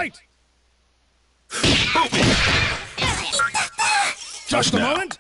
Fight! Just a moment.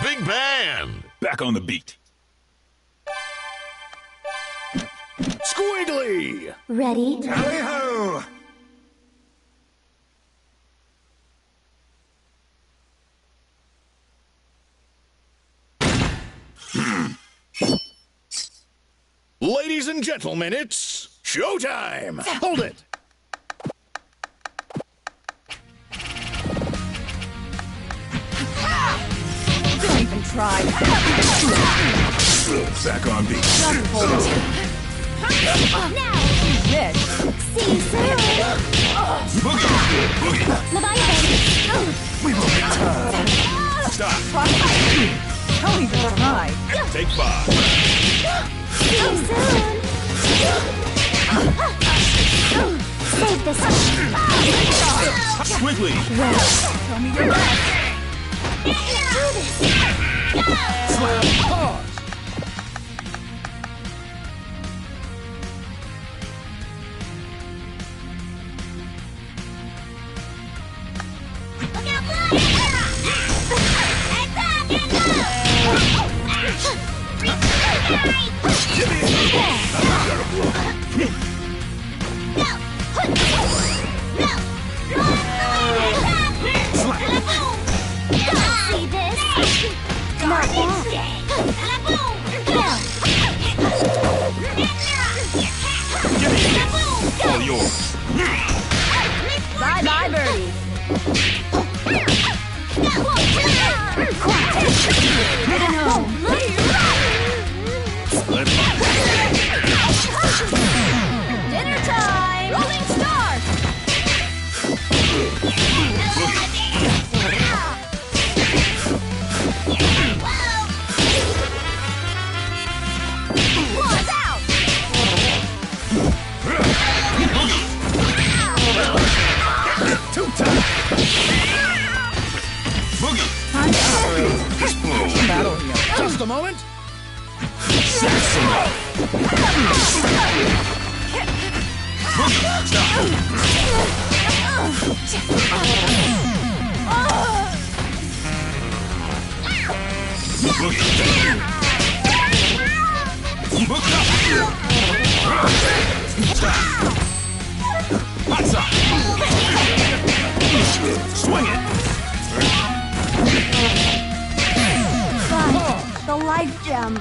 Big band! Back on the beat. Squiggly! Ready? Tally-ho! Ladies and gentlemen, it's showtime! Hold it! Don't even try. Back on beat. Just hold it. Now! This. See you soon! Boogie! Boogie! Leviathan! We will return. Stop. Don't even try. Take 5. See you soon! Save this one! Squiggly! Show me your best. Do this! Slam pause! Look out, see this? Not bad. All yours. Bye-bye, birdie. Dinner time! Rolling star! Claws out! Too tough! Boogie! Time to operate. Battle here. Just a moment! Boogie! Stop! Boogie! Boogie! Stop! Hot shot! Swing it! Fun. The life gem.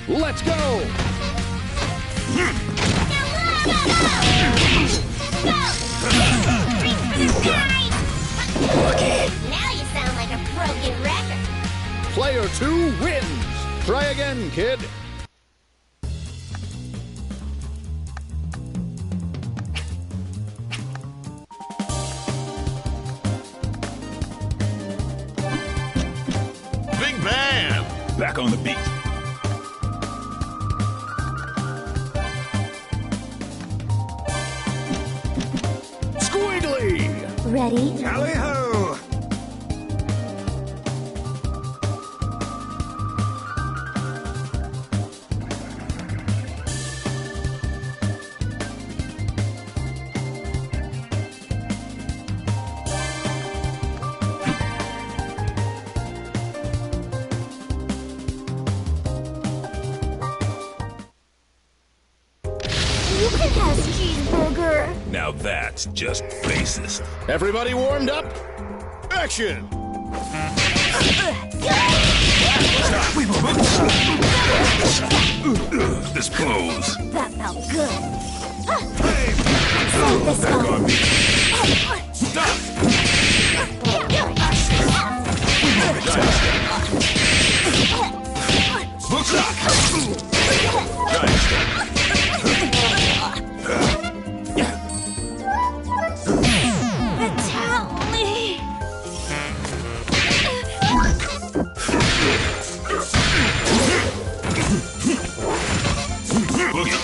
Let's go! Now you sound like a broken record. Player 2 wins! Try again, kid! Big band! Back on the beat. Squiggly! Ready? Tally-ho! You can have cheeseburger. Now that's just racist. Everybody warmed up? Action! This blows. That felt good. Save this Back one. on me. Stop! Look up! Tally. Boogie.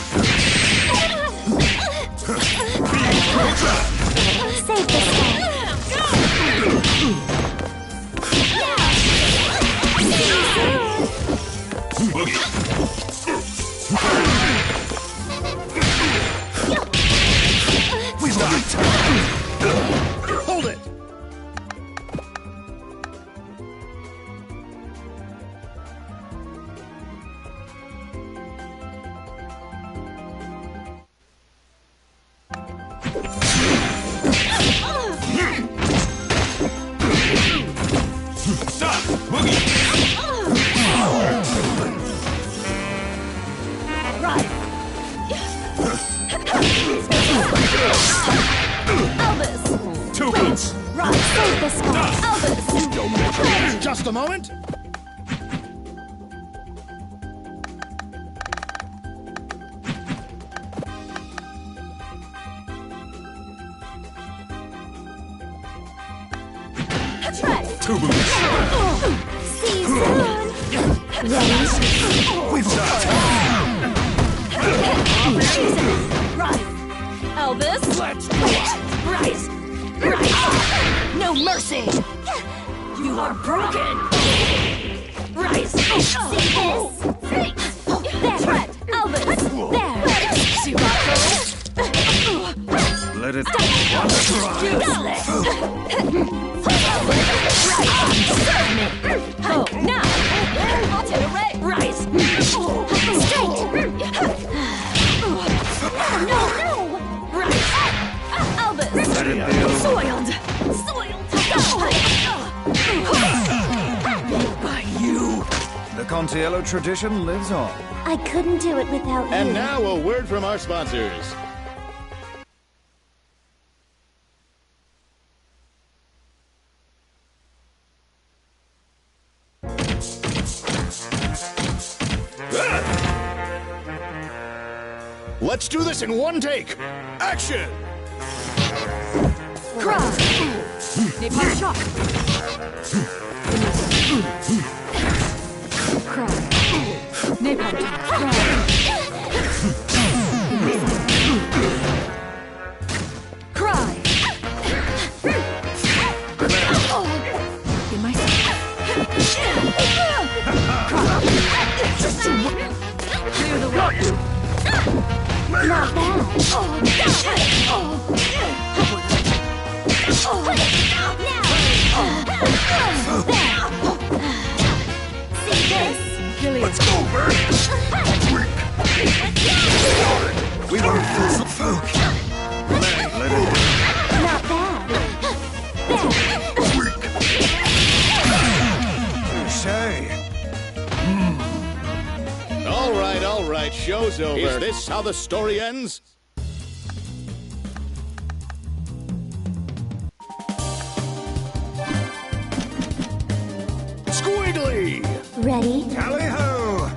Save this one. Boogie. Hold it! Stop! Boogie. Elvis. Two beats. Right, save this one. Elvis. Just a moment. Tread. Two boots. See you soon. Ready? Rise. Elvis. Let's Rise. Rise. No mercy. You are broken. Rise. See this? There. Tread. Elvis. There. Sirocco. let it Useless. Serve me. Oh, now. Iterate. Rise. Straight. No. Rise. Elvis. let it build. Soiled. By you. The Contiello tradition lives on. I couldn't do it without you. And now a word from our sponsors. Let's do this in one take. Action! Cry. Napalm shot. Cry. Napalm shot. Cry. In my clear the way. Not bad. See this? Let's go, Bert. We won't lose the folk. Let it Not bad. Say, All right, show's over. Is this how the story ends? Squiggly! Ready? tally ho!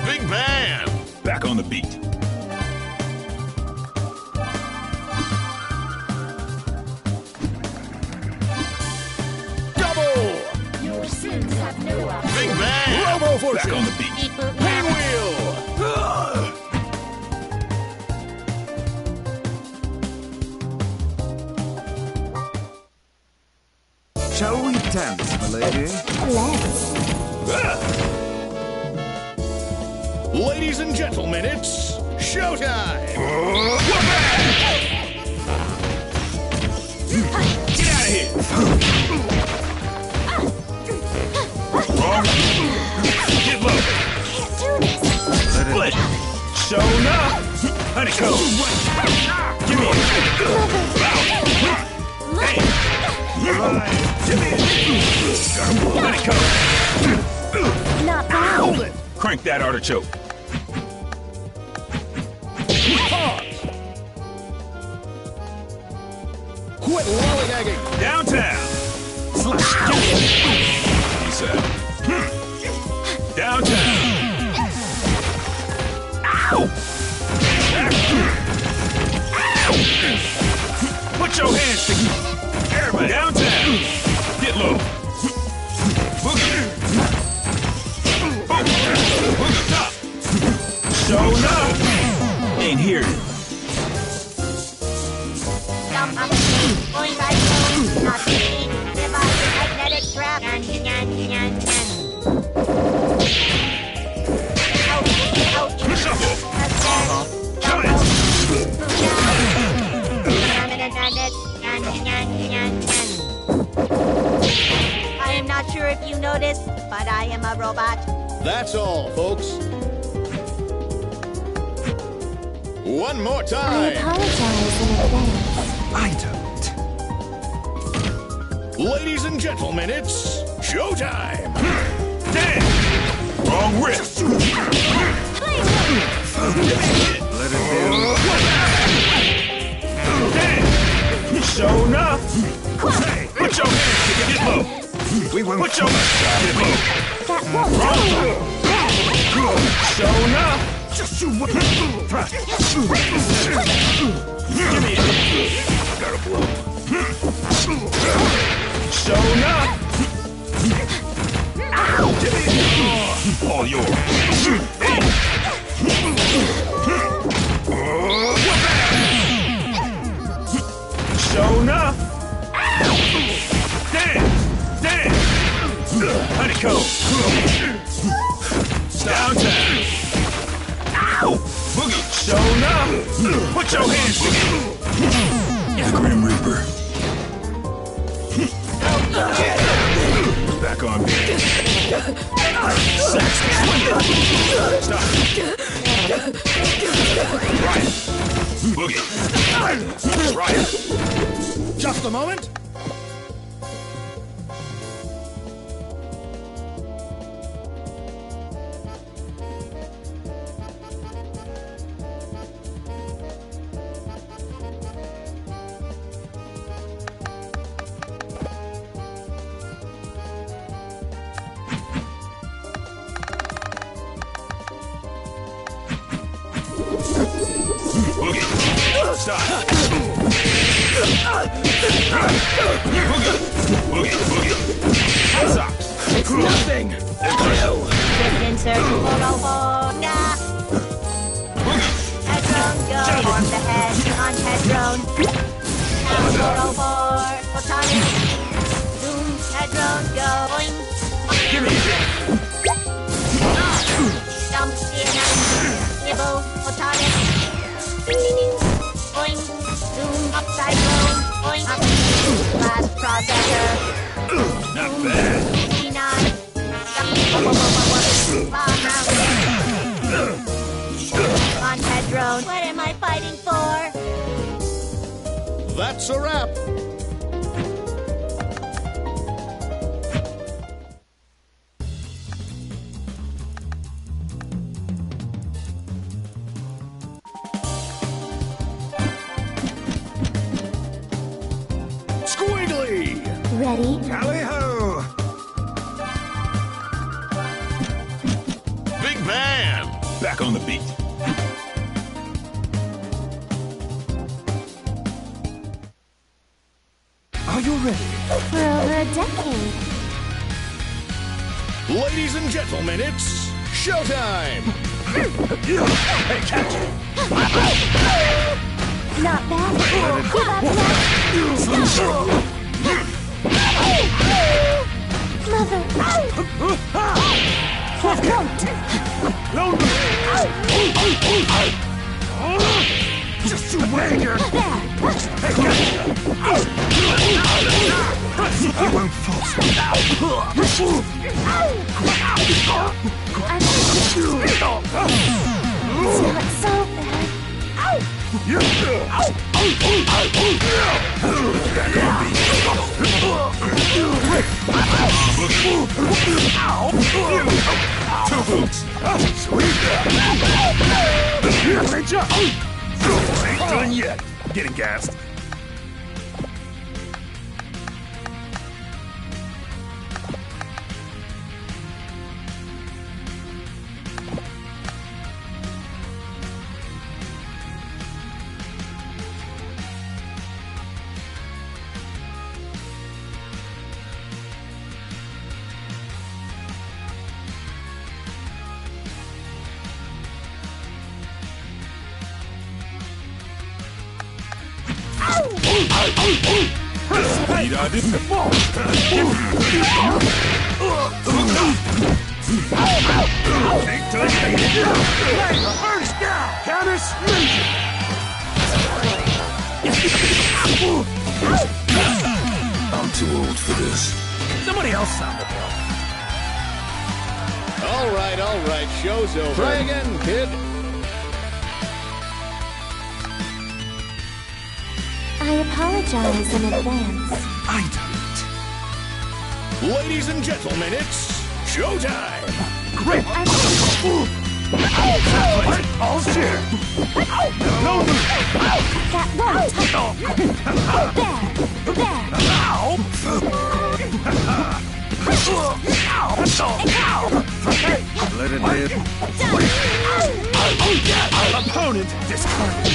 Big band. back on the beat. Double! Your sins have no Big band. Robo Back Fortune! on the beat. Pinwheel! Shall we dance, my lady? Let's. Ladies and gentlemen, it's showtime! Get out of here. Get low. Can't do this. Split. Show enough. Honeycomb. Give me it. Hey. Give me it. Honeycomb. Not bad. Hold it. Crank that artichoke. Quit lollygagging! Downtown. Slash. Give me it. Peace out. Downtown. Ow. Put your hands together. Everybody. Downtown. Get low. Boogie. Boom. Boogie top. Show enough. Ain't here. Jump up, going right home, not me. If I magnetic trap, yan. Out, Shuffle. Giant. I am not sure if you noticed, but I am a robot. That's all, folks. One more I time. apologize in advance. I don't. Ladies and gentlemen, it's showtime. Damn. Wrong wrist. Let it do. Damn. Show enough. Hey, put your hands together. Get low. We won't. Put your hands together. That won't do. Show enough. Just you wait. Give me it. Gotta blow. Show enough. Ow. Give me it. All yours. Show enough. Damn. Honeycomb. Downtown. Ow. Boogie. Show enough. Put your hands together. The Grim Reaper. Back on me. Sax. Stop. Right. Boogie. Right. Just a moment. Boogie. Stop. Boogie. Stop. It's nothing. Just insert 404. Head drone, go. Form the head on head drone. Now 404. Photonic. Zoom. Head drone, go. Boing. Give me it. Dump. CNN. Nibble. Photonic. Ding, ding, ding. Boing. Zoom. Upside down. Boing. Up. Last processor. Not bad. C9. Bomb round. On head drone. What am I fighting for? That's a wrap. Squiggly! Ready? Tally-ho! Big man. Back on the beat. Are you ready? For over a decade. Ladies and gentlemen, it's showtime! Hey, catch it. Not bad. Give up now. Mother. That won't. Just you wait. There. We won't falter. It's not so bad. Two boots. Sweet. Great job. Ain't done yet. Getting gassed. Speed I didn't fall. First down. Counter ninja. I'm too old for this. Somebody else sound the bell. All right, show's over. Try again, kid. I apologize in advance. I don't. Ladies and gentlemen, it's showtime! Great. All share. No move. That won't. Let it live. Opponent discarded.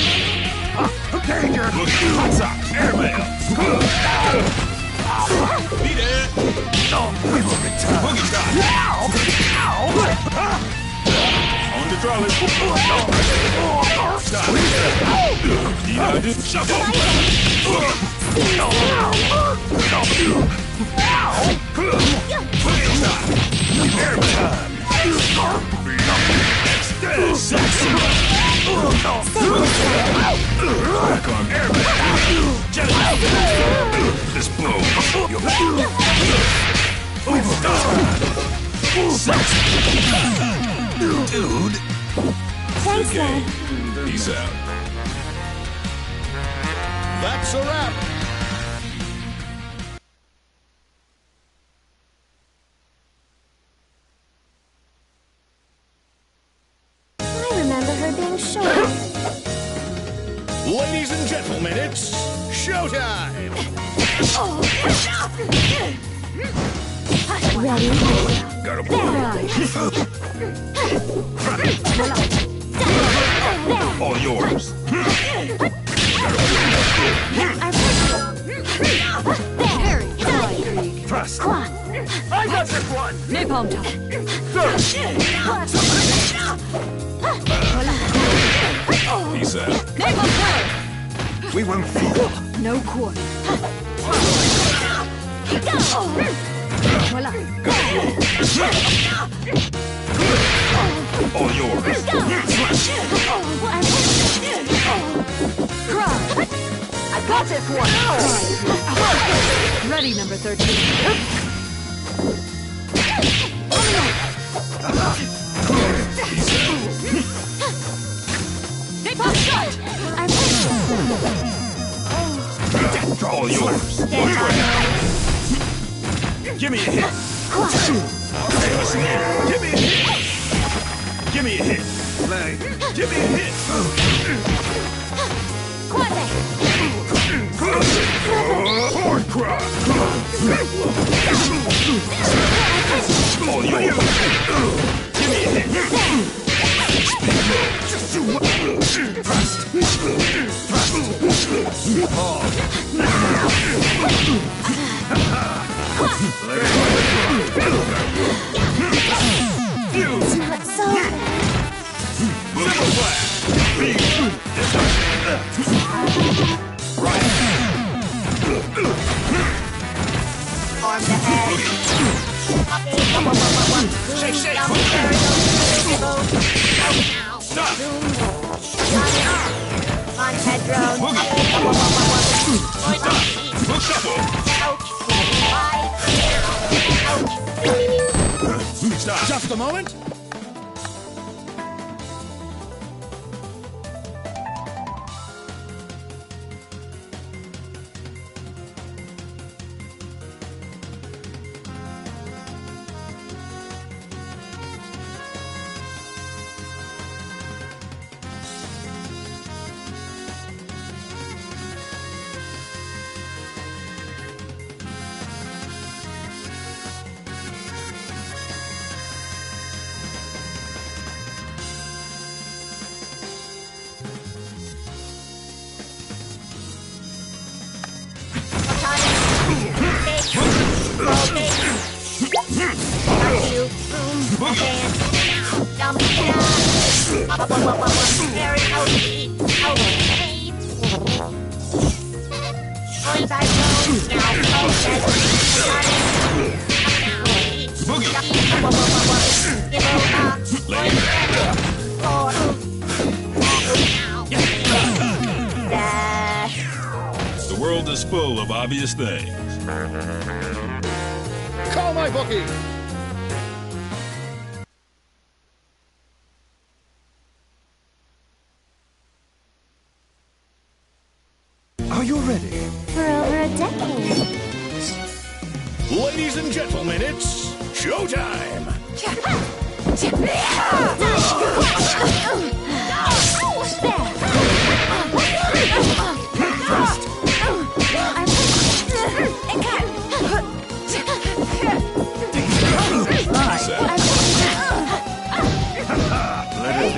Danger! What's up? Airmail! Be there! We will return. Boogie shot! On the trolley! Stop! I just shuffle! Boogie shot! Airmail! Back on airman. This blow. Dude. Thanks, Dad. Peace out. That's a wrap! I remember her being short. Ladies and gentlemen, it's showtime! Ready? Got a blow. All yours. Thrust. Quad. I got this one. Napalm top. Peace out. Napalm power. We won't fall. No quarter. Voila. All yours. Cry. I got this one. Ready, number 13. Napalm shot. All yours. Give me a hit. Hey, listen here. Give me a hit. Give me a hit. Play. Give me a hit. Horn cry. All yours. Give me a hit. Speed low. Thrust. Pause. It's not so bad. Silver flash. Right. Arms ahead. Shake, shake. Stop. On head drone. Hook shuffle. Stop. Just a moment. The world is full of obvious things. Call my bookie. Are you ready? For over a decade. Ladies and gentlemen, it's showtime. Let it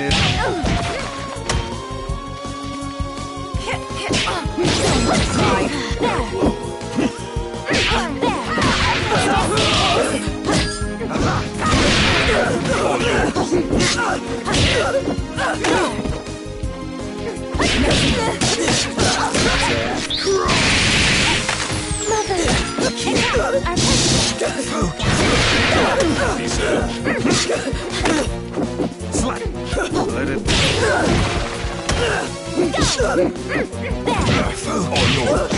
be. Slap. Let it be. All yours.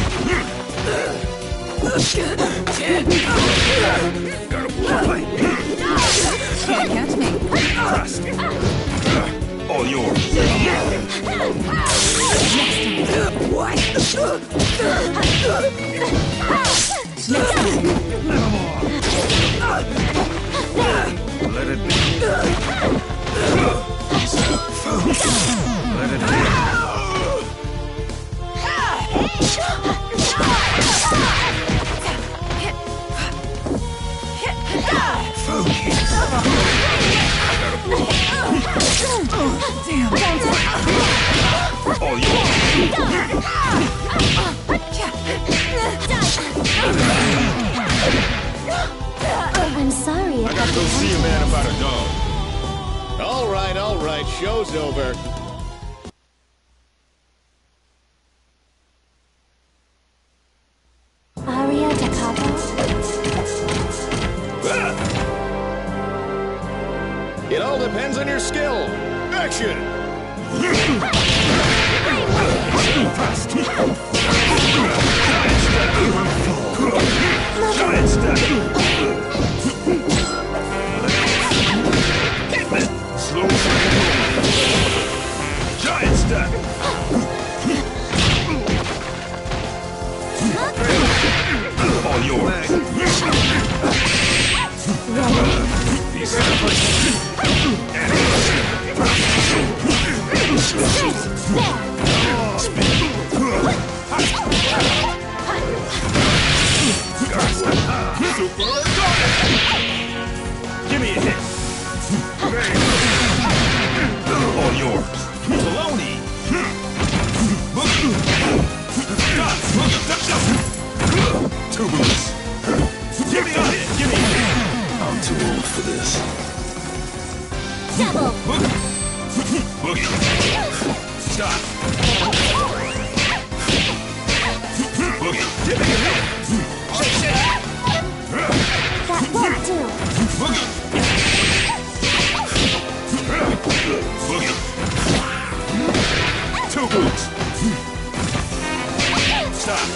Can't catch me. Trust. All yours. Let it be. Let it be. All yours. I'm sorry I if gotta go see a man about a dog. All right, show's over. Aria da Capo. It all depends on your skill. Action! Giant step. Slow circle. Giant step. All yours. Peace out. Give me a hit. All yours. Baloney. Boogie. Stop. Boogie. Two boots. Give me a hit. Give me a hit. I'm too old for this. Double. Boogie. Boogie. Stop. Boogie. Give me a hit. Shake, shake. That won't do. Boogie. Boogie. Two boots. Stop.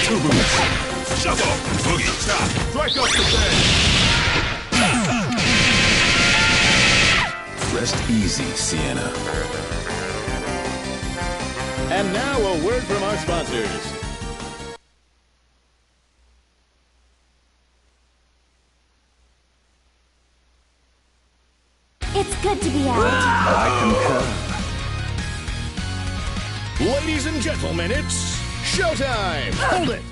Two moves. Shuffle. Boogie. Stop. Strike up the band. Rest easy, Sienna. And now a word from our sponsors. It's good to be out. I concur. Ladies and gentlemen, it's showtime! Hold it!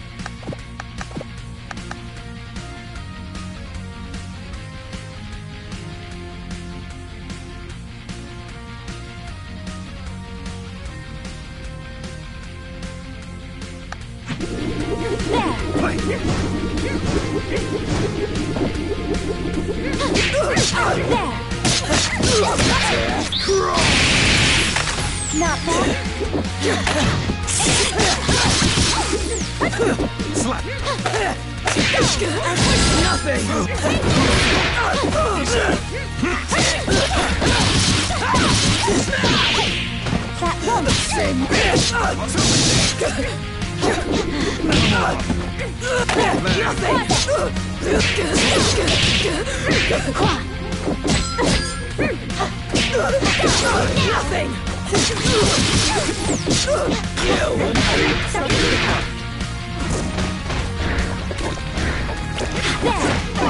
Not bad. Slap. That won't.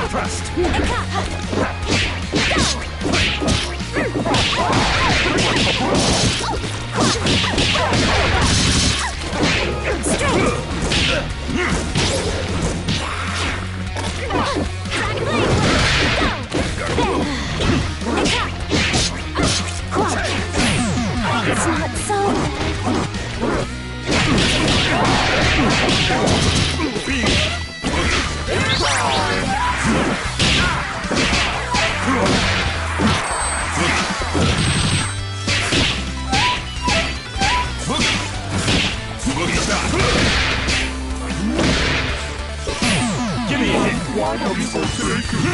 Thrust. It's not so. Boogie. Stop. Give me a hit. Why don't you take it?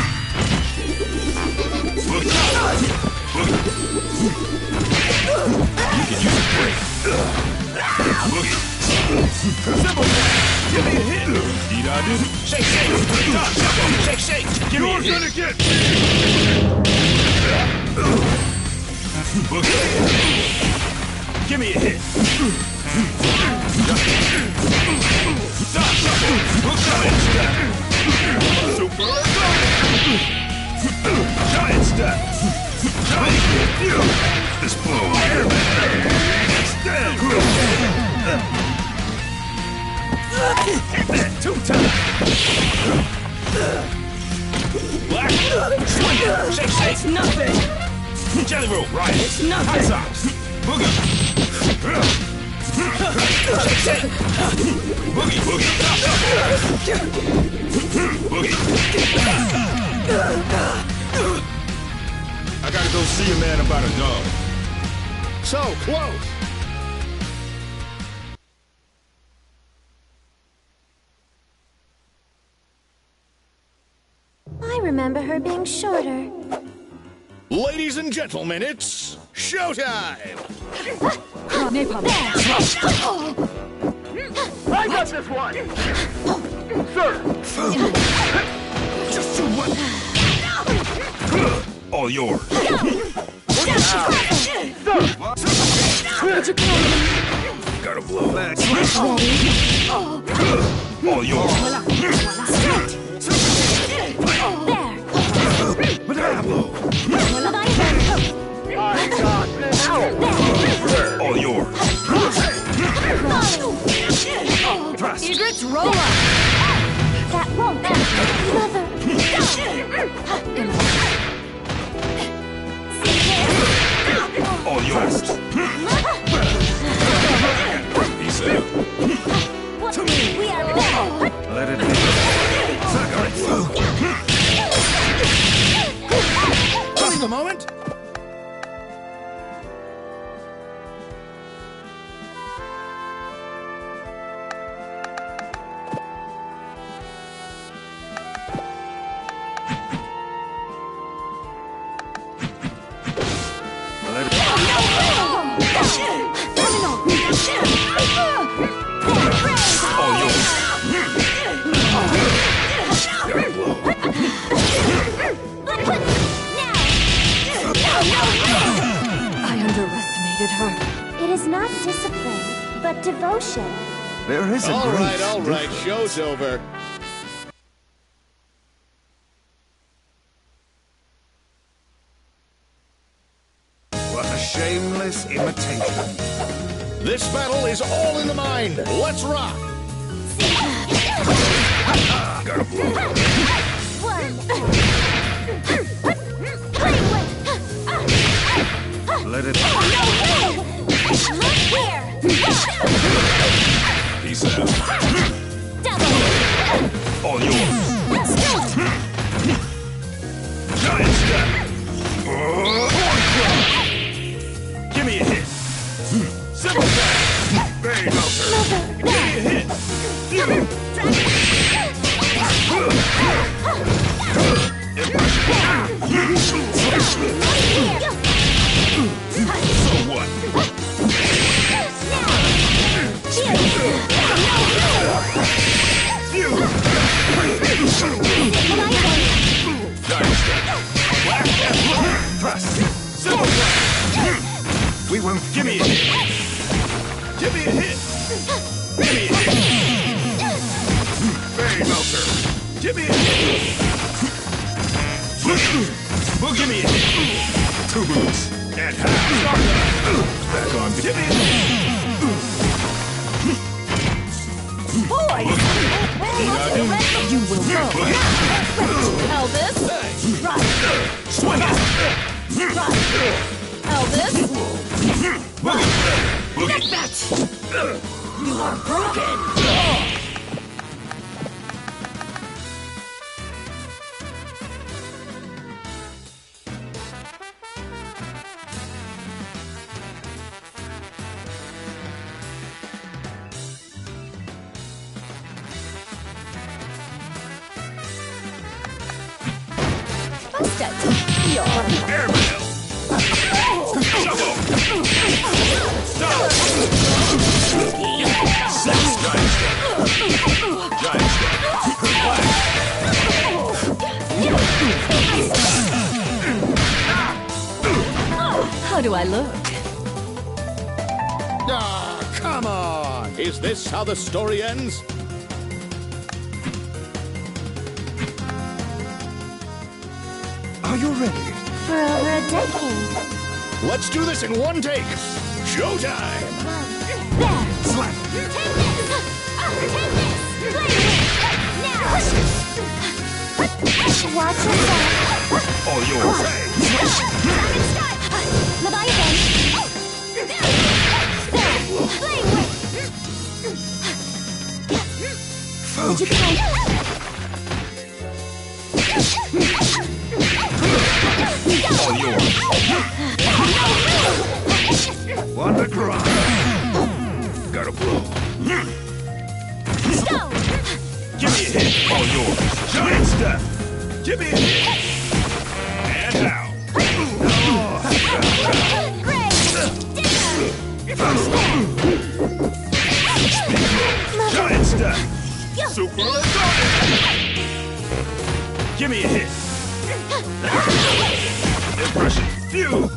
Boogie. You can use a break. Boogie. Simple. Give me a hit. Did I do? Shake, shake. Stop, shuffle. Shake, shake. Give me a hit. You're gonna get. Boogie. Give me a hit. Stop, shuffle. Giant step. Super. Giant step. Giant. This blow. Extend. Hit that 2 times. Black. Swing. Shake, shake. It's nothing. Jelly roll. Right. It's nothing. High socks. Boogie. Shake, shake. Boogie, boogie. Boogie. I gotta go see a man about a dog. So close! I remember her being shorter. Ladies and gentlemen, it's showtime! Napalm. I got this one! Sir! Just 2 1. All yours. Gotta blow. All yours. I got this! All yours. Thrust. Egrets, roll up. That won't. Mother. All yours. Peace out. We are back. Let it be. Just a moment! Let it be. devotion. There is a All great right, show's over. What a shameless imitation. This battle is all in the mind. Let's rock. Gotta blow. One. Let it Look here. Peace out. Double. All yours. Let's go. Giant step. Give me a hit. Simple step. Bang, Melter. Give me a hit. So what? Giant step. Black and blue. Thrust. Simple step. We won't Give me a hit. Give me a hit. Give me a hit. Bang, Melter. Give me a hit. Well, give me a hit. Two boots. And half. Back on. Give me a hit. Boys! You will go. Elvis! Right. Swing it. Right. Elvis! Boogie. Get that! You are broken! Busted! You're Airmail. Shovel. Stop. Sex. Giant step. Giant step. Black. How do I look? Ah, come on. Is this how the story ends? Are you ready? For over a decade. Let's do this in one take. Showtime. There. Slap. Take this. Take this. Play with it. Now. Watch yourself. All yours. Leviathan. There. Play with. Would you play? All yours. Wonder grind. Gotta blow. Go. Give me a hit. All yours. Giant step. Give me a hit. And now. Great. Giant step. Super Lasagna. Give me a hit. Impression. Phew.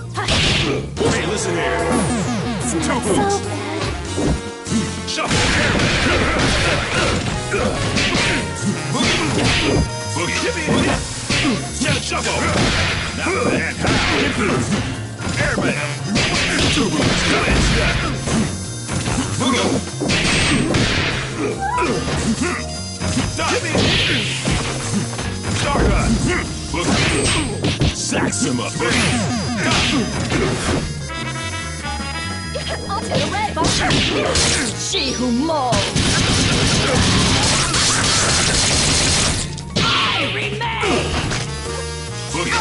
Hey, listen here. Two So boots. bad. Shuffle. Boogie. Give me a hit. Yeah, shuffle. Now and how. Airmail. Two boots. Giant step. Boogie. Give me a hit. Stargun. Boogie. Sax him up. Onto the red box! She who molds! I remain! Boogie.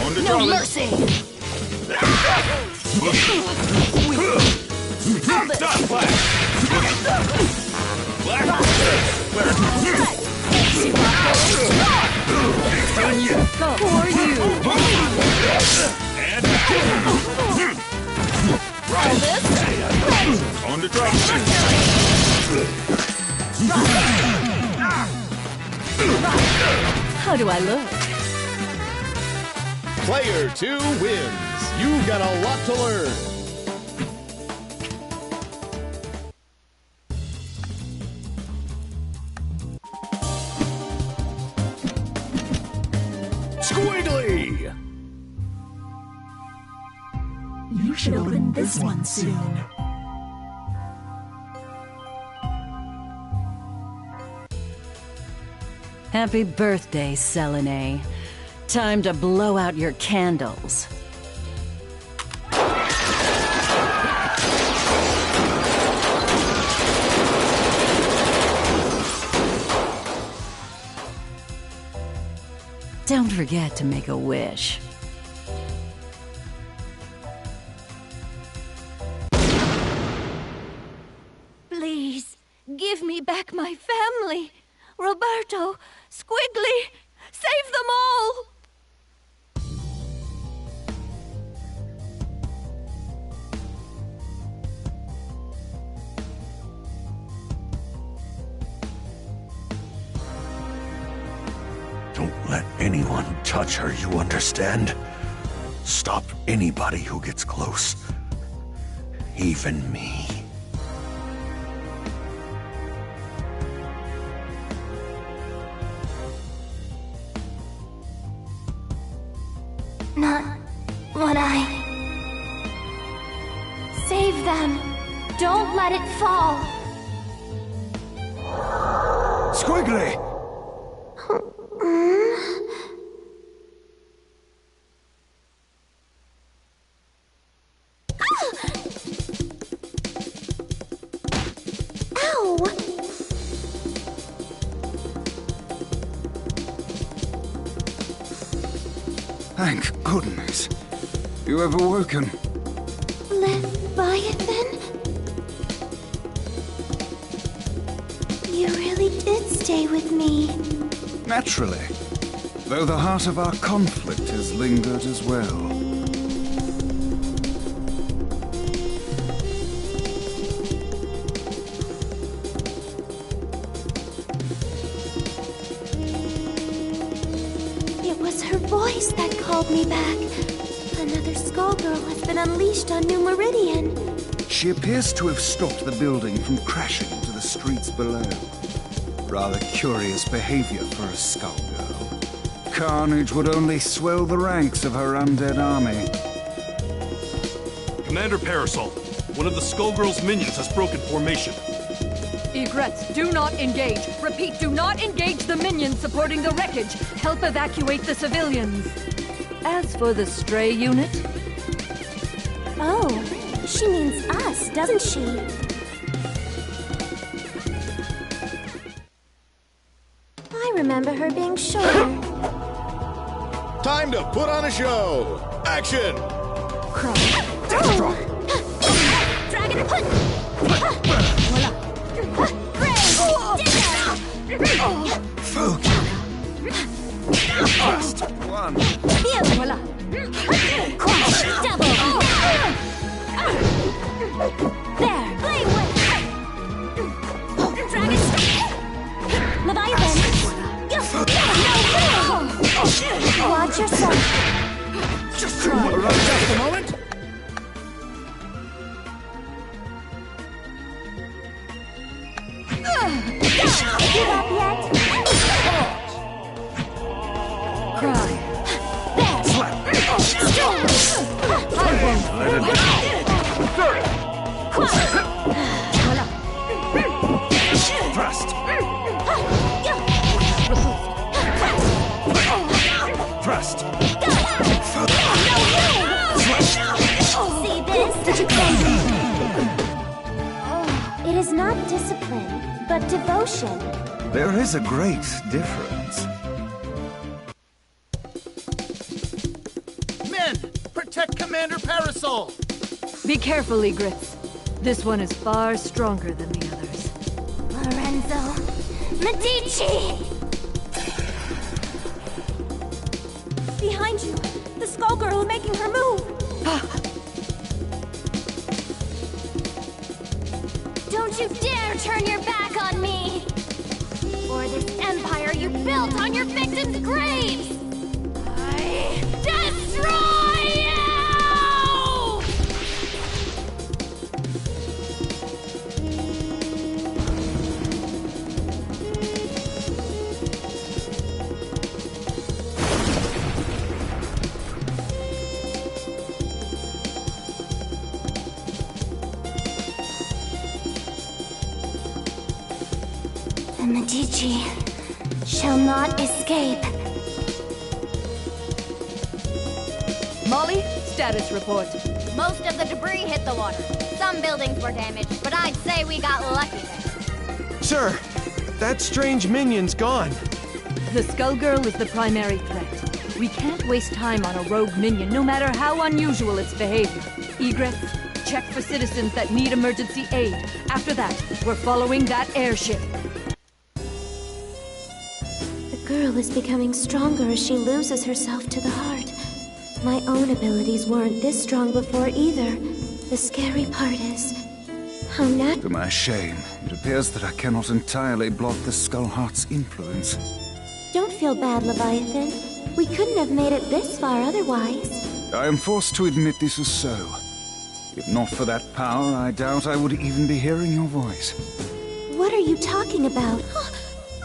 On the No trolley. mercy! Boogie. Elvis! Dot black. Boogie. Black. Go for you! And right. Elvis! On the drum. How do I look? Player 2 wins. You've got a lot to learn. Squiggly! You should open this one soon. Happy birthday, Selene. Time to blow out your candles. Don't forget to make a wish. Please, give me back my family. Roberto, Squiggly, save them all! Don't let anyone touch her, you understand? Stop anybody who gets close. Even me. Not what I... Save them! Don't let it fall! Squiggly! Ow! Thank goodness. You have awoken. Leviathan? You really did stay with me. Naturally. Though the heart of our conflict has lingered as well. It was her voice that called me back. Another Skullgirl has been unleashed on New Meridian. She appears to have stopped the building from crashing into the streets below. Rather curious behavior for a Skullgirl. Carnage would only swell the ranks of her undead army. Commander Parasol, one of the Skullgirl's minions has broken formation. Egrets, do not engage. Repeat, do not engage the minions supporting the wreckage. Help evacuate the civilians. As for the stray unit... Oh, she means us, doesn't she? I remember her being shorter. Time to put on a show! Action! Oh. Dragon foot! First one. Double! There! Play with! Dragon Leviathan! Watch yourself! Just a moment! Give up yet? Cry. There! Thrust. Thrust. See this? It is not discipline, but devotion. There is a great difference. Men, protect Commander Parasol! Be careful, Egrets. This one is far stronger than the others. Lorenzo Medici! Behind you! The Skullgirl is making her move! Don't you dare turn your back on me! Or this empire you built on your victims' graves! I destroy you! Medici shall not escape. Molly, status report. Most of the debris hit the water. Some buildings were damaged, but I'd say we got lucky there. Sir, that strange minion's gone. The Skullgirl is the primary threat. We can't waste time on a rogue minion, no matter how unusual its behavior. Egrets, check for citizens that need emergency aid. After that, we're following that airship. The girl is becoming stronger as she loses herself to the heart. My own abilities weren't this strong before either. The scary part is how To my shame, it appears that I cannot entirely block the Skullheart's influence. Don't feel bad, Leviathan. We couldn't have made it this far otherwise. I am forced to admit this is so. If not for that power, I doubt I would even be hearing your voice. What are you talking about?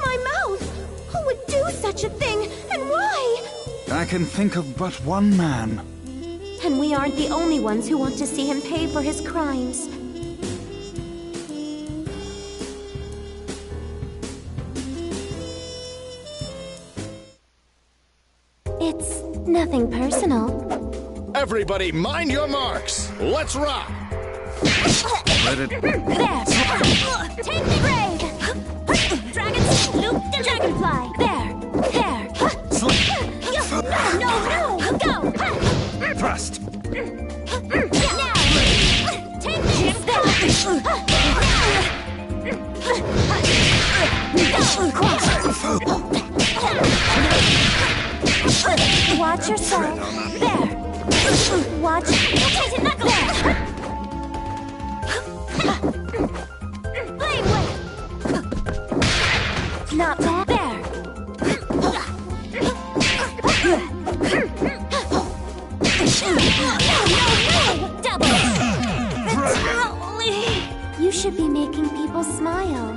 My mouth! Who would do such a thing, and why? I can think of but one man. And we aren't the only ones who want to see him pay for his crimes. It's nothing personal. Everybody mind your marks. Let's rock. Let it... There! Take the grave! Dragon loop the dragonfly! There! No! Go! Thrust! Now! Take this! Watch yourself! There! Watch... Titan knuckle! Play with! Not bad. There! No! Double! You should be making people smile.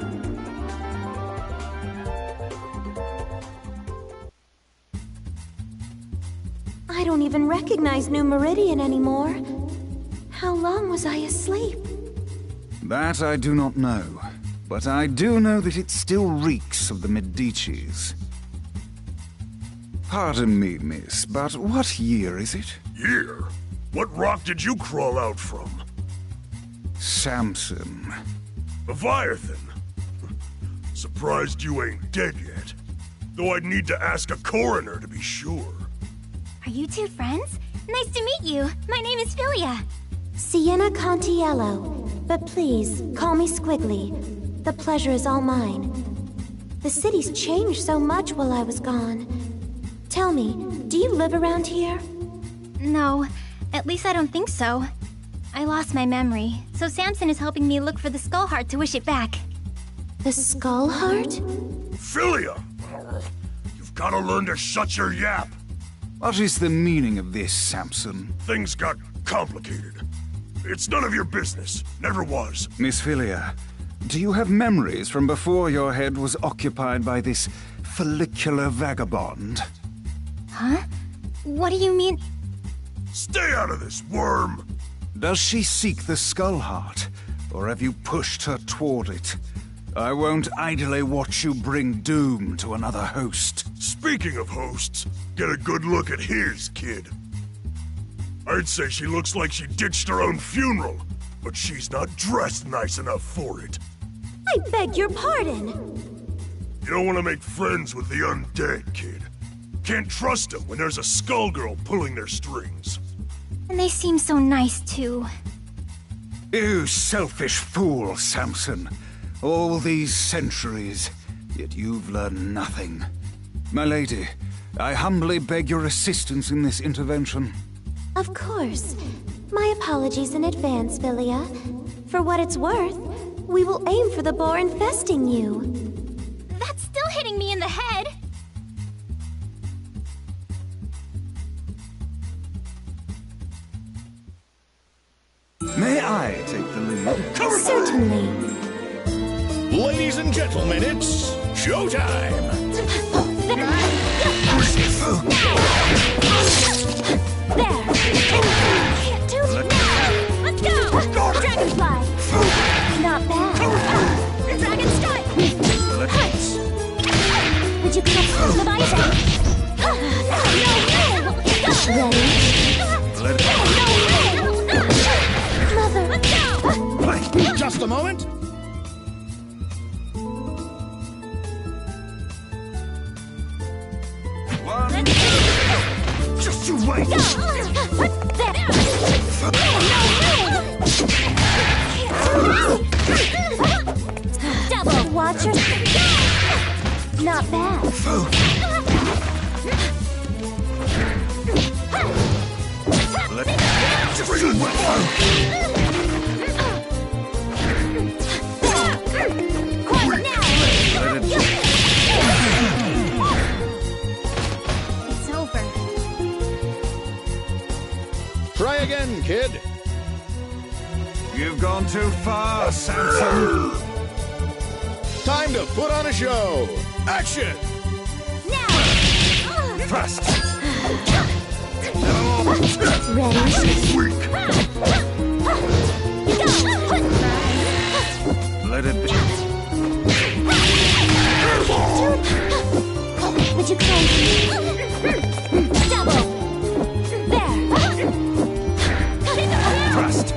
I don't even recognize New Meridian anymore. How long was I asleep? That I do not know. But I do know that it still reeks of the Medicis. Pardon me, miss, but what year is it? Year? What rock did you crawl out from? Samson. Leviathan? Surprised you ain't dead yet. Though I'd need to ask a coroner to be sure. Are you two friends? Nice to meet you. My name is Philia. Sienna Contiello. But please, call me Squiggly. The pleasure is all mine. The city's changed so much while I was gone. Tell me, do you live around here? No, at least I don't think so. I lost my memory, so Samson is helping me look for the skull heart to wish it back. The skull heart? Philia! You've gotta learn to shut your yap. What is the meaning of this, Samson? Things got complicated. It's none of your business. Never was. Miss Philia, do you have memories from before your head was occupied by this follicular vagabond? Huh? What do you mean? Stay out of this, worm! Does she seek the skull heart, or have you pushed her toward it? I won't idly watch you bring doom to another host. Speaking of hosts, get a good look at his, kid. I'd say she looks like she ditched her own funeral, but she's not dressed nice enough for it. I beg your pardon. You don't want to make friends with the undead, kid. Can't trust them when there's a skullgirl pulling their strings. And they seem so nice, too. You selfish fool, Samson. All these centuries, yet you've learned nothing. My lady, I humbly beg your assistance in this intervention. Of course. My apologies in advance, Philia. For what it's worth, we will aim for the boar infesting you. That's still hitting me in the head. May I take the lead? Certainly. Ladies and gentlemen, it's showtime! There! Can't do it now! Let's go! Dragonfly! Not bad. Dragon strike! you come? Leviathan! Ready? Mother! Just a moment. One. Just you wait. Double. Watch your... Not bad. Just you wait. It's over. Try again, kid. You've gone too far, Samson. Time to put on a show. Action! Thrust. Ready? Weak. Let it be. Would you come? Double. There. Thrust.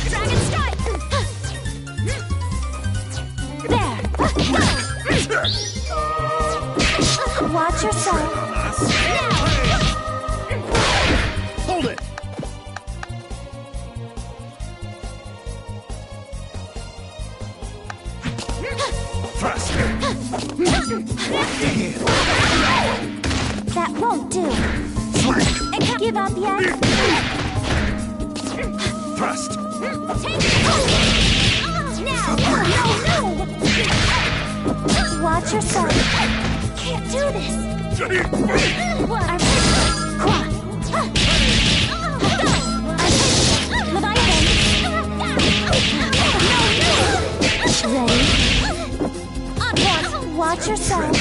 Dragon strike. There. Watch yourself. Hold it! Thrust. That won't do. Give out the axe. Thrust. Take it. Now. Watch yourself. Can't do this. What? Ready? Watch yourself.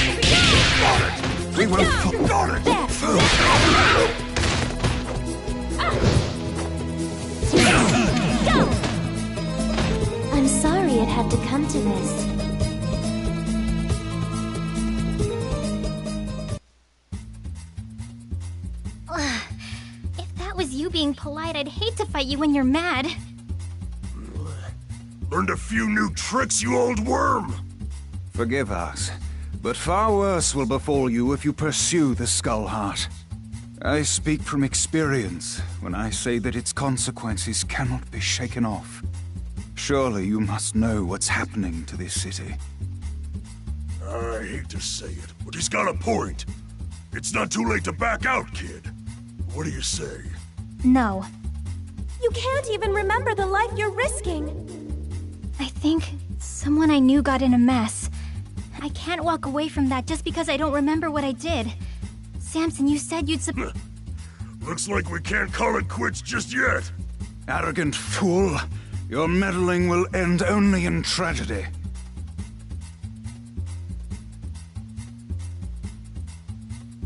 We will forgot it. I'm sorry it had to come to this. If that was you being polite, I'd hate to fight you when you're mad. Learned a few new tricks, you old worm! Forgive us, but far worse will befall you if you pursue the Skull Heart. I speak from experience when I say that its consequences cannot be shaken off. Surely you must know what's happening to this city. I hate to say it, but he's got a point. It's not too late to back out, kid. What do you say? No. You can't even remember the life you're risking. I think someone I knew got in a mess. I can't walk away from that just because I don't remember what I did. Samson, you said you'd Looks like we can't call it quits just yet. Arrogant fool! Your meddling will end only in tragedy.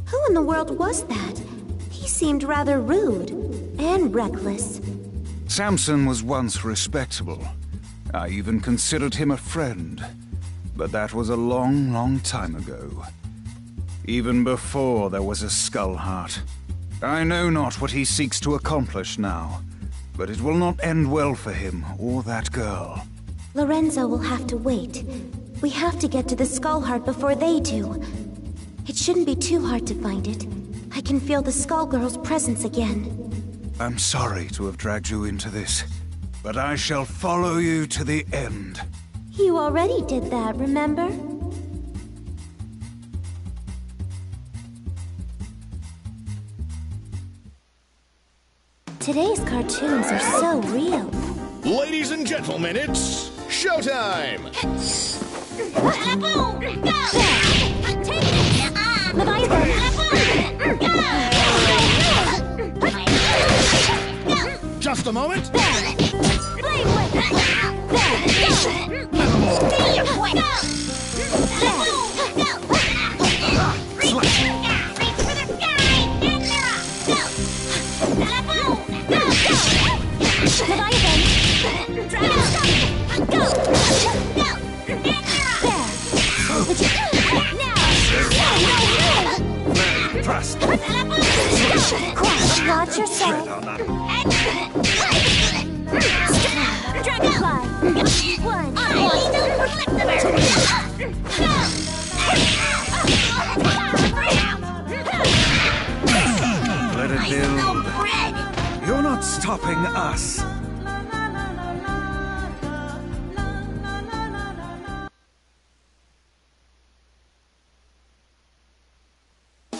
Who in the world was that? He seemed rather rude and reckless. Samson was once respectable. I even considered him a friend. But that was a long, long time ago. Even before there was a Skull Heart. I know not what he seeks to accomplish now, but it will not end well for him or that girl. Lorenzo will have to wait. We have to get to the Skull Heart before they do. It shouldn't be too hard to find it. I can feel the Skull Girl's presence again. I'm sorry to have dragged you into this, but I shall follow you to the end. You already did that, remember? Today's cartoons are so real. Ladies and gentlemen, it's showtime! Just a moment. Watch yourself. Dragonfly. One. Let it build. You're not stopping us.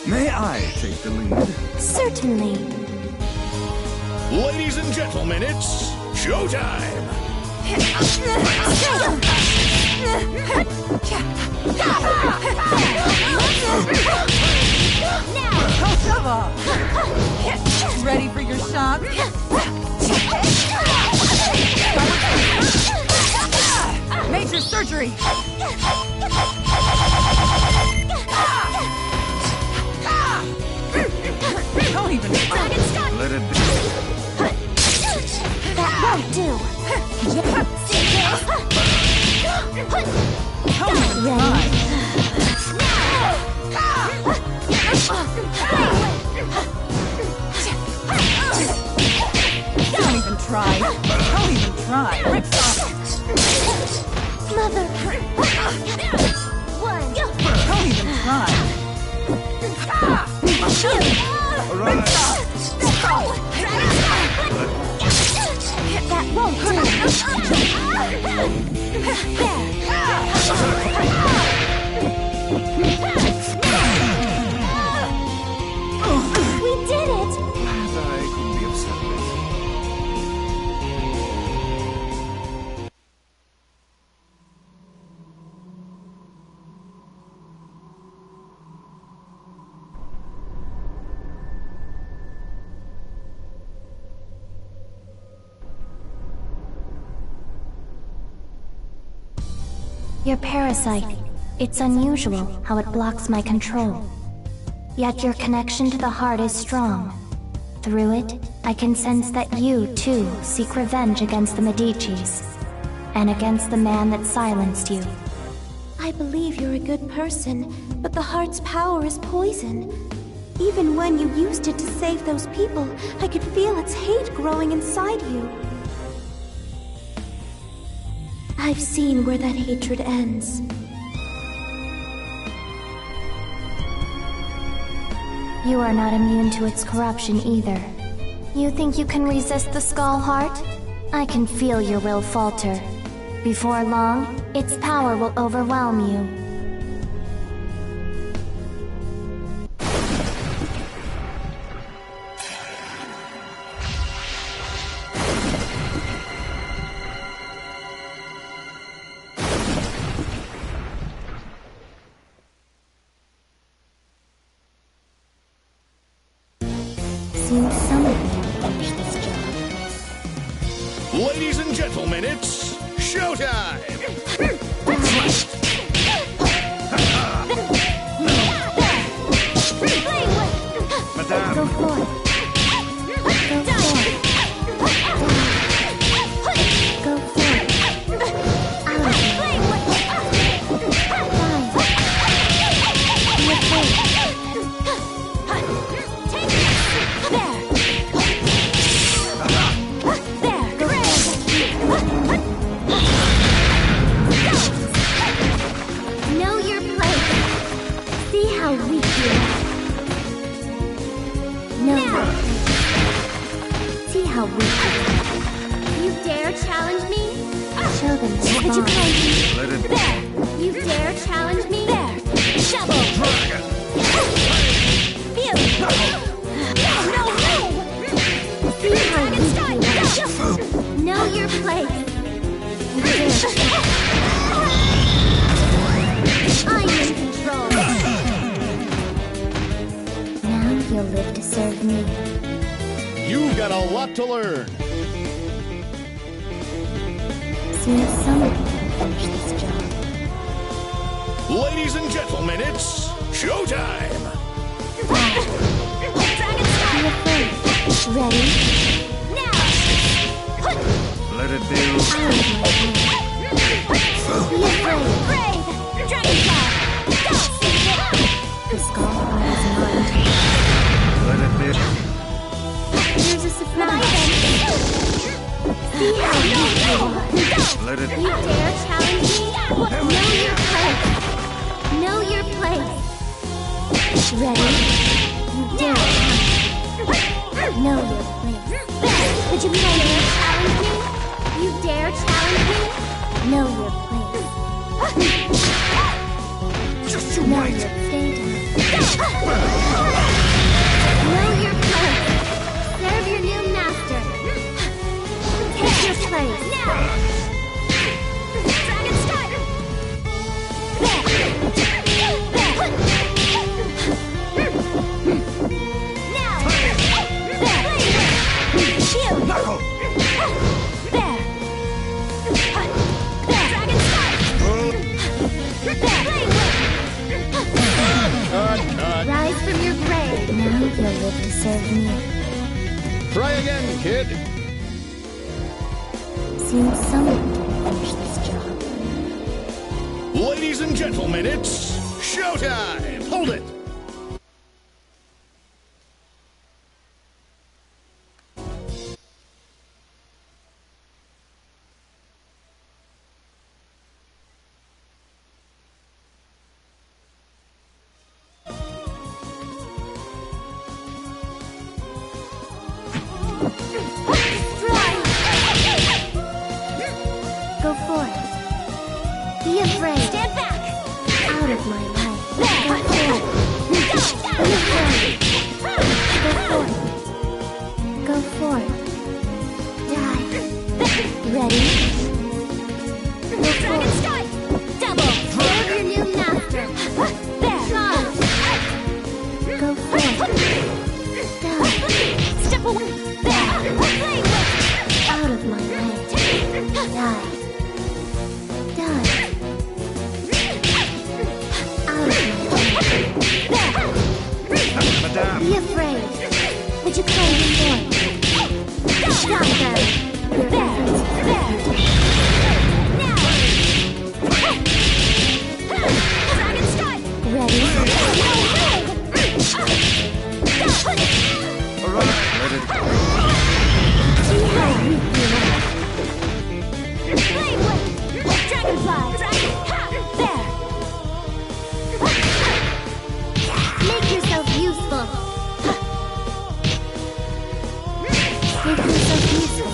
May I take the lead? Certainly. Ladies and gentlemen, it's showtime! Ready for your shot? Major surgery! Don't even try. Let it be. That won't do. Don't even try. Don't even try. Don't even try. Rips off. Mother. One. Don't even try. That won't do. We did it! I couldn't be upset with it. Your parasite. It's unusual how it blocks my control. Yet your connection to the heart is strong. Through it, I can sense that you, too, seek revenge against the Medicis. And against the man that silenced you. I believe you're a good person, but the heart's power is poison. Even when you used it to save those people, I could feel its hate growing inside you. I've seen where that hatred ends. You are not immune to its corruption either. You think you can resist the Skull Heart? I can feel your will falter. Before long, its power will overwhelm you. Seems somebody will finish this job. Ladies and gentlemen, it's showtime! Madame. Go for it. Go for it. Out of here. Be afraid. Know your place. See how weak you are. Know your place. See how weak you are. You dare challenge me? Show them to Let it be. There! You dare challenge me? There! Double! Dragon. Feel it! No! See how weak you are. Know your place. You dare challenge. I'm in control. Now you'll live to serve me. You've got a lot to learn. Soon somebody will finish this job. Ladies and gentlemen, it's showtime! Be afraid. Ready? Now! Let it build. Be afraid. Brave! Dragonfly! Go! The Skull Heart is mine. Let it build. See how weak you are. Let it You dare challenge me? Know your place. Know your place. Ready? You dare challenge. Know your place. Would you dare challenge me? You dare challenge me? Know your place. just you Know wait. your status. Know your place. Serve your new master. Take your place. Now! Dragon Strike! There! Now! There! Shield! Knuckle! There! There! Dragon Strike! There! Rise from your grave. Now you'll live to serve me. Try again, kid. Seems someone can finish this job. Ladies and gentlemen, it's showtime! Hold it! Go forth. Be afraid. Stand back! Out of my life. Go forth. Be afraid. Go forth. Go forth. Die. Ready? Go forth. Double. Serve your new master. There. Charge. Go forth. Die. Step away. There. Out of my life. Die. Die. Out of my life. Madame. Be afraid. Would you claim your form? Stop them. There. There. Now. Dragon Strike. Ready? All right, let it go. See how weak you are. Flame Whip! Dragonfly! There! Make yourself useful! Make yourself useful!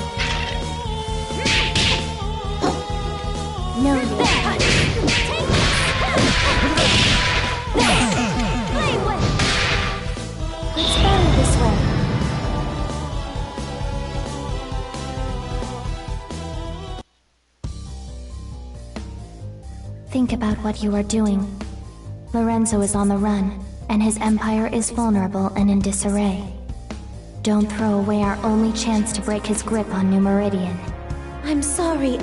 No, Flame Whip! It's better this way. Think about what you are doing. Lorenzo is on the run, and his empire is vulnerable and in disarray. Don't throw away our only chance to break his grip on New Meridian. I'm sorry,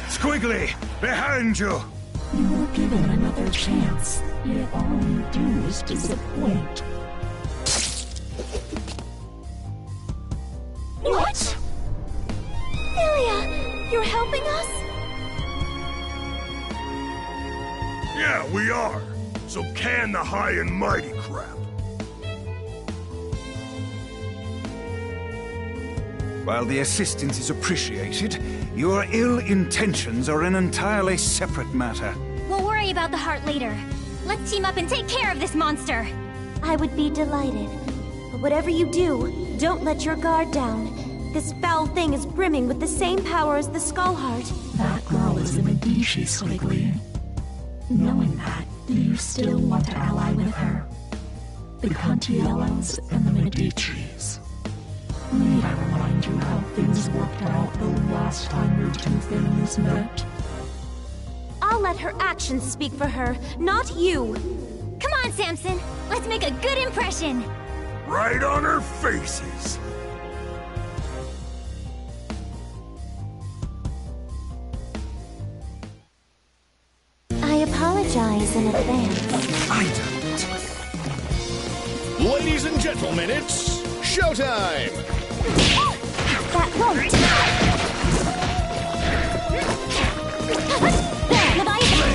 Squiggly, behind you! You were given another chance, yet all you do is disappoint. What? Philia, you're helping us? Yeah, we are. So can the high and mighty crap. While the assistance is appreciated, your ill intentions are an entirely separate matter. We'll worry about the heart later. Let's team up and take care of this monster. I would be delighted. But whatever you do, don't let your guard down. This foul thing is brimming with the same power as the Skull Heart. That girl is a Medici, Squiggly. Knowing that, do you still want to ally with her? The Contiellos and the Medicis. Need I remind you how things worked out the last time your two families met? I'll let her actions speak for her, not you. Come on, Samson. Let's make a good impression. Right on our faces. I apologize in advance. I don't. Ladies and gentlemen, it's showtime! That won't.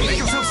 Make yourself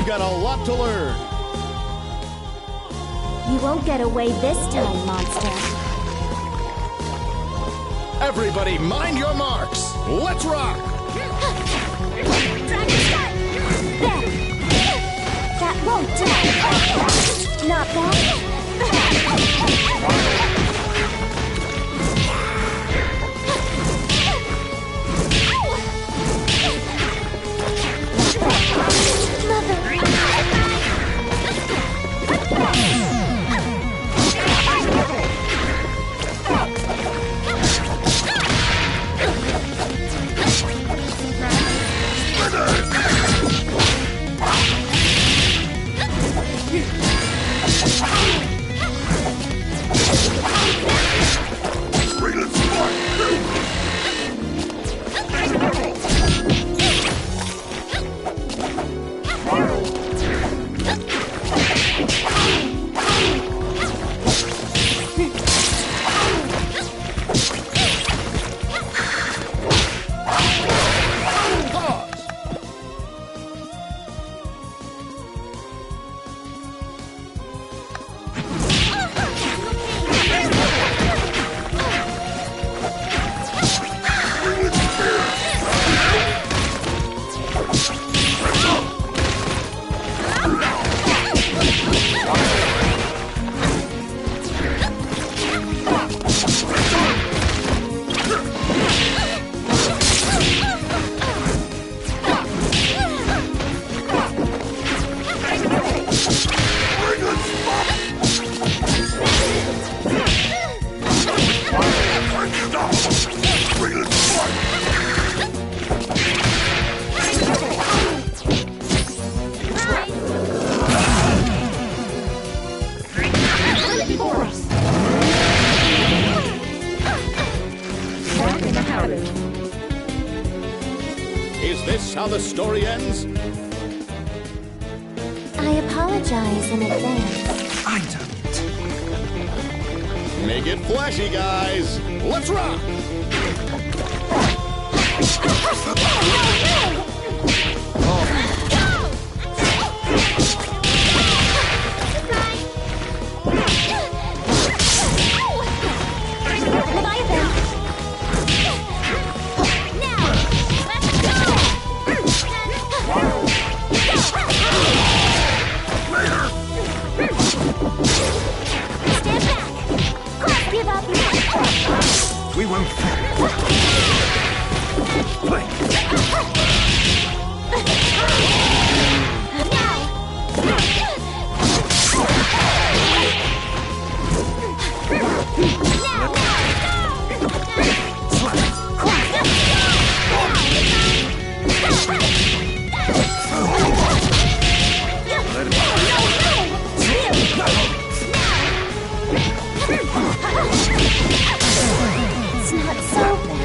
You've got a lot to learn. You won't get away this time, monster. Everybody, mind your marks. Let's rock. Dragon shot! There! That won't do! Not bad. Is this how the story ends? I apologize in advance. I don't. Make it flashy, guys. Let's rock! We won't fail. It's not so bad.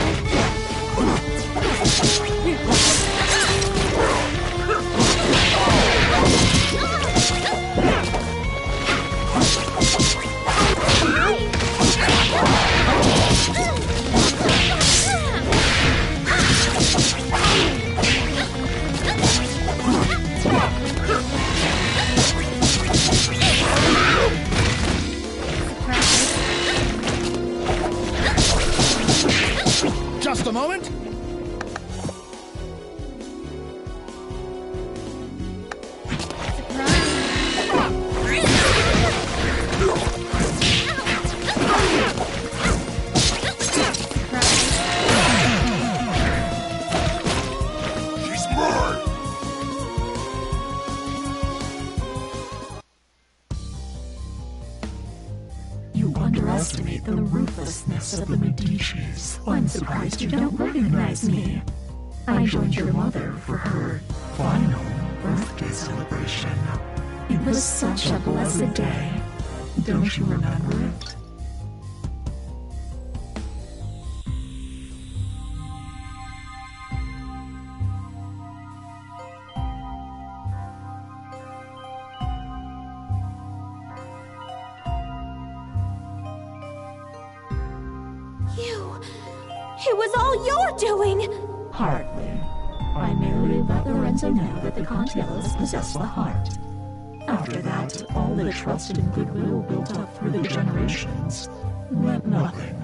Just a moment. She's mine! You underestimate the ruthlessness of the Medicis. I'm surprised you don't recognize me. I joined your mother for her final birthday celebration. It was such a blessed day. Don't you remember it? It was all your doing! Hardly. I merely let Lorenzo know that the Contiellos possess the heart. After that, all the trust and goodwill built up through the generations meant nothing.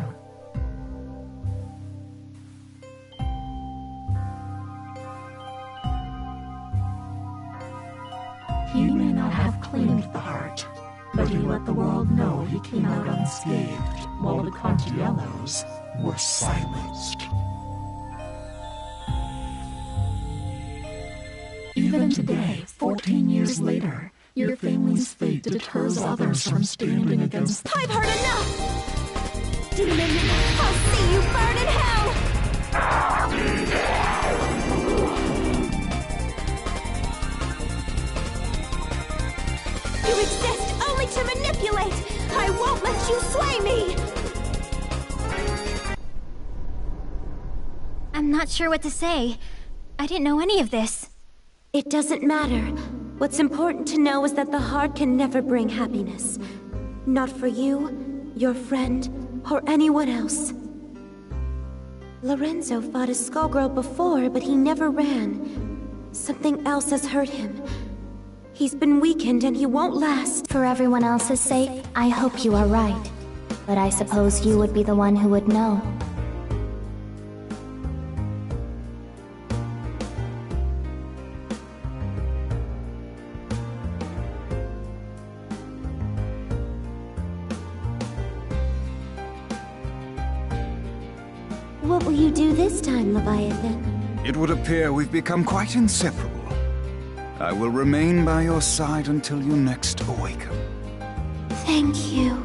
He may not have claimed the heart, but he let the world know he came out unscathed, while the Contiellos were silenced. Even today, 14 years later, your family's fate deters others from standing against... I've heard enough! Demon, I'll see you burn in hell! You exist only to manipulate! I won't let you sway me! I'm not sure what to say. I didn't know any of this. It doesn't matter. What's important to know is that the heart can never bring happiness. Not for you, your friend, or anyone else. Lorenzo fought a Skullgirl before, but he never ran. Something else has hurt him. He's been weakened and he won't last. For everyone else's sake, I hope you are right. But I suppose you would be the one who would know. What will you do this time, Leviathan? It would appear we've become quite inseparable. I will remain by your side until you next awaken. Thank you.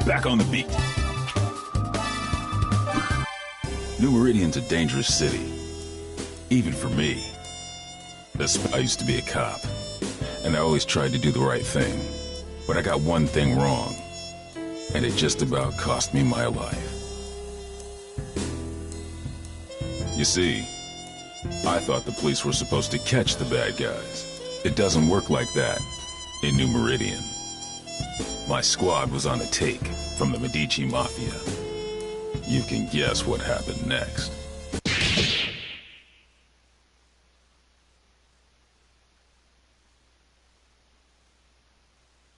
Back on the beat. New Meridian's a dangerous city. Even for me. I used to be a cop. And I always tried to do the right thing. But I got one thing wrong. And it just about cost me my life. You see, I thought the police were supposed to catch the bad guys. It doesn't work like that in New Meridian. My squad was on a take from the Medici Mafia. You can guess what happened next.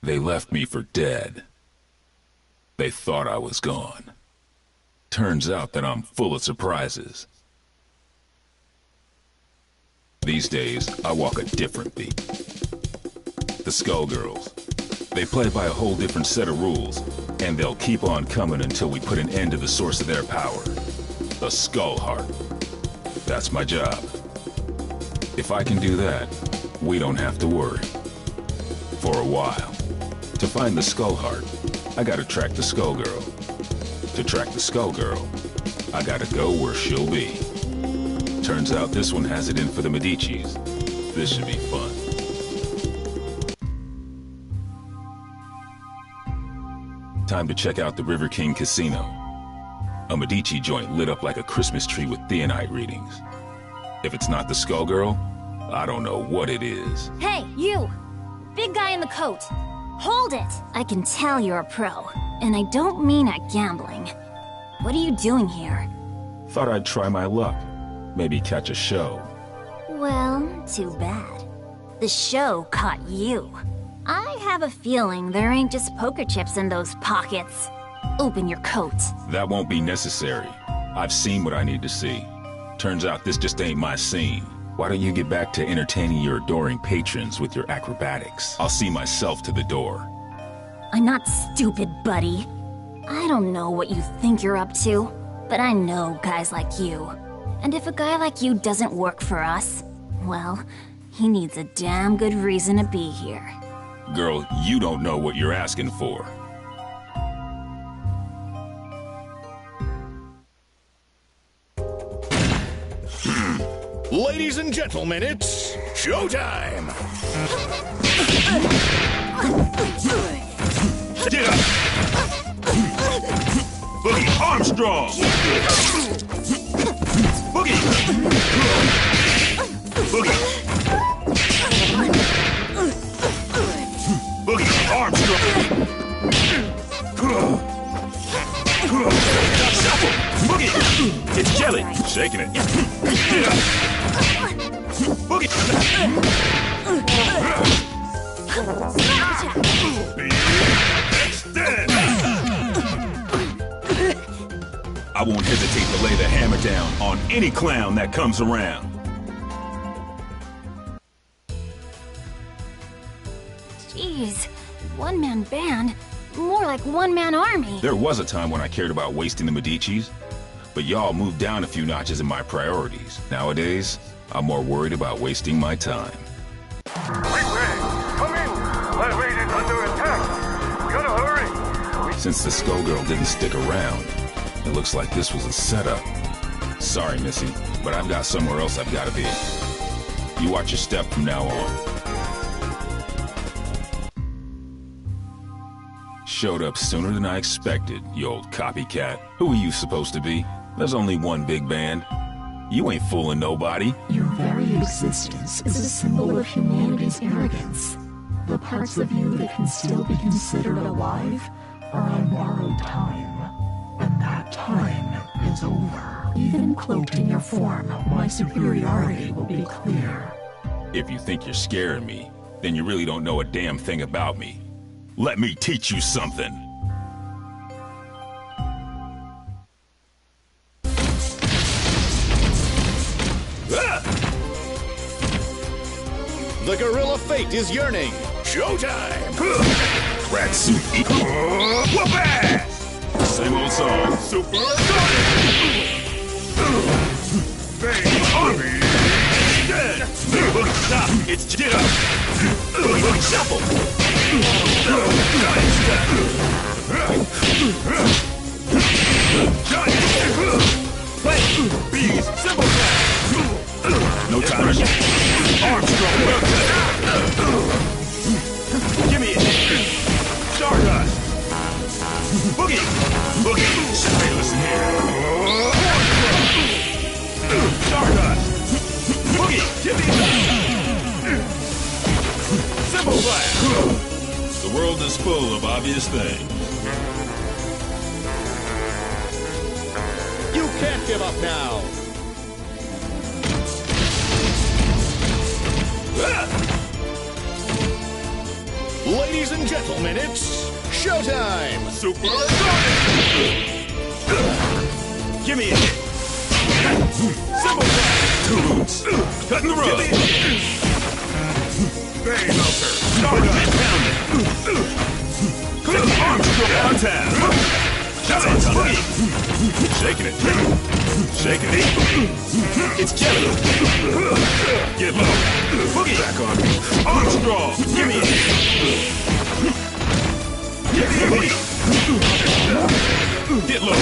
They left me for dead. They thought I was gone. Turns out that I'm full of surprises. These days, I walk a different beat. The Skullgirls. They play by a whole different set of rules, and they'll keep on coming until we put an end to the source of their power. The Skull Heart. That's my job. If I can do that, we don't have to worry. For a while. To find the Skull Heart, I gotta track the Skullgirl. To track the Skullgirl, I gotta go where she'll be. Turns out this one has it in for the Medicis. This should be fun. Time to check out the River King Casino. A Medici joint lit up like a Christmas tree with theonite readings. If it's not the Skullgirl, I don't know what it is. Hey, you! Big guy in the coat. Hold it! I can tell you're a pro, and I don't mean at gambling. What are you doing here? Thought I'd try my luck. Maybe catch a show. Well, too bad. The show caught you. I have a feeling there ain't just poker chips in those pockets. Open your coat. That won't be necessary. I've seen what I need to see. Turns out this just ain't my scene. Why don't you get back to entertaining your adoring patrons with your acrobatics? I'll see myself to the door. I'm not stupid, buddy. I don't know what you think you're up to, but I know guys like you. And if a guy like you doesn't work for us, well, he needs a damn good reason to be here. Girl, you don't know what you're asking for. Ladies and gentlemen, it's showtime! Get up! Boogie Armstrong! Boogie! Boogie! Boogie Armstrong! Shuffle! Boogie! It's Jelly! Shaking it. Get up! Boogie! Extend! I won't hesitate to lay the hammer down on any clown that comes around. Jeez, one-man band? More like one-man army. There was a time when I cared about wasting the Medicis, but y'all moved down a few notches in my priorities. Nowadays, I'm more worried about wasting my time. Come in! My raid is under attack! We gotta hurry! Since the Skullgirl didn't stick around, it looks like this was a setup. Sorry, Missy, but I've got somewhere else I've gotta be. You watch your step from now on. Showed up sooner than I expected, you old copycat. Who are you supposed to be? There's only one big band. You ain't fooling nobody. Your very existence is a symbol of humanity's arrogance. The parts of you that can still be considered alive are on borrowed time. And that time is over. Even cloaked in your form, my superiority will be clear. If you think you're scaring me, then you really don't know a damn thing about me. Let me teach you something. The gorilla fate is yearning. Showtime! Crack suit equal. Whoop ass! Same old song. Super Army! Dead! Boogie stop! It's get up! Boogie shuffle! Giant step! Giant step! Play! Bees! Simple clap! No time. Armstrong! Well done! Give me it! Stardust! Boogie! Boogie! Hey, listen here! Stardust! Boogie! Give me it! Simple Blast! The world is full of obvious things. You can't give up now! Ladies and gentlemen, it's showtime! Super Give me a hit! Simple Blast! Two moves! Cutting the rug! Very melter! Stardust! Pounding! Clip Armstrong on tap! Giant Boogie! Shaking it! Shaking it! It's Jelly! Get low! Boogie! Back on me! Armstrong! Give me a hit! Give me a Boogie! Get low!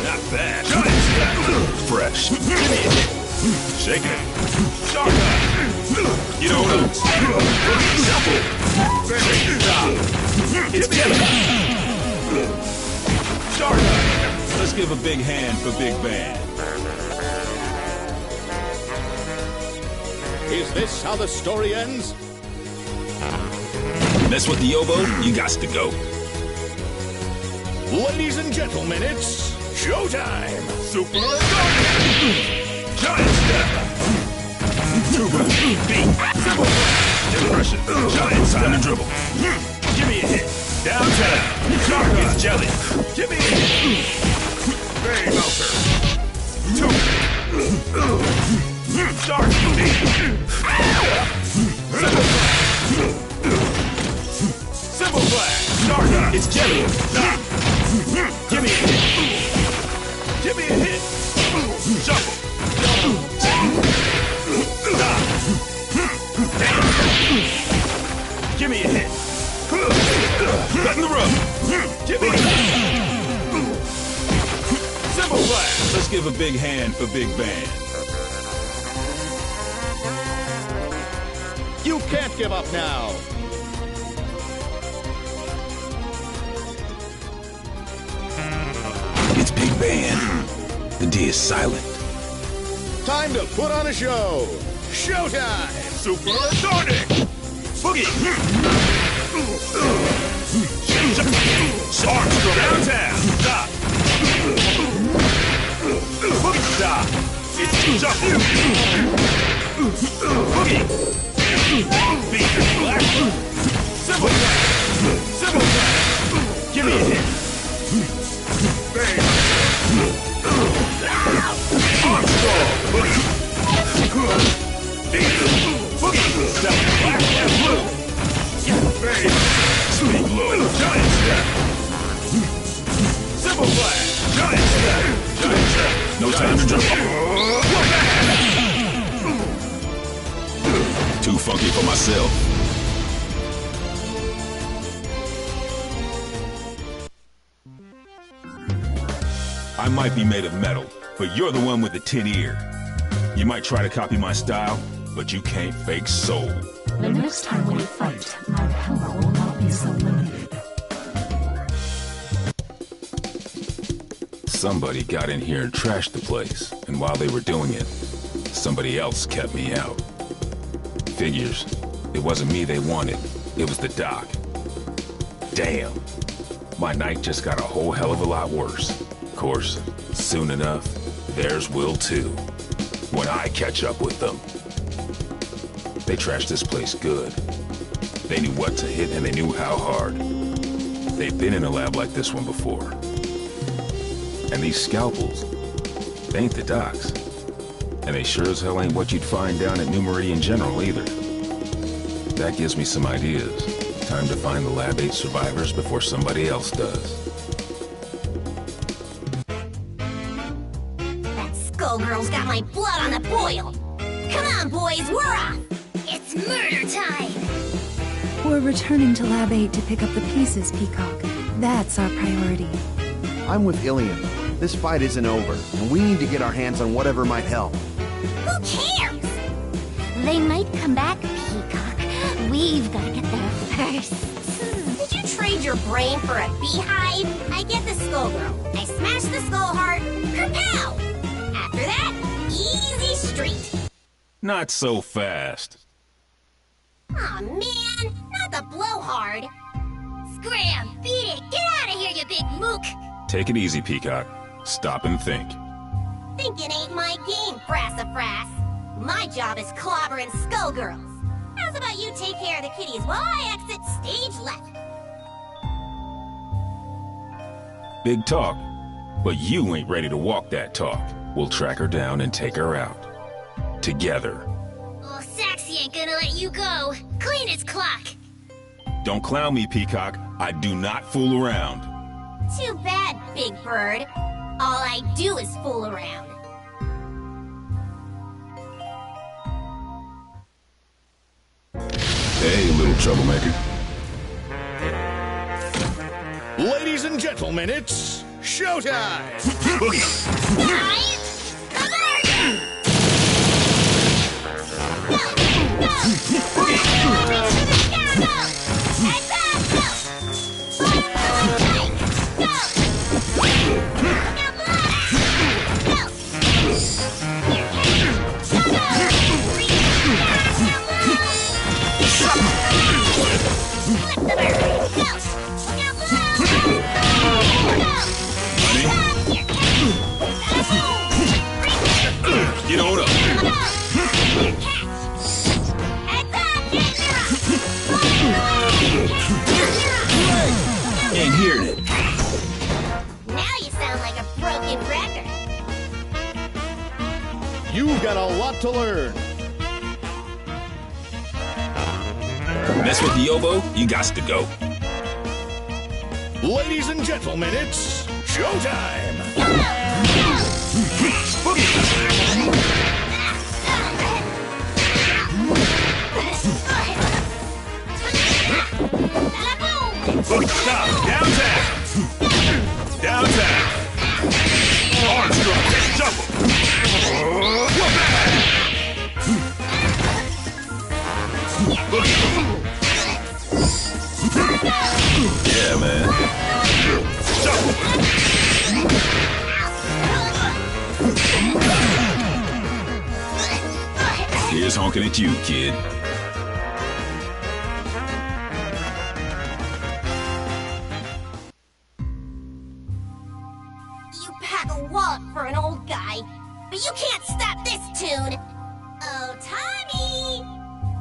Not bad! Giant Step! Fresh! Give me a hit! Shaking it! Stardust! You know what? Shuffle! Stop! It's Jelly! Stardust! The Let's give a big hand for Big Band. Is this how the story ends? Mess with the oboe, you got to go. Ladies and gentlemen, it's showtime! Super Giant step! Tuba, beat, simple, impression, giant time and dribble. Give me a hit. Downtown, Shark is jelly. Give me a hit. Very melter. Tuba. Shark, beat. Simple flash. Shark, it's jelly. Stop. Give me a hit. Give me a hit. Shuffle. Stop. Give me a hit. Cut in the road. Give me a hit. Simple flash. Let's give a big hand for Big Band. You can't give up now! It's Big Band. The D is silent. Time to put on a show! Showtime! Super Sonic! Boogie! Armstrong! Downtown! Stop! Boogie! Stop! It's shuffle! Boogie! Beat! Black! Simple flash! Simple flash! Give me a hit! Bang! Armstrong! Boogie! Beat! Boogie! Step! Black and blue! Bang! Speed low! Giant step! Simple flash! Giant step! Giant step! No time to jump! Too funky for myself. I might be made of metal, but you're the one with the tin ear. You might try to copy my style, but you can't fake soul. The next time we fight, my power will not be so limited. Somebody got in here and trashed the place, and while they were doing it, somebody else kept me out. Figures, it wasn't me they wanted, it was the doc. Damn, my night just got a whole hell of a lot worse. Of course, soon enough, theirs will too, when I catch up with them. They trashed this place good. They knew what to hit and they knew how hard. They've been in a lab like this one before. And these scalpels, they ain't the docs. And they sure as hell ain't what you'd find down at New Meridian General either. That gives me some ideas. Time to find the Lab 8 survivors before somebody else does. That Skullgirl's got my blood on the boil! Come on, boys, we're off! It's murder time! We're returning to Lab 8 to pick up the pieces, Peacock. That's our priority. I'm with Ilian. This fight isn't over, and we need to get our hands on whatever might help. Who cares? They might come back, Peacock. We've got to get there first. Did you trade your brain for a beehive? I get the Skullgirl. I smash the skull heart. Kapow! After that, easy street. Not so fast. Aw, man, not the blowhard. Scram, beat it, get out of here, you big mook. Take it easy, Peacock. Stop and think. Thinking ain't my game, Brassafrass. My job is clobbering Skullgirls. How's about you take care of the kitties while I exit stage left? Big talk, but you ain't ready to walk that talk. We'll track her down and take her out. Together. Oh, Saxy ain't gonna let you go. Clean his clock. Don't clown me, Peacock. I do not fool around. Too bad, Big Bird. All I do is fool around. Hey, little troublemaker. Ladies and gentlemen, it's showtime! Guys, come on! Go! Go! Reach for the sky, go! And back, go! Fire! Go! Now you cracker. You've got a lot to learn. Mess with the oboe, you got to go. Ladies and gentlemen, it's showtime! Stop! Downtown! Downtown! Armstrong! Shuffle! Yeah, man. Shuffle! Here's honking at you, kid. You pack a wallop for an old guy, but you can't stop this tune. Oh, Tommy!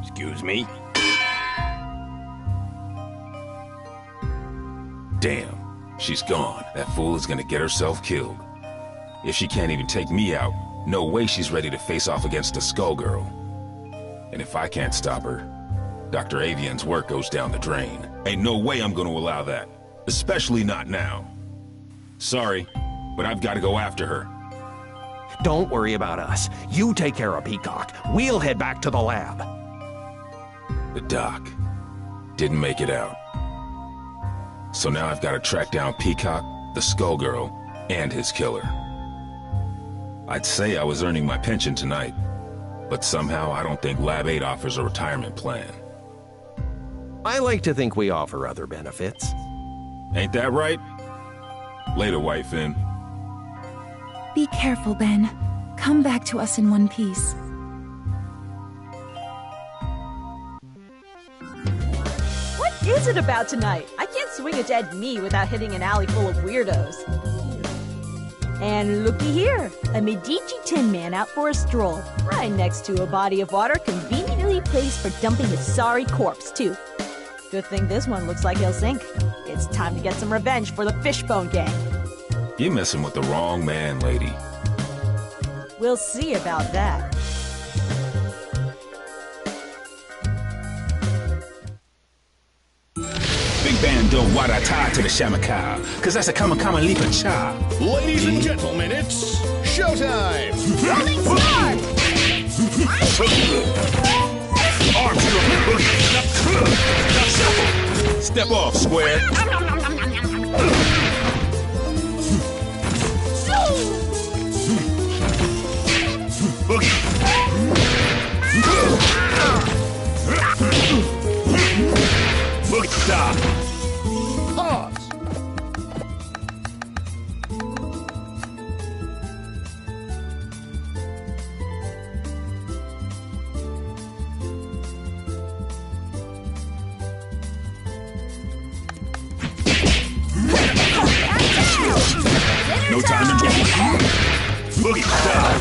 Excuse me? Damn, she's gone. That fool is gonna get herself killed. If she can't even take me out, no way she's ready to face off against the Skullgirl. And if I can't stop her, Dr. Avian's work goes down the drain. Ain't no way I'm gonna allow that. Especially not now. Sorry, but I've gotta go after her. Don't worry about us. You take care of Peacock. We'll head back to the lab. The doc didn't make it out. So now I've got to track down Peacock, the Skullgirl, and his killer. I'd say I was earning my pension tonight, but somehow I don't think Lab 8 offers a retirement plan. I like to think we offer other benefits. Ain't that right? Later, White Finn. Be careful, Ben. Come back to us in one piece. What is it about tonight? I can't swing a dead knee without hitting an alley full of weirdos. And looky here, a Medici Tin Man out for a stroll, right next to a body of water conveniently placed for dumping a sorry corpse, too. Good thing this one looks like he'll sink. It's time to get some revenge for the Fishbone Gang. You're messing with the wrong man, lady. We'll see about that. Big band don't wada-ta to the shamaka, cause that's a kama-kama leap-a-cha. Ladies and gentlemen, it's showtime! Rolling Star! Armstrong! Step off, square! Stop! Pause! No time to drop. Boogie, stop!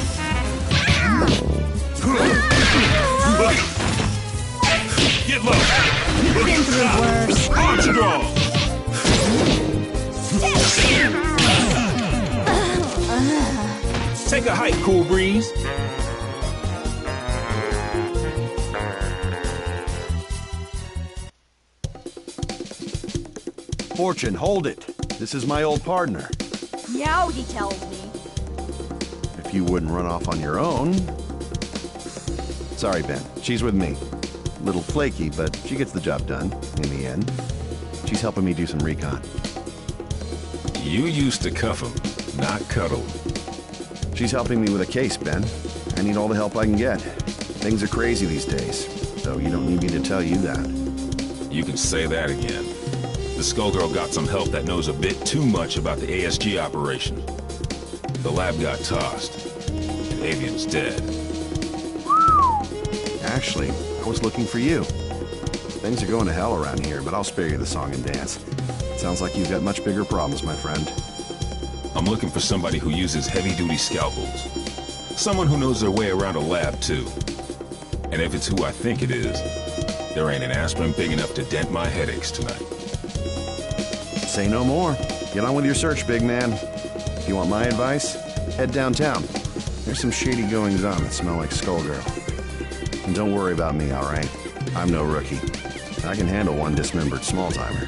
Boogie! Get low! Boogie, stop! Armstrong! Take a hike, Cool Breeze. Fortune, hold it. This is my old partner. Meow, he tells me. If you wouldn't run off on your own. Sorry, Ben. She's with me. Little flaky, but she gets the job done in the end. She's helping me do some recon. You used to cuff him, not cuddle. She's helping me with a case, Ben. I need all the help I can get. Things are crazy these days, so you don't need me to tell you that. You can say that again. The Skullgirl got some help that knows a bit too much about the ASG operation. The lab got tossed, and Avian's dead. Actually, I was looking for you. Things are going to hell around here, but I'll spare you the song and dance. Sounds like you've got much bigger problems, my friend. I'm looking for somebody who uses heavy-duty scalpels. Someone who knows their way around a lab, too. And if it's who I think it is, there ain't an aspirin big enough to dent my headaches tonight. Say no more. Get on with your search, big man. You want my advice? Head downtown. There's some shady goings-on that smell like Skullgirl. And don't worry about me, alright? I'm no rookie. I can handle one dismembered small-timer.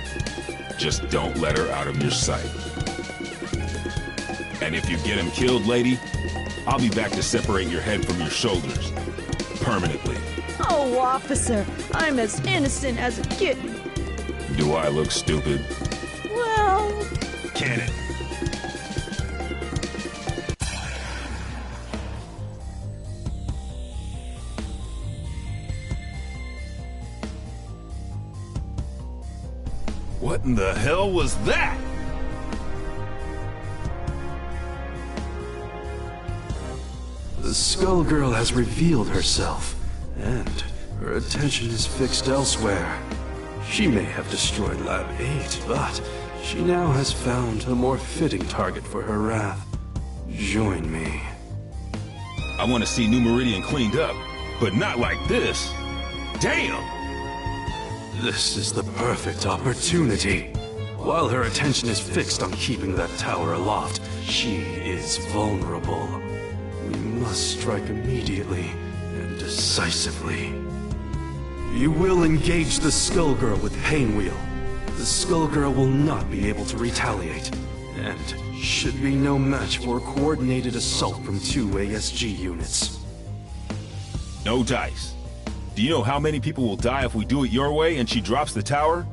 Just don't let her out of your sight. And if you get him killed, lady, I'll be back to separate your head from your shoulders. Permanently. Oh, officer, I'm as innocent as a kitten. Do I look stupid? Well... Can it? What in the hell was that? The Skullgirl has revealed herself, and her attention is fixed elsewhere. She may have destroyed Lab 8, but she now has found a more fitting target for her wrath. Join me. I want to see New Meridian cleaned up, but not like this. Damn! This is the perfect opportunity. While her attention is fixed on keeping that tower aloft, she is vulnerable. We must strike immediately and decisively. You will engage the Skullgirl with Painwheel. The Skullgirl will not be able to retaliate, and should be no match for a coordinated assault from 2 ASG units. No dice. Do you know how many people will die if we do it your way and she drops the tower?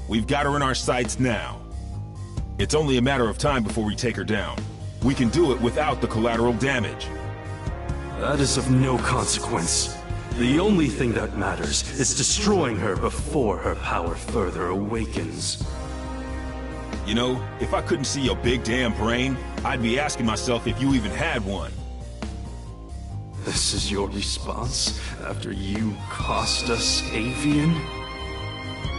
We've got her in our sights now. It's only a matter of time before we take her down. We can do it without the collateral damage. That is of no consequence. The only thing that matters is destroying her before her power further awakens. You know, if I couldn't see your big damn brain, I'd be asking myself if you even had one. This is your response after you cost us Avian?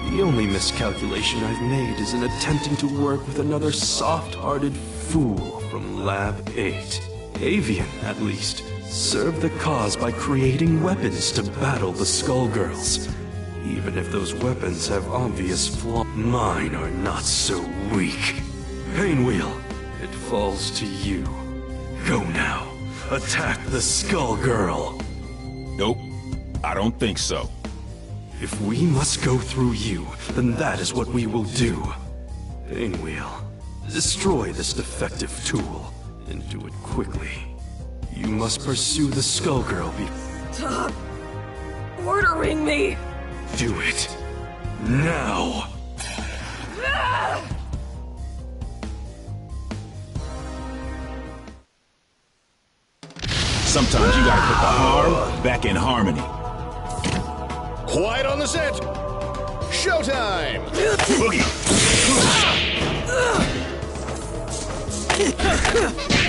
The only miscalculation I've made is in attempting to work with another soft-hearted fool from Lab 8. Avian, at least, served the cause by creating weapons to battle the Skullgirls. Even if those weapons have obvious flaws, mine are not so weak. Painwheel, it falls to you. Go now. Attack the Skullgirl. Nope, I don't think so. If we must go through you, then that is what we will do. Painwheel, destroy this defective tool, and do it quickly. You must pursue the Skullgirl Stop ordering me! Do it. Now! Sometimes you gotta put the harm back in harmony. Quiet on the set. Showtime! Boogie!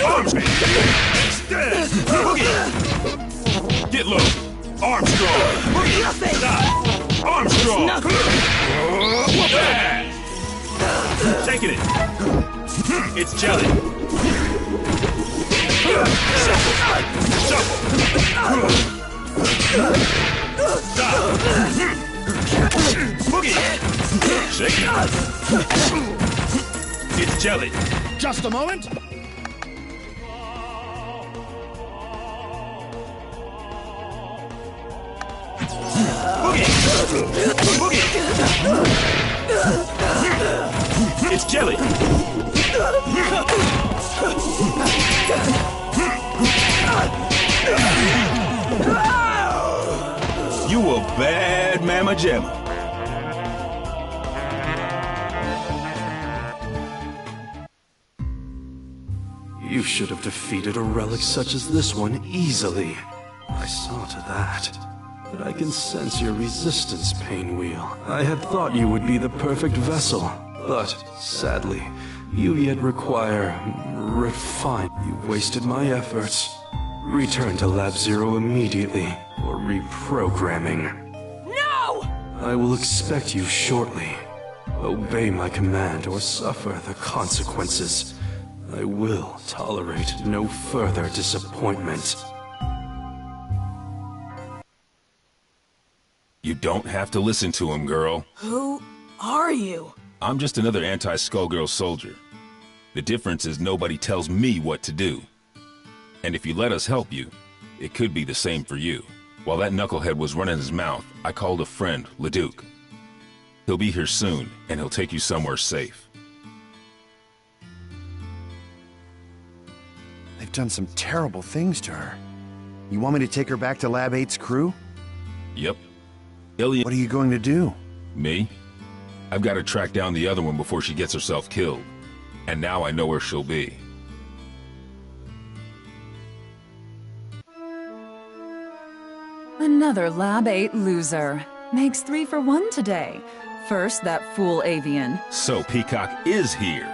Arms me! Stand! Boogie! Get low! Armstrong! Boogie! Stop! Armstrong! Bad! Taking it! It's jelly! Shuffle! Shuffle! Stop! Boogie! Shake it! It's jelly! Just a moment. Boogie! Boogie! It's jelly! You a bad mamma jamma. You should have defeated a relic such as this one easily. I saw to that. But I can sense your resistance, Painwheel. I had thought you would be the perfect vessel, but sadly, you yet require refine. You've wasted my efforts. Return to Lab Zero immediately, or reprogramming. No! I will expect you shortly. Obey my command or suffer the consequences. I will tolerate no further disappointment. You don't have to listen to him, girl. Who are you? I'm just another anti-Skullgirl soldier. The difference is nobody tells me what to do. And if you let us help you, it could be the same for you. While that knucklehead was running his mouth, I called a friend, Leduc. He'll be here soon, and he'll take you somewhere safe. They've done some terrible things to her. You want me to take her back to Lab 8's crew? Yep. Ilya... What are you going to do? Me? I've got to track down the other one before she gets herself killed. And now I know where she'll be. Another Lab 8 loser. Makes 3 for 1 today. First, that fool avian. So Peacock is here.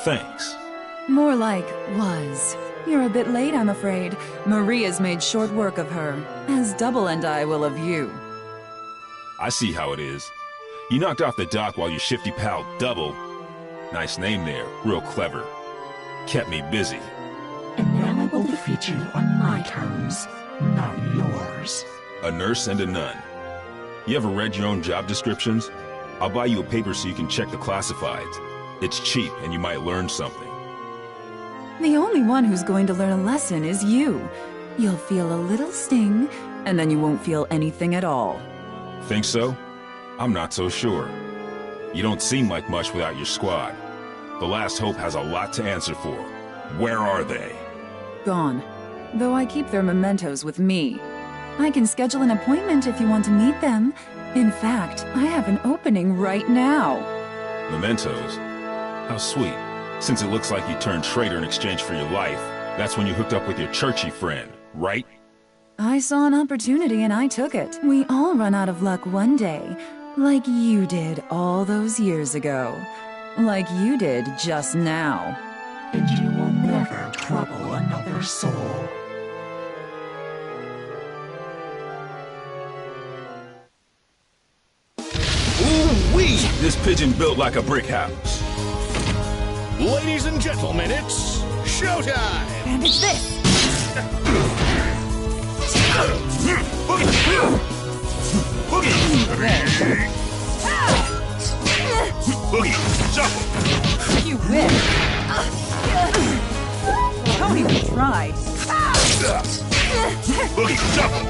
Thanks. More like was. You're a bit late, I'm afraid. Maria's made short work of her, as Double and I will of you. I see how it is. You knocked off the dock while your shifty pal Double, nice name there, real clever, kept me busy. And now I will defeat you on my terms, not yours. A nurse and a nun. You ever read your own job descriptions? I'll buy you a paper so you can check the classifieds. It's cheap and you might learn something. The only one who's going to learn a lesson is you. You'll feel a little sting, and then you won't feel anything at all. Think so? I'm not so sure. You don't seem like much without your squad. The Last Hope has a lot to answer for. Where are they? Gone. Though I keep their mementos with me. I can schedule an appointment if you want to meet them. In fact, I have an opening right now. Mementos? How sweet. Since it looks like you turned traitor in exchange for your life, that's when you hooked up with your churchy friend, right? I saw an opportunity and I took it. We all run out of luck one day, like you did all those years ago. Like you did just now. And you will never trouble another soul. Ooh-wee! This pigeon built like a brick house. Ladies and gentlemen, it's showtime! And it's this! Boogie, shuffle! You win! Don't even try! Boogie, shuffle!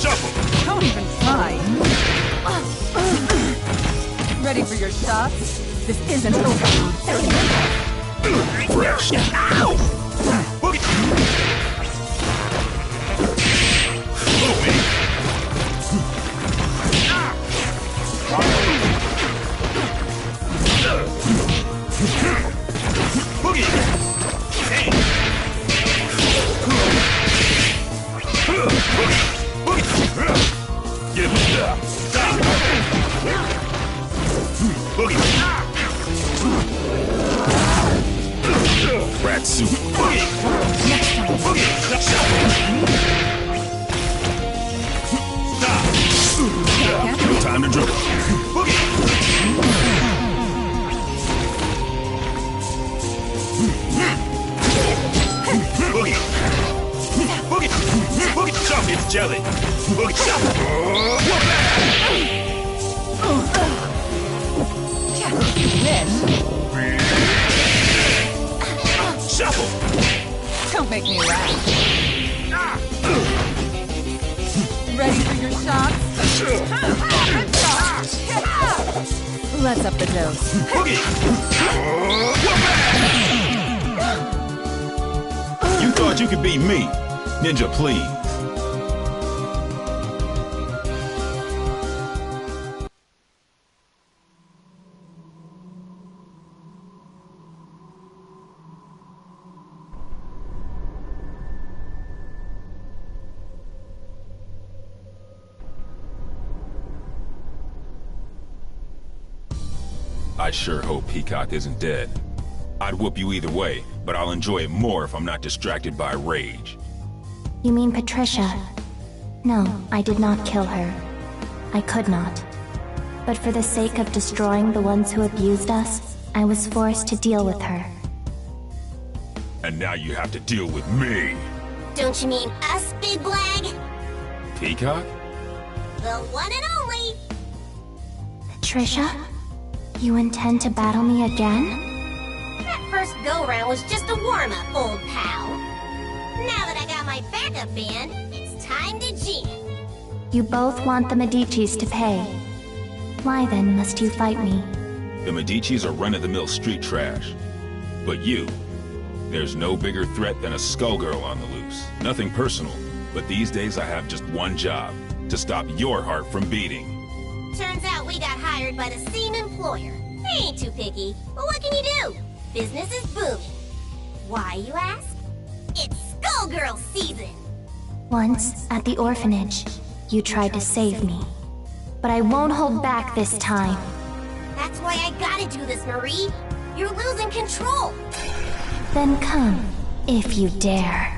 Shuffle! Don't even try! Ready for your shots? This isn't over. Fresh! Ow! Boogie! Boogie! Hey! Boogie! Get him! Stop! Boogie! Rat suit! Boogie! Boogie! Stop! No time to dribble! Boogie! Boogie! Boogie! Boogie! Jump! It's jelly! Boogie! Jump! Shuffle! Don't make me laugh. Ready for your shots? Let's up the dose. You thought you could beat me? Ninja, please. I sure hope Peacock isn't dead. I'd whoop you either way, but I'll enjoy it more if I'm not distracted by rage. You mean Patricia? No, I did not kill her. I could not. But for the sake of destroying the ones who abused us, I was forced to deal with her. And now you have to deal with me. Don't you mean us, big lag? Peacock? The one and only. Patricia? You intend to battle me again? That first go-round was just a warm-up, old pal. Now that I got my backup band, it's time to jam. You both want the Medicis to pay. Why then must you fight me? The Medicis are run-of-the-mill street trash. But you, there's no bigger threat than a skullgirl on the loose. Nothing personal, but these days I have just one job, to stop your heart from beating. Turns out we got hired by the same employer. They ain't too picky, but what can you do? Business is booming. Why, you ask? It's Skullgirl season! Once, at the orphanage, you tried to save me. But I won't hold back this time. That's why I gotta do this, Marie. You're losing control. Then come, if you dare.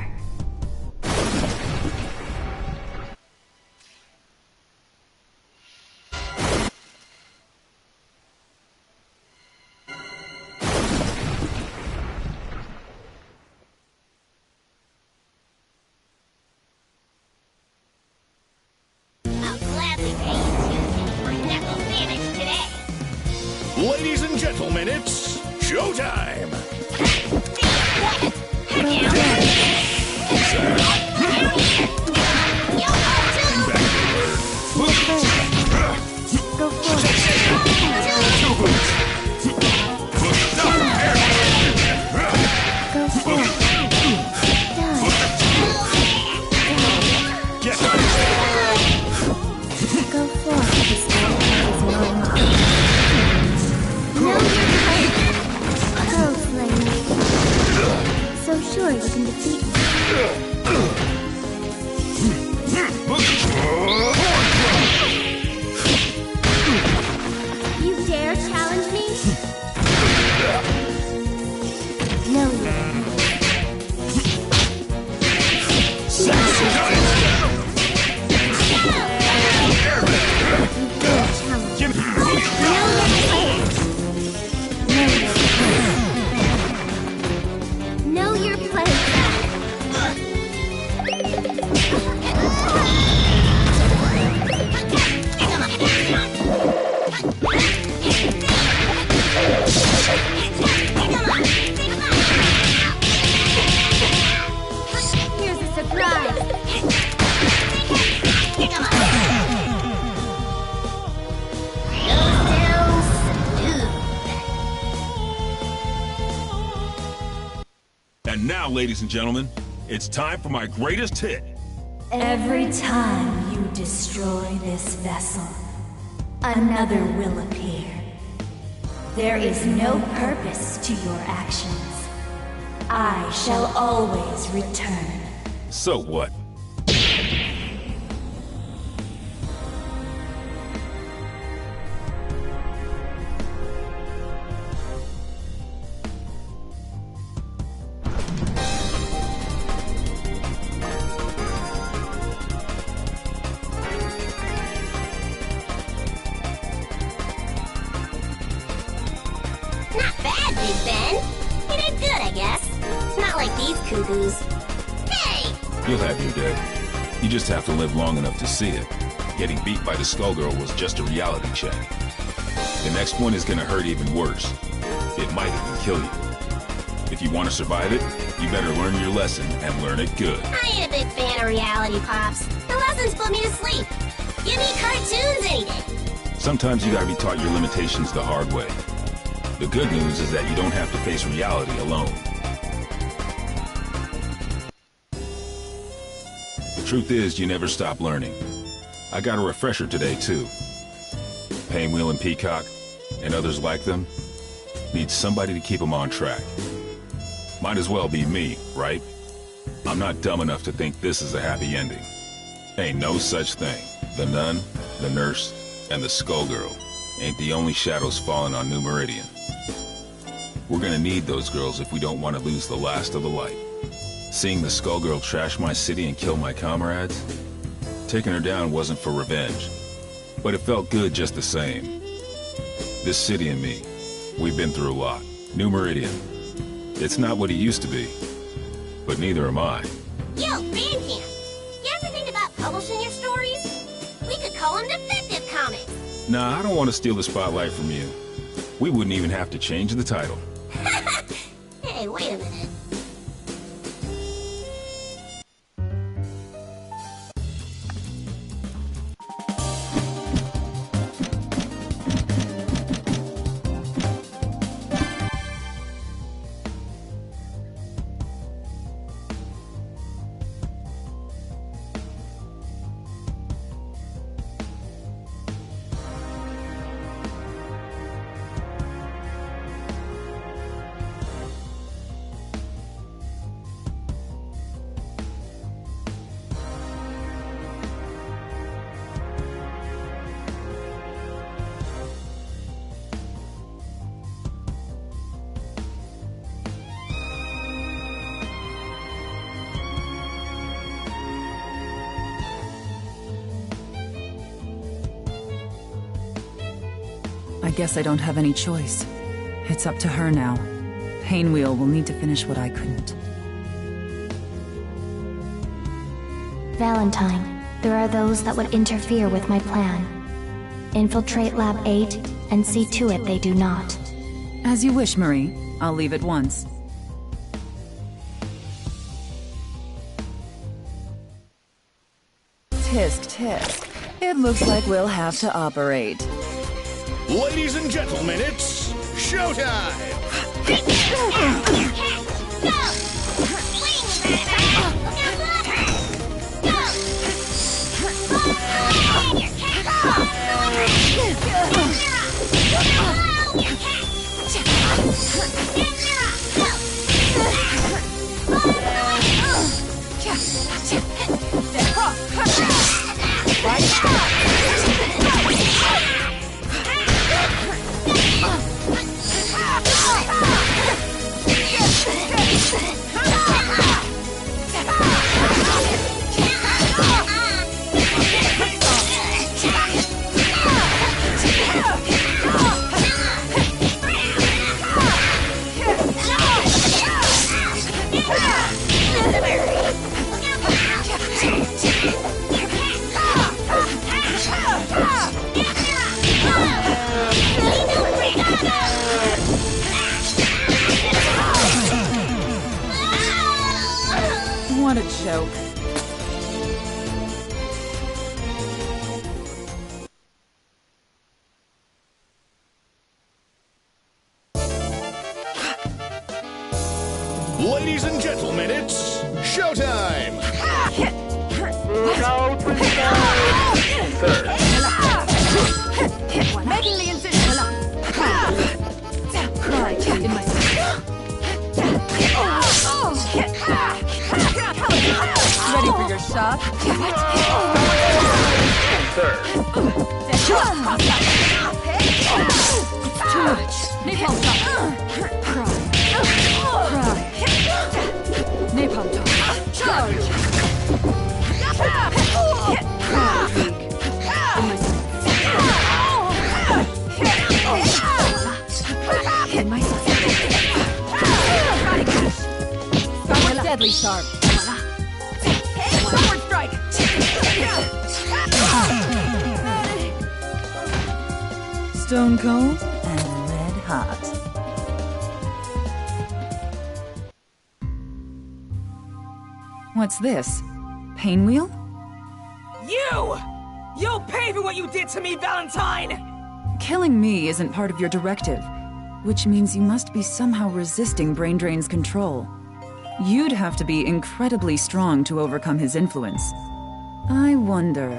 Ladies and gentlemen, it's showtime! Go forward. Go forward. Go forward. This is normal. No, Pro Slayer. So sure you can defeat me. You dare challenge me? No, you don't. Know your place. Here's a surprise. And now, ladies and gentlemen, it's time for my greatest hit. Every time you destroy this vessel, another will appear. There is no purpose to your actions. I shall always return. So what? Not bad, Big Ben. You did good, I guess. Not like these cuckoos. Hey! You'll have your day. You just have to live long enough to see it. Getting beat by the Skullgirl was just a reality check. The next one is gonna hurt even worse. It might even kill you. If you want to survive it, you better learn your lesson and learn it good. I ain't a big fan of reality, Pops. The lessons put me to sleep. Give me cartoons any day. Sometimes you gotta be taught your limitations the hard way. The good news is that you don't have to face reality alone. The truth is, you never stop learning. I got a refresher today, too. Painwheel and Peacock, and others like them, need somebody to keep them on track. Might as well be me, right? I'm not dumb enough to think this is a happy ending. Ain't no such thing. The nun, the nurse, and the Skullgirl ain't the only shadows falling on New Meridian. We're gonna need those girls if we don't want to lose the last of the light. Seeing the Skullgirl trash my city and kill my comrades? Taking her down wasn't for revenge, but it felt good just the same. This city and me, we've been through a lot. New Meridian, it's not what it used to be, but neither am I. Yo, Bandcamp! You ever think about publishing your stories? We could call them Defective Comics. Nah, I don't want to steal the spotlight from you. We wouldn't even have to change the title. Hey, wait a minute. I guess I don't have any choice. It's up to her now. Painwheel will need to finish what I couldn't. Valentine, there are those that would interfere with my plan. Infiltrate Lab 8 and see to it they do not. As you wish, Marie. I'll leave at once. Tisk, tisk. It looks like we'll have to operate. Ladies and gentlemen, it's showtime! What a joke. Ladies and gentlemen, it's showtime! Look out for third. Making the incision. Cry in my ready for your shot? Third. It's too much. Napalm shot. Cry. Cry. Napalm shot. Charge. Cry, weak. In my in my deadly sharp. Forward strike. Stone cold and red hot. What's this? Painwheel? You! You'll pay for what you did to me, Valentine! Killing me isn't part of your directive, which means you must be somehow resisting Brain Drain's control. You'd have to be incredibly strong to overcome his influence. I wonder...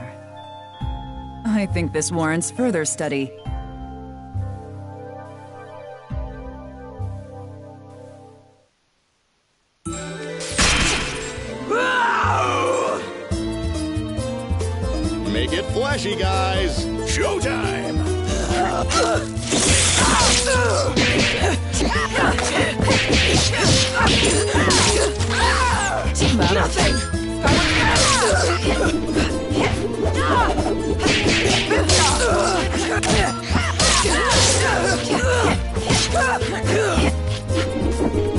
I think this warrants further study. Make it flashy, guys! Showtime! Nothing!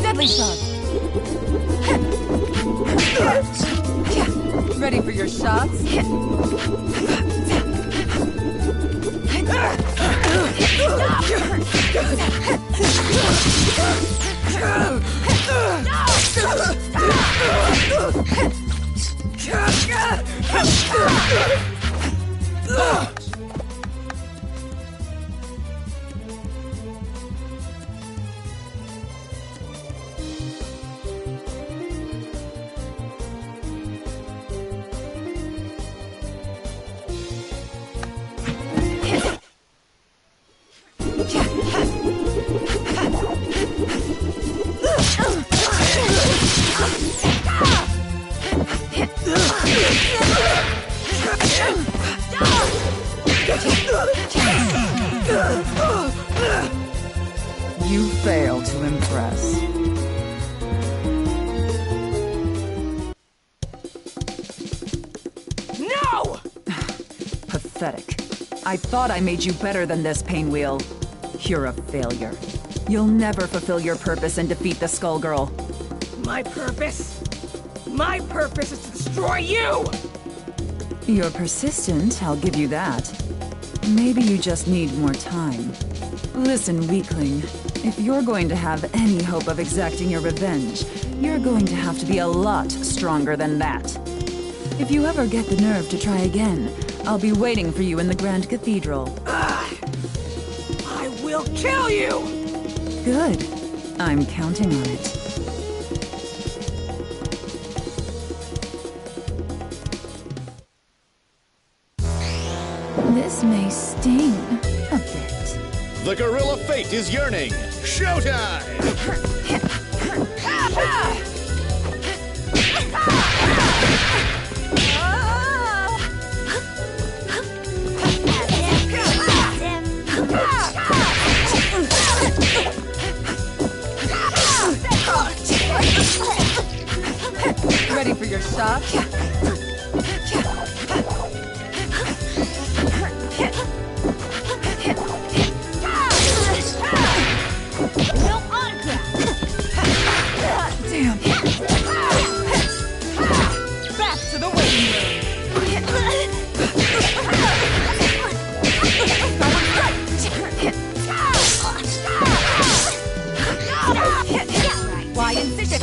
Deadly shot. Ready for your shots? pathetic. I thought I made you better than this, Painwheel. You're a failure. You'll never fulfill your purpose and defeat the Skullgirl. My purpose? My purpose is to destroy you! You're persistent, I'll give you that. Maybe you just need more time. Listen, weakling. If you're going to have any hope of exacting your revenge, you're going to have to be a lot stronger than that. If you ever get the nerve to try again, I'll be waiting for you in the Grand Cathedral. I will kill you! Good. I'm counting on it. This may sting a bit. The gorilla fate is yearning. Showtime! Ready for your shot? No autograph! Damn. Back to the waiting room! Wide incision!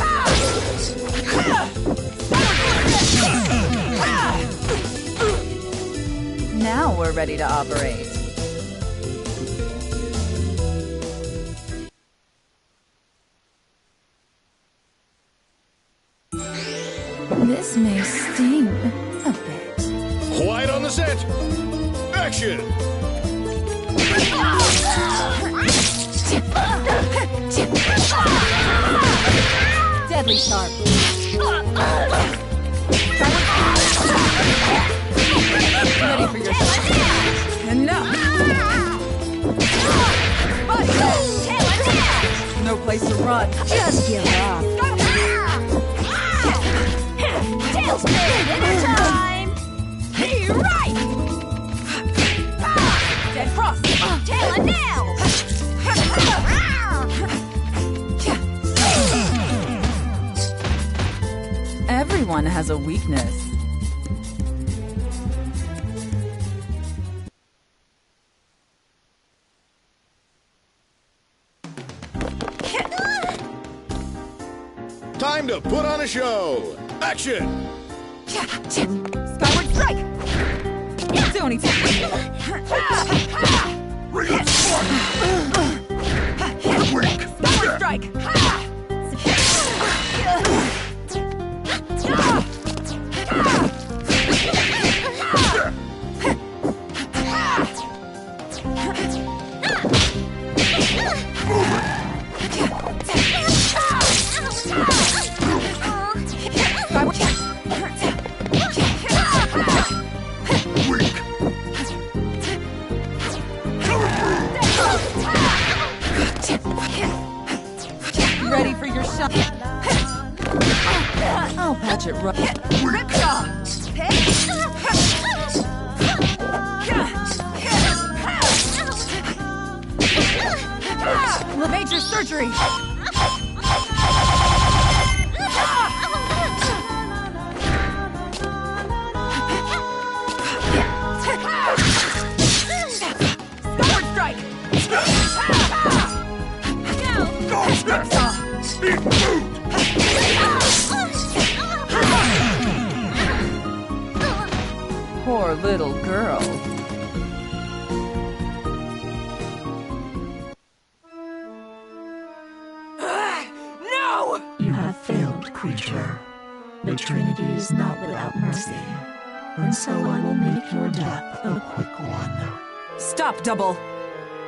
Now we're ready to operate. This may sting a bit. Quiet on the set! Action! Deadly sharp. Ready for your shot? Enough! No place to run. Just give up. Tailspin! Dinner time! Be right! Dead cross. Tail and nails! Everyone has a weakness. Time to put on a show! Action! Skyward strike! Don't even. Skyward strike! Ready for your shot? I'll patch it right. Ripjaw! Major surgery! Skyward strike! Poor little girl. No! You have failed, creature. The Trinity is not without mercy, and so I will make your death a quick one. Stop, Double!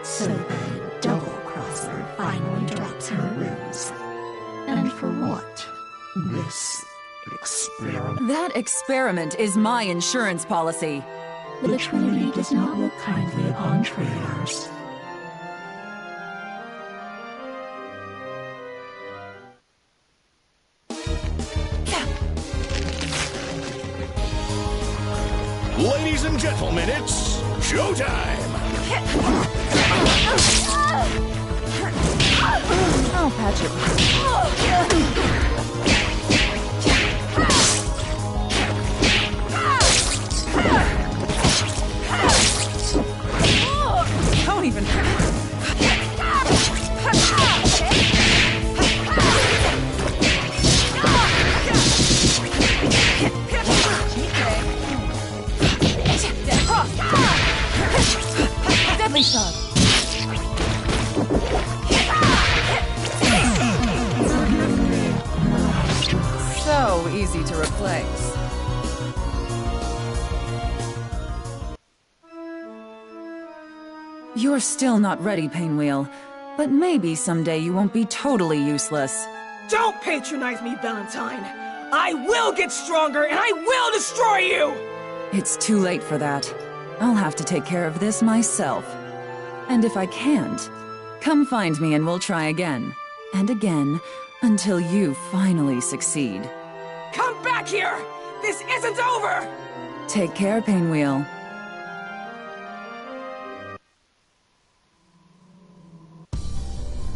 So the double-crosser finally drops her ruse. And for what? This experiment. That experiment is my insurance policy. The Trinity does not look kindly upon traitors. Ladies and gentlemen, it's Showtime! I'll patch it. Don't even... Deadly shot. So easy to replace. You're still not ready, Painwheel. But maybe someday you won't be totally useless. Don't patronize me, Valentine! I will get stronger, and I will destroy you! It's too late for that. I'll have to take care of this myself. And if I can't, come find me and we'll try again. And again, until you finally succeed. Come back here! This isn't over! Take care, Painwheel.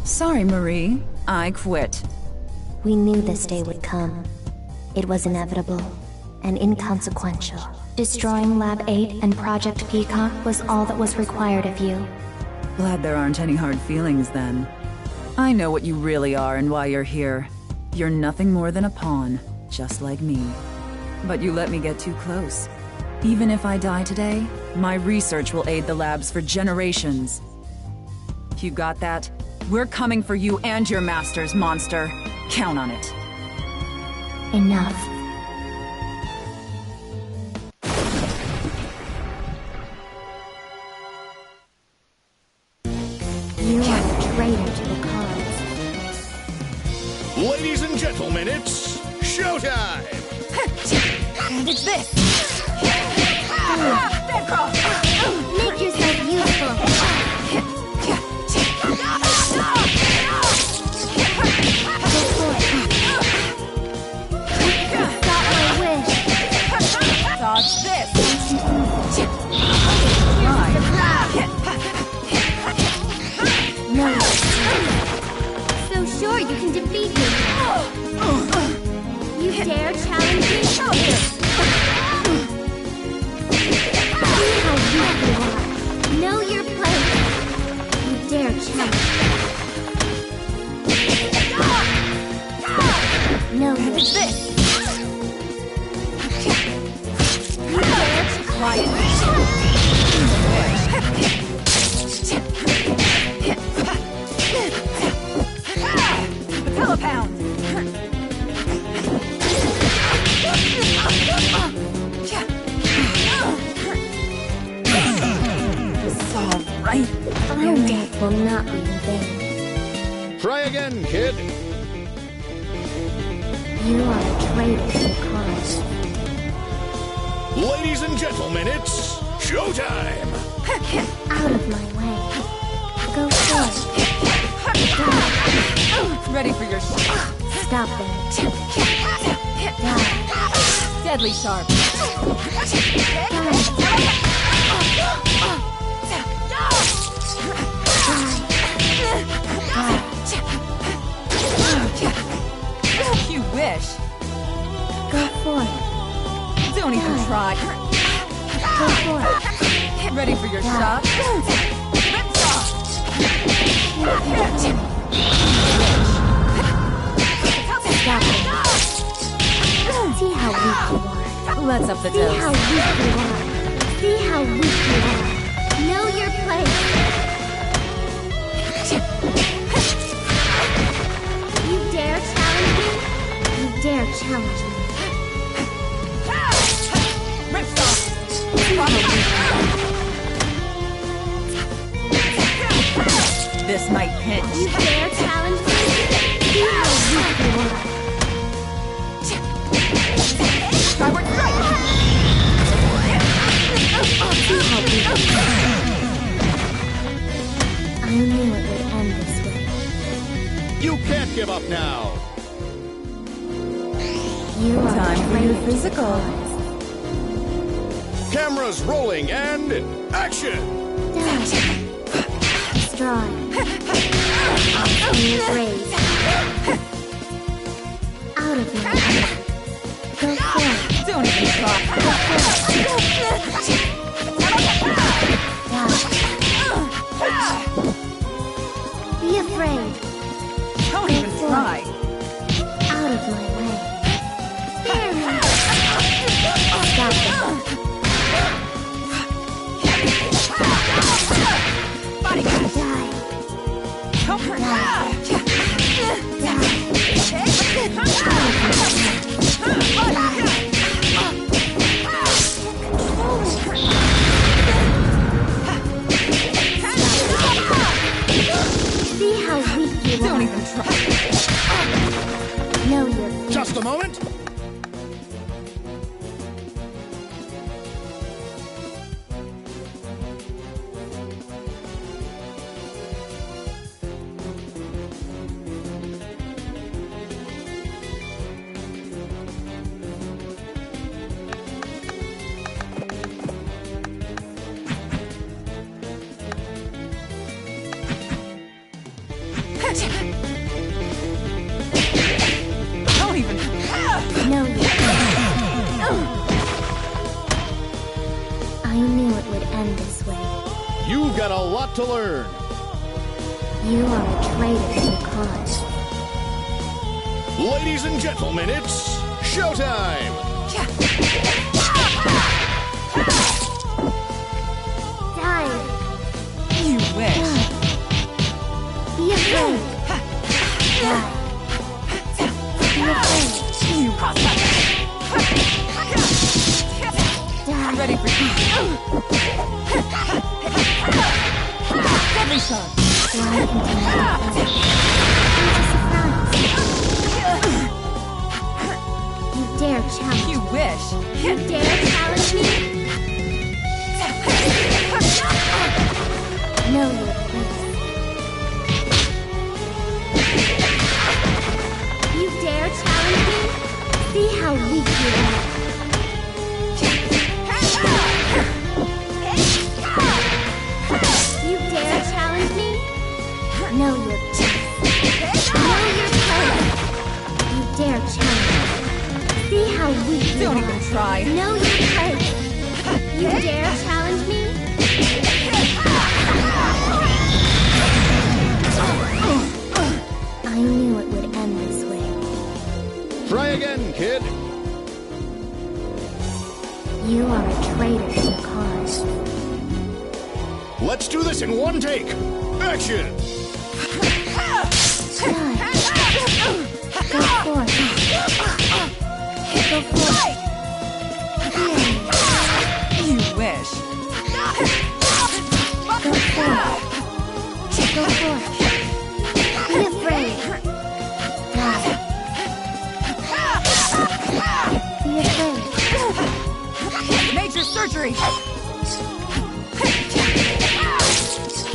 Sorry, Marie. I quit. We knew this day would come. It was inevitable and inconsequential. Destroying Lab 8 and Project Peacock was all that was required of you. Glad there aren't any hard feelings then. I know what you really are and why you're here. You're nothing more than a pawn, just like me. But you let me get too close. Even if I die today, my research will aid the labs for generations. You got that? We're coming for you and your masters, monster. Count on it. Enough. You are a traitor to the cause. Ladies and gentlemen, it's showtime! And it's this! Make yourself useful. Dodge this! No. So sure you can defeat me. You dare challenge me? See how weak you are. Know your place. You dare challenge me. No, it's this. Telepound! It's all right. Your death will not be in vain. Try again, kid. You are a traitor to the cause. Ladies and gentlemen, it's showtime! Out of my way. Go forth. Ready for your shot. Stop them. Die. Deadly sharp. You wish. Go forth. Don't even try. Go forth. Ready for your shot. Stop them. See how weak you are. Let's up the See dose. how weak you are. See how weak you are. Know your place. You dare challenge me? You dare challenge me. This might hit. You dare challenge me? See how weak you are. Skyward strike! See how weak you are. I knew it would end this way. You can't give up now. You are Time for your traitor to the physical. cause. Cameras rolling and action! Destroy. Raise. Out of your way. Go forth. Don't even try. Go forth. Be afraid. Don't even try. Out of my way. Spare me. Stop them. Die. Come for now. See how weak you Don't are. even try. Know your Just a moment. Don't even. Know your I knew it would end this way. You've got a lot to learn. You are a traitor to the cause. Ladies and gentlemen, it's showtime! Die. You wish. Be afraid. Die. Be afraid. You Die. ready for you. Deadly shot. So I can You dare challenge. You wish. You dare challenge me? Know your place. You dare challenge me? See how weak you are. You dare challenge me? Know your place. Know your place. You dare challenge me? See how weak you Don't are. even try. Know your place. You dare challenge me? I knew it would end this way. Try again, kid. You are a traitor to the cause. Let's do this in one take. Action! Go forth. Go forth. You wish. Go forth. Go forth. Be afraid. Die. Be afraid. Major surgery.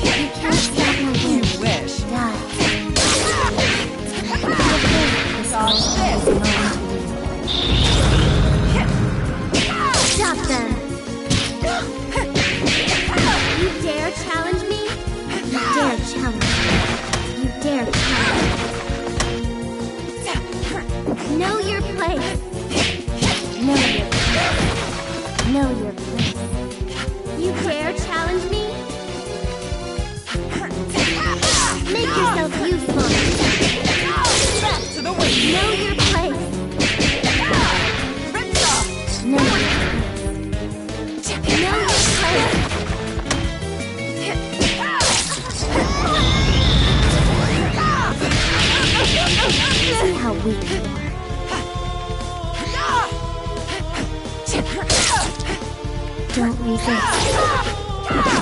You can't stop my You wish. wish. Die. Dodge this. Stop them. You dare challenge me? You dare challenge me. You dare challenge me. Know your place. Know your place. Know your place. You dare challenge me? Make yourself useful. Back to the wing. Know your place. Know your place. Know your place. See how weak you are. Don't resist.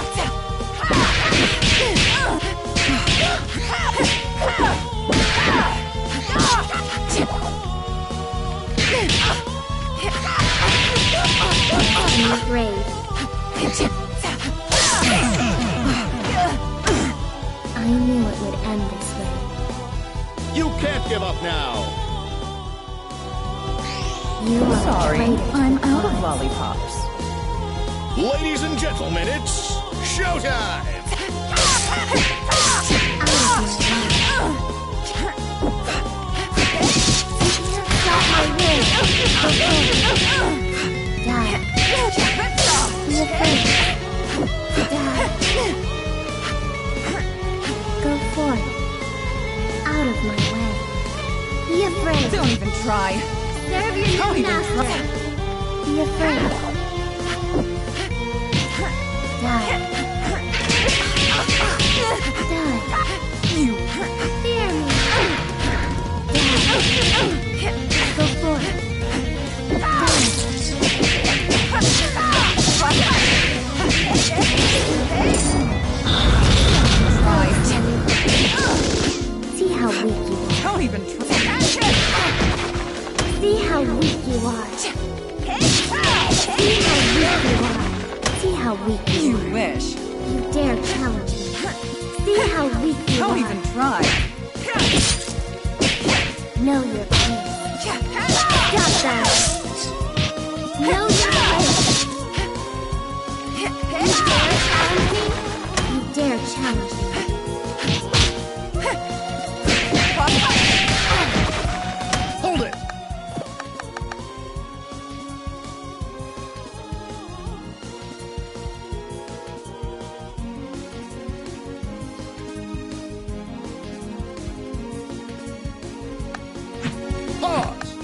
Be brave. I knew it would end this way. You can't give up now. You are Sorry, a traitor to I'm the out of cause. lollipops. Ladies and gentlemen, it's showtime! Stop my way. Die. Be afraid. Die. Go forth. Out of my way. Be afraid. Don't even try. Serve your Don't new even master. try. Be afraid. Die. Die. You Fear me. Die. Go forth. try. See how weak you are. Don't even try. See how weak you are. See how weak you are. See how weak you You are. wish. You dare challenge me. See how weak you Don't are. even try. Know your place. Stop that. Know your place. You dare challenge me. Hold it! Pause!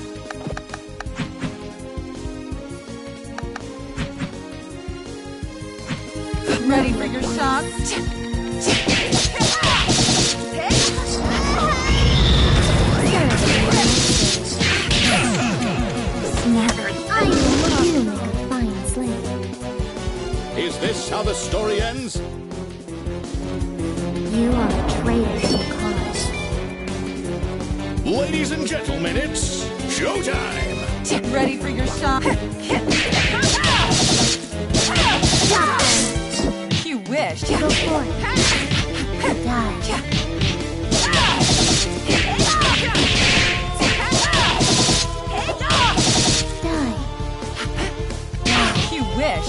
Ready for your shots? I know you make a fine slave. Is this how the story ends? You are a traitor to the cause. Ladies and gentlemen, it's showtime! Ready for your shot? Stop them. You wish. Go forth. Die. Die. You wish.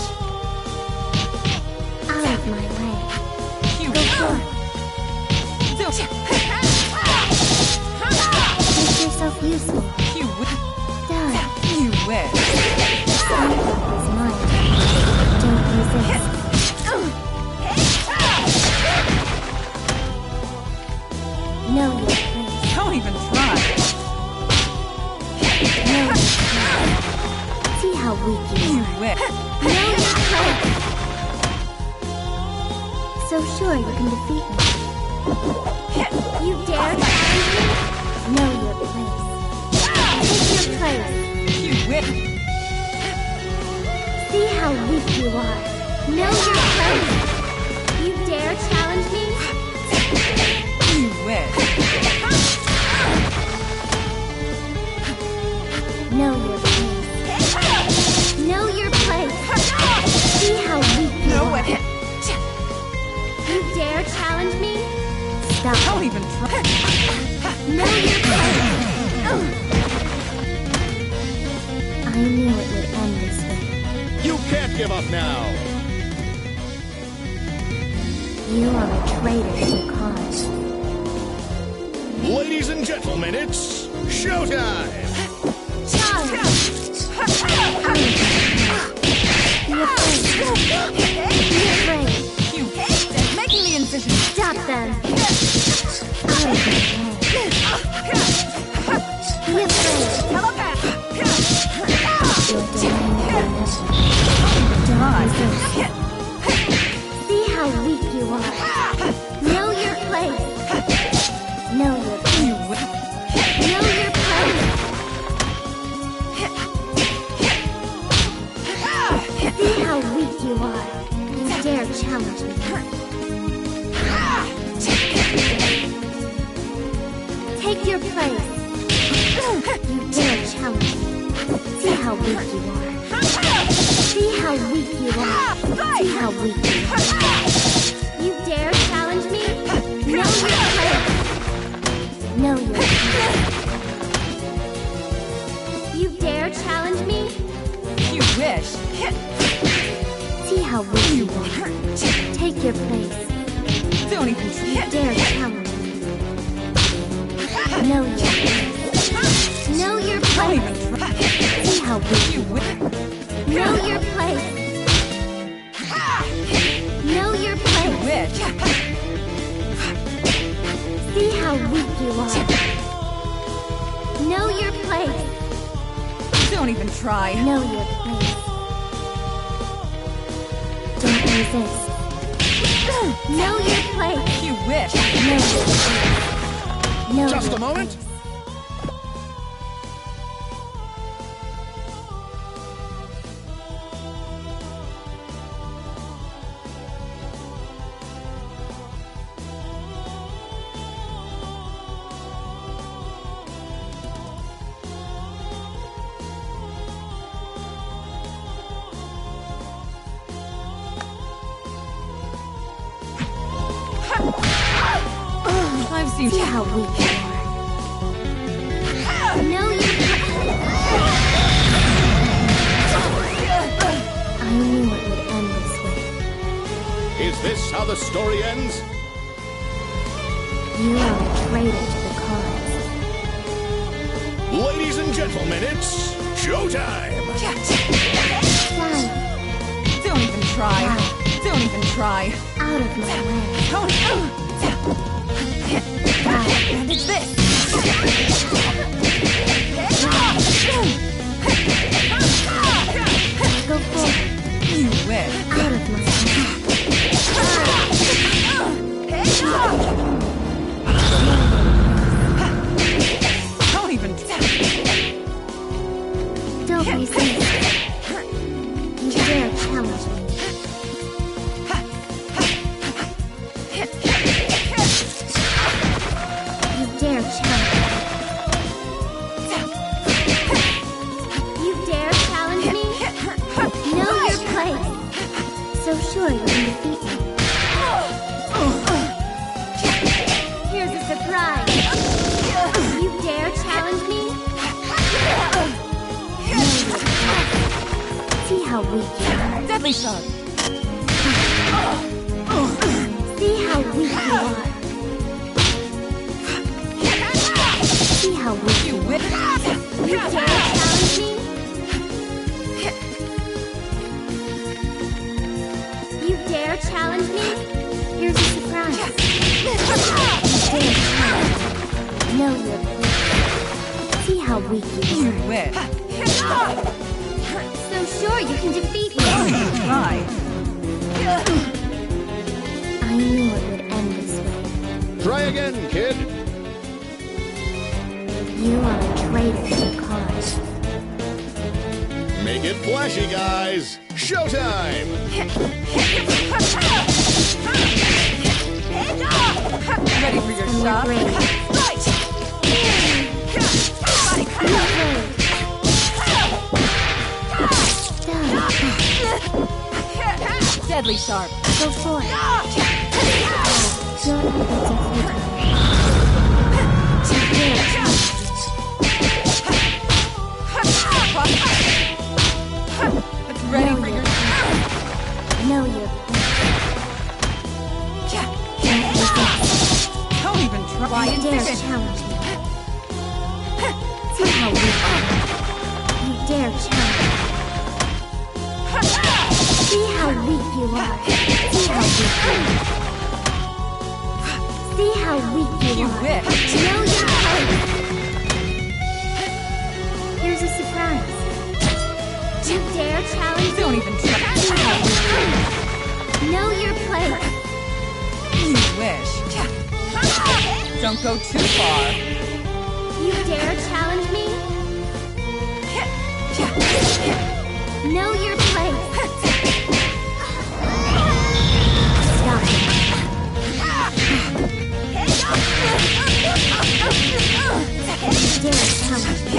Out of my way. You Go forth. Make yourself useful. You wish. Die. You wish. Something is mine. Don't resist. Know your place. Don't even try. Know your place. See how weak you You are. wish. Know your place. So sure you can defeat me. You dare challenge me? Know your place. Take your place. You wish. See how weak you are. Know your place. You dare challenge me? You wish. Know your place. Know your place. See how weak you No are. way. You dare challenge me? Stop. Don't even try. Know your place. I knew it would end this way. You can't give up now! You are a traitor to the cause. Ladies and gentlemen, it's showtime! Challenge! Be afraid. Be afraid. You making the incision. Stop them. Out of my way. Be afraid. You're denying your never. See how weak you are. Know your place. Know your place. You wish. Know your place. See how weak you are. You dare challenge me. Take your place. You dare challenge me. See how weak you are. See how weak you are. See how weak you are. You dare challenge me? Know your place. Know your place. You dare challenge me? You wish. See how weak you are. Take your place. Don't even Dare challenge me. Know your place. Know your place. See how weak you are. Know your place. Know your place. See how weak you are. Know your place. Don't even try. Know your place. Don't resist. Know your place. You wish. Know your place. Know Just your a moment. place. I've seen See how weak you are. Know your I knew it would end this way. Is this how the story ends? You are a traitor to the cause. Ladies and gentlemen, it's showtime! Die. Don't even try. Don't even try. Out of my way. Don't. And it's this. Go forward. You wish. Out of my Don't even. Don't resist. You dare challenge me. You dare challenge me. You dare challenge me? Know your place. So sure you can defeat me. Here's a surprise. You dare challenge me? See how weak you are. Deadly sharp. See how weak you are. See how weak you are. You dare challenge me? You dare challenge me? Here's a surprise. You dare challenge me. Know your place. See how weak you You are. wish. So sure you can defeat me. Try. I knew it would end this way. Try again, kid. You are a traitor to the cause. Make it flashy, guys. Showtime! Ready for your shot? Great. Deadly sharp. Go for it. Your efforts are futile. It's ready for your. Know your Don't even try. Why dare challenge me? See how weak you are. You dare challenge me. See how weak you are. See how weak you are. See how weak you You are. wish. Know your place. Here's a surprise. You dare challenge me? Don't even try. See how weak you are. Know your place. You wish. Don't go too far. You dare challenge me? Know your place. Stop. You dare challenge me?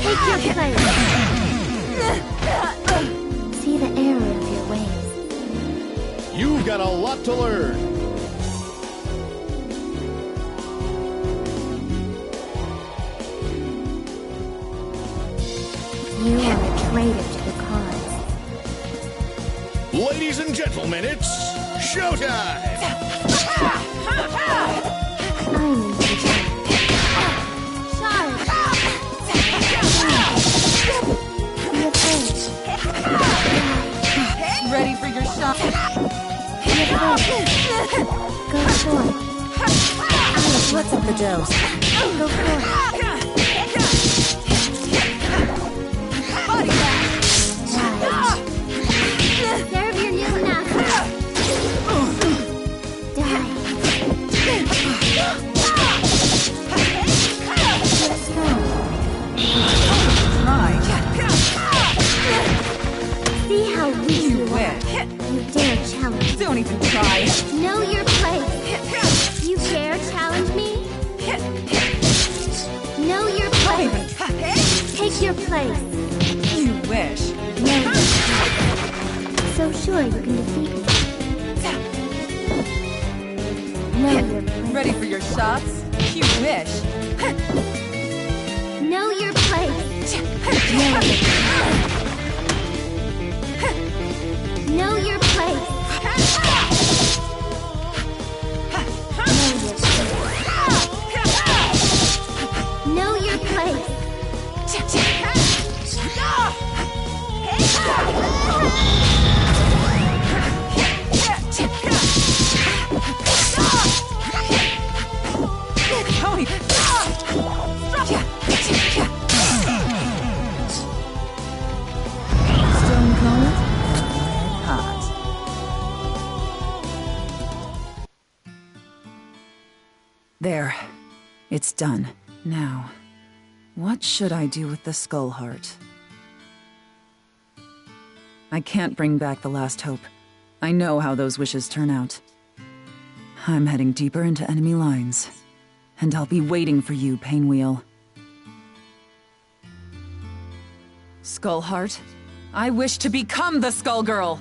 Take your place. See the error of your ways. You've got a lot to learn. You are a traitor to the Ladies and gentlemen, it's showtime! Ready for your shot? Go for it. Let's up the dose. Go for it. Body back. Serve your new master. Die. Let's go. Right. See how weak you are. Win. You dare challenge. Don't even try. Know your place. You dare challenge me? Know your place. Take your place. You wish. No. So sure you can defeat me. Know your place. Ready for your shots? You wish. Know your place. Know your place. Know your place. Tony. Stone cold. Hot. There. It's done. Now, what should I do with the skull heart? I can't bring back the last hope. I know how those wishes turn out. I'm heading deeper into enemy lines. And I'll be waiting for you, Painwheel. Skullheart, I wish to become the Skull Girl!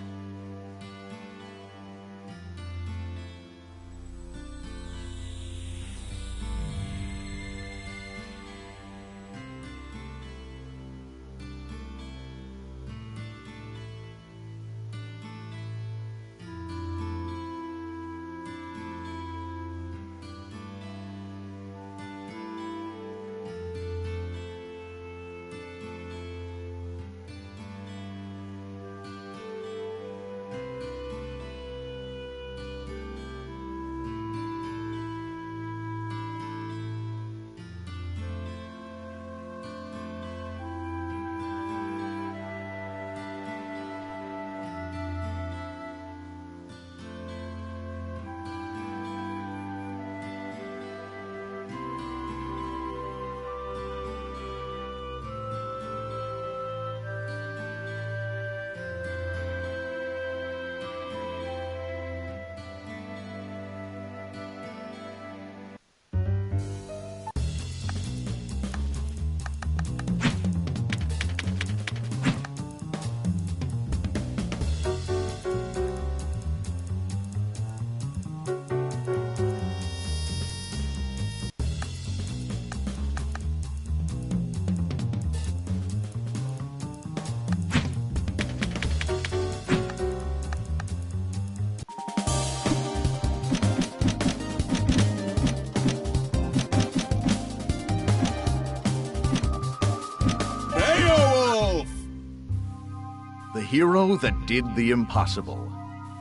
The hero that did the impossible.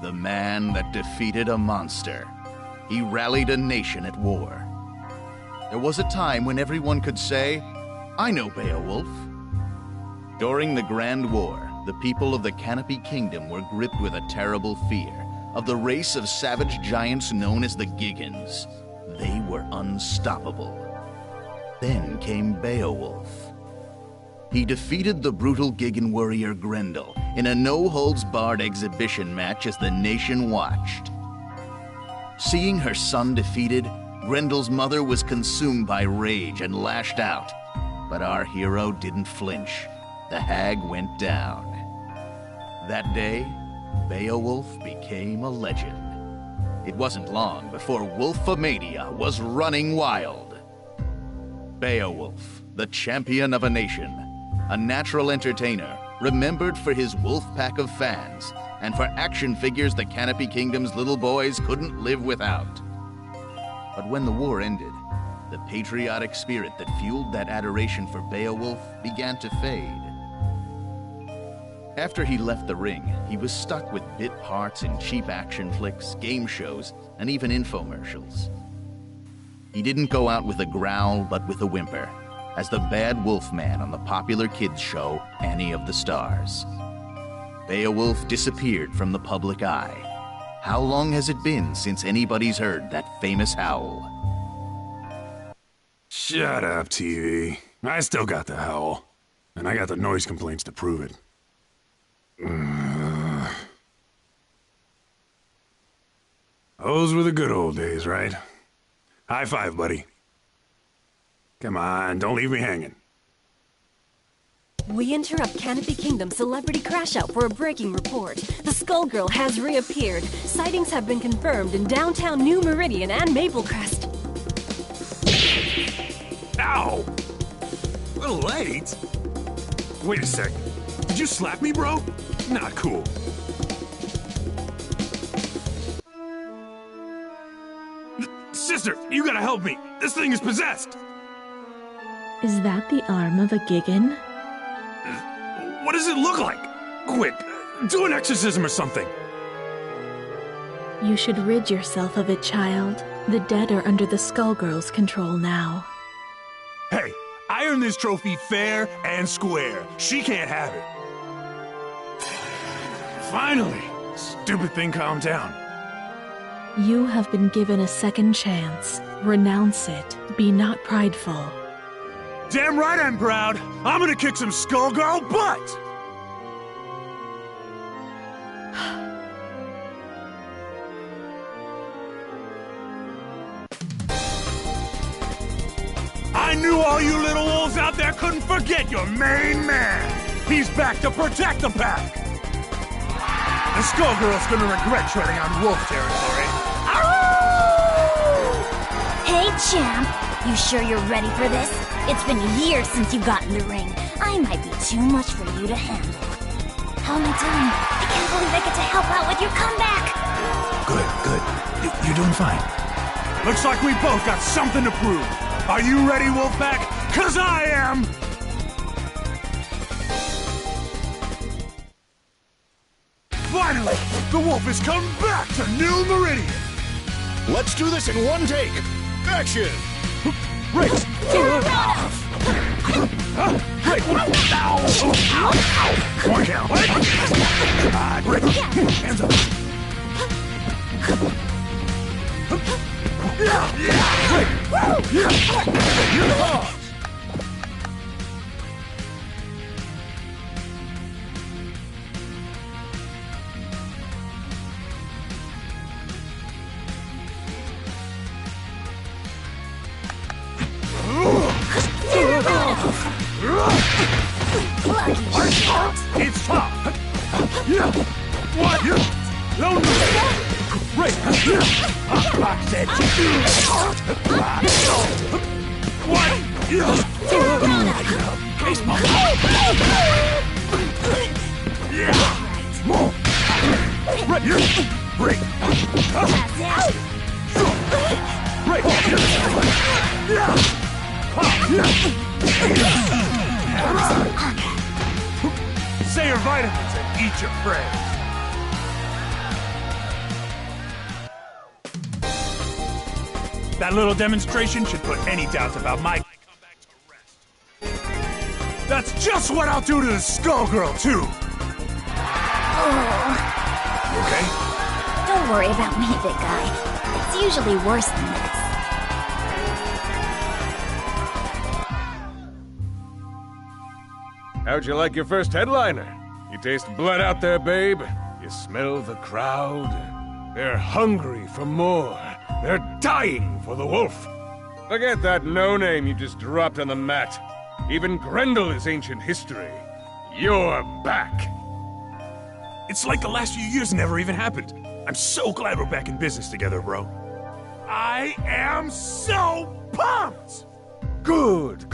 The man that defeated a monster. He rallied a nation at war. There was a time when everyone could say, I know Beowulf. During the Grand War, the people of the Canopy Kingdom were gripped with a terrible fear of the race of savage giants known as the Giggans. They were unstoppable. Then came Beowulf. He defeated the brutal Giggan warrior Grendel in a no-holds-barred exhibition match as the nation watched. Seeing her son defeated, Grendel's mother was consumed by rage and lashed out. But our hero didn't flinch. The hag went down. That day, Beowulf became a legend. It wasn't long before Wolfomania was running wild. Beowulf, the champion of a nation, a natural entertainer, remembered for his wolf pack of fans, and for action figures the Canopy Kingdom's little boys couldn't live without. But when the war ended, the patriotic spirit that fueled that adoration for Beowulf began to fade. After he left the ring, he was stuck with bit parts in cheap action flicks, game shows, and even infomercials. He didn't go out with a growl, but with a whimper, as the bad wolf man on the popular kids show Annie of the Stars. Beowulf disappeared from the public eye. How long has it been since anybody's heard that famous howl? Shut up, TV. I still got the howl. And I got the noise complaints to prove it. Those were the good old days, right? High five, buddy. Come on, don't leave me hanging. We interrupt Canopy Kingdom Celebrity Crash Out for a breaking report. The Skullgirl has reappeared. Sightings have been confirmed in downtown New Meridian and Maplecrest. Ow! A little late? Wait a sec. Did you slap me, bro? Not cool. Sister, you gotta help me. This thing is possessed. Is that the arm of a Gigan? What does it look like? Quick, do an exorcism or something. You should rid yourself of it, child. The dead are under the Skullgirl's control now. Hey, I earned this trophy fair and square. She can't have it. Finally! Stupid thing calmed down. You have been given a second chance. Renounce it. Be not prideful. Damn right I'm proud! I'm gonna kick some Skullgirl butt! I knew all you little wolves out there couldn't forget your main man! He's back to protect the pack! The Skullgirl's gonna regret treading on wolf territory. Hey, champ. You sure you're ready for this? It's been years since you got in the ring. I might be too much for you to handle. How am I doing? I can't believe I get to help out with your comeback. Good. You're doing fine. Looks like we both got something to prove. Are you ready, Wolfpack? 'Cause I am! Finally! The wolf has come back to New Meridian! Let's do this in one take. Action! Right! Right! One count! Right! Hands up! Right! It's top! What? Lone Right! Box it! What? Case bump! Right! Break! Say your vitamins and eat your prey. That little demonstration should put any doubts about my comeback to rest. That's just what I'll do to the Skullgirl, too! Oh. You okay? Don't worry about me, big guy. It's usually worse than this. How'd you like your first headliner? You taste blood out there, babe? You smell the crowd? They're hungry for more. They're dying for the wolf. Forget that no-name you just dropped on the mat. Even Grendel is ancient history. You're back. It's like the last few years never even happened. I'm so glad we're back in business together, bro. I am so pumped! Good.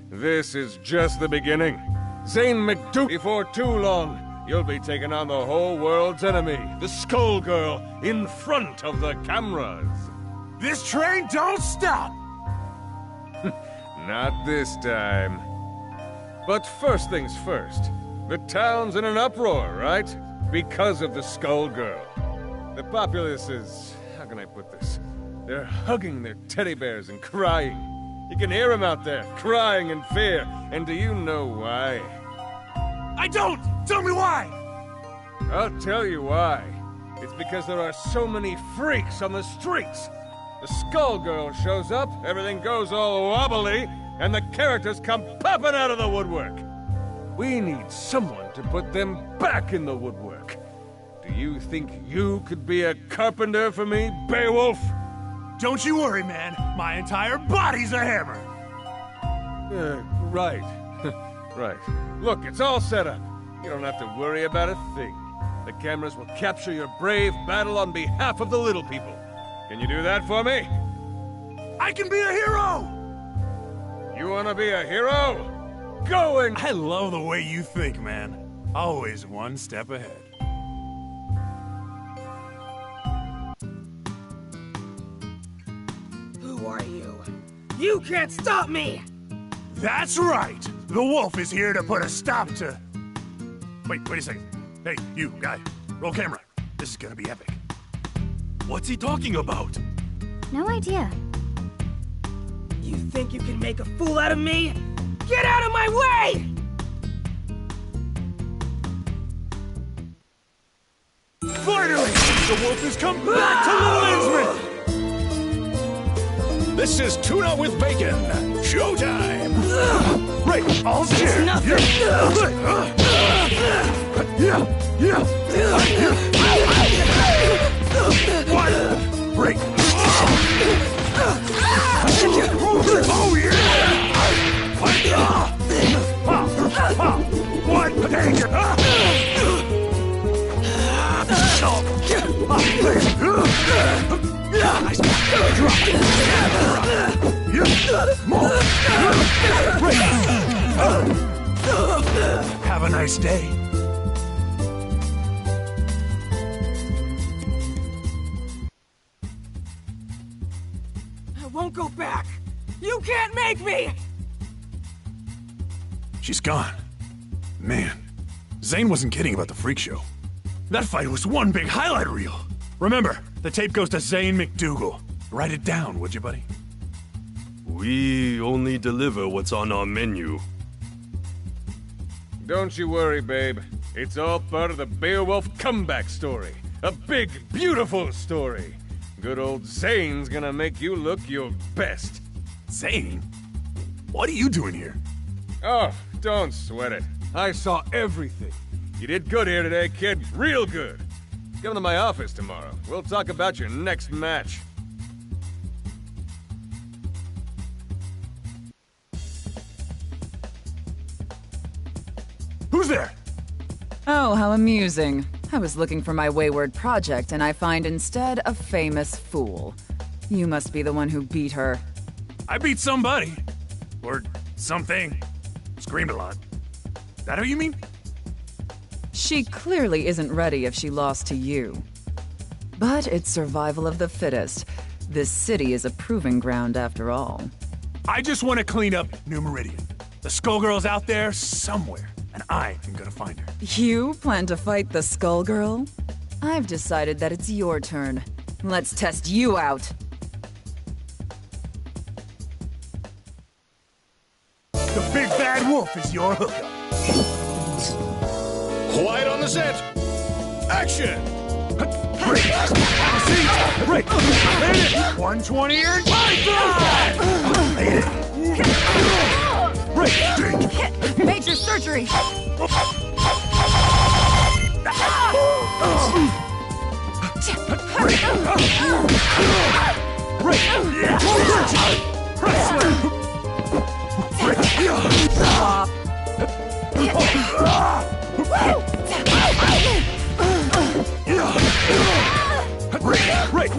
This is just the beginning. Zane McDougal before too long. you'll be taking on the whole world's enemy, the Skull Girl, in front of the cameras. This train don't stop! Not this time. But first things first. The town's in an uproar, right? Because of the Skull Girl. The populace is... how can I put this? They're hugging their teddy bears and crying. You can hear them out there, crying in fear. And do you know why? I don't! Tell me why! I'll tell you why. It's because there are so many freaks on the streets. The Skull Girl shows up, everything goes all wobbly, and the characters come popping out of the woodwork. We need someone to put them back in the woodwork. Do you think you could be a carpenter for me, Beowulf? Don't you worry, man. My entire body's a hammer. Right. Right. Look, it's all set up. You don't have to worry about a thing. The cameras will capture your brave battle on behalf of the little people. Can you do that for me? I can be a hero! You wanna be a hero? Go and... I love the way you think, man. Always one step ahead. Who are you? You can't stop me! That's right! The wolf is here to put a stop to... Wait a second. Hey, you, guy. Roll camera. This is gonna be epic. What's he talking about? No idea. You think you can make a fool out of me? Get out of my way! Finally! The wolf has come back to Little Innsmouth! This is Tuna with Bacon. Showtime! Right, all share! Nothing! What? Break! Oh, yeah! What danger? Have a nice day. I won't go back! You can't make me! She's gone. Man, Zane wasn't kidding about the freak show. That fight was one big highlight reel. Remember, the tape goes to Zane McDougal. Write it down, would you, buddy? We only deliver what's on our menu. Don't you worry, babe. It's all part of the Beowulf comeback story. A big, beautiful story. Good old Zane's gonna make you look your best. Zane? What are you doing here? Oh, don't sweat it. I saw everything. You did good here today, kid. Real good. Come to my office tomorrow. We'll talk about your next match. Who's there? Oh, how amusing. I was looking for my wayward project, and I find instead a famous fool. You must be the one who beat her. I beat somebody. Or something. Screamed a lot. That how you mean? She clearly isn't ready if she lost to you. But it's survival of the fittest. This city is a proving ground after all. I just want to clean up New Meridian. The Skullgirl's out there somewhere, and I am gonna find her. You plan to fight the Skullgirl? I've decided that it's your turn. Let's test you out. The big bad wolf is your hookup. Quiet on the set. Action! Break! Have a seat! Break! Made it! 120 and Python! Made it! Break! Danger! Major surgery! Break! Break! Press slam! Break! Stop! Break!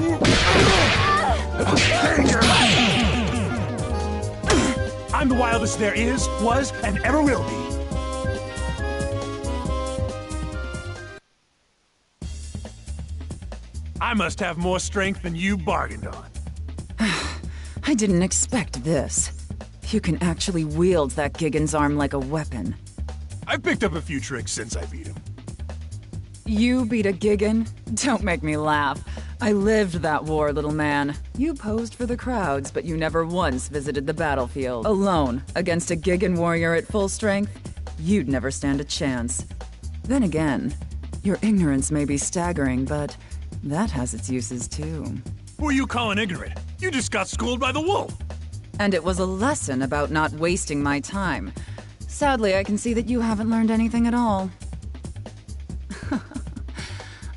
Danger! I'm the wildest there is, was, and ever will be. I must have more strength than you bargained on. I didn't expect this. You can actually wield that Gigan's arm like a weapon. I've picked up a few tricks since I beat him. You beat a Gigan? Don't make me laugh. I lived that war, little man. You posed for the crowds, but you never once visited the battlefield. Alone, against a Gigan warrior at full strength, you'd never stand a chance. Then again, your ignorance may be staggering, but that has its uses too. Who are you calling ignorant? You just got schooled by the wolf! And it was a lesson about not wasting my time. Sadly, I can see that you haven't learned anything at all.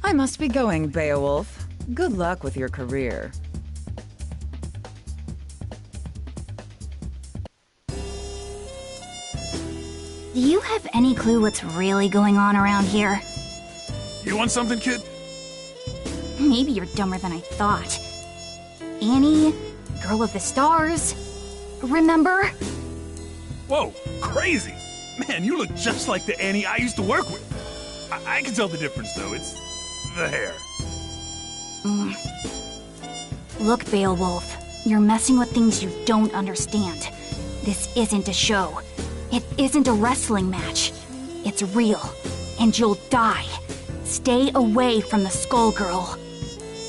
I must be going, Beowulf. Good luck with your career. Do you have any clue what's really going on around here? You want something, kid? Maybe you're dumber than I thought. Annie, Girl of the Stars, remember? Whoa, crazy! Man, you look just like the Annie I used to work with. I can tell the difference, though. It's the hair. Look, Beowulf, you're messing with things you don't understand. This isn't a show. It isn't a wrestling match. It's real, and you'll die. Stay away from the Skullgirl.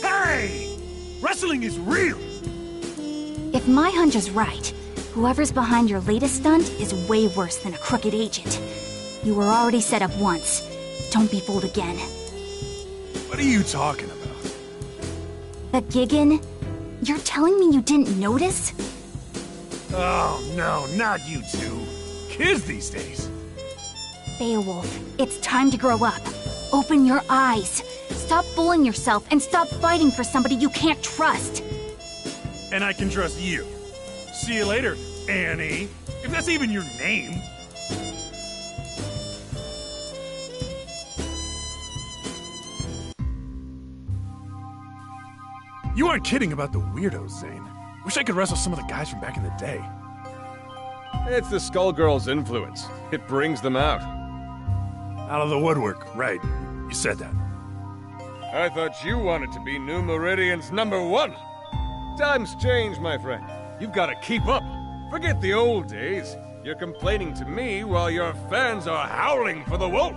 Hey! Wrestling is real! If my hunch is right, whoever's behind your latest stunt is way worse than a crooked agent. You were already set up once. Don't be fooled again. What are you talking about? The Gigan? You're telling me you didn't notice? Oh, no, not you two. Kids these days. Beowulf, it's time to grow up. Open your eyes. Stop fooling yourself and stop fighting for somebody you can't trust. And I can trust you. See you later, Annie. If that's even your name. You aren't kidding about the weirdos, Zane. Wish I could wrestle some of the guys from back in the day. It's the Skullgirl's influence. It brings them out. Out of the woodwork, right. You said that. I thought you wanted to be New Meridian's #1. Times change, my friend. You've got to keep up. Forget the old days. You're complaining to me while your fans are howling for the wolf.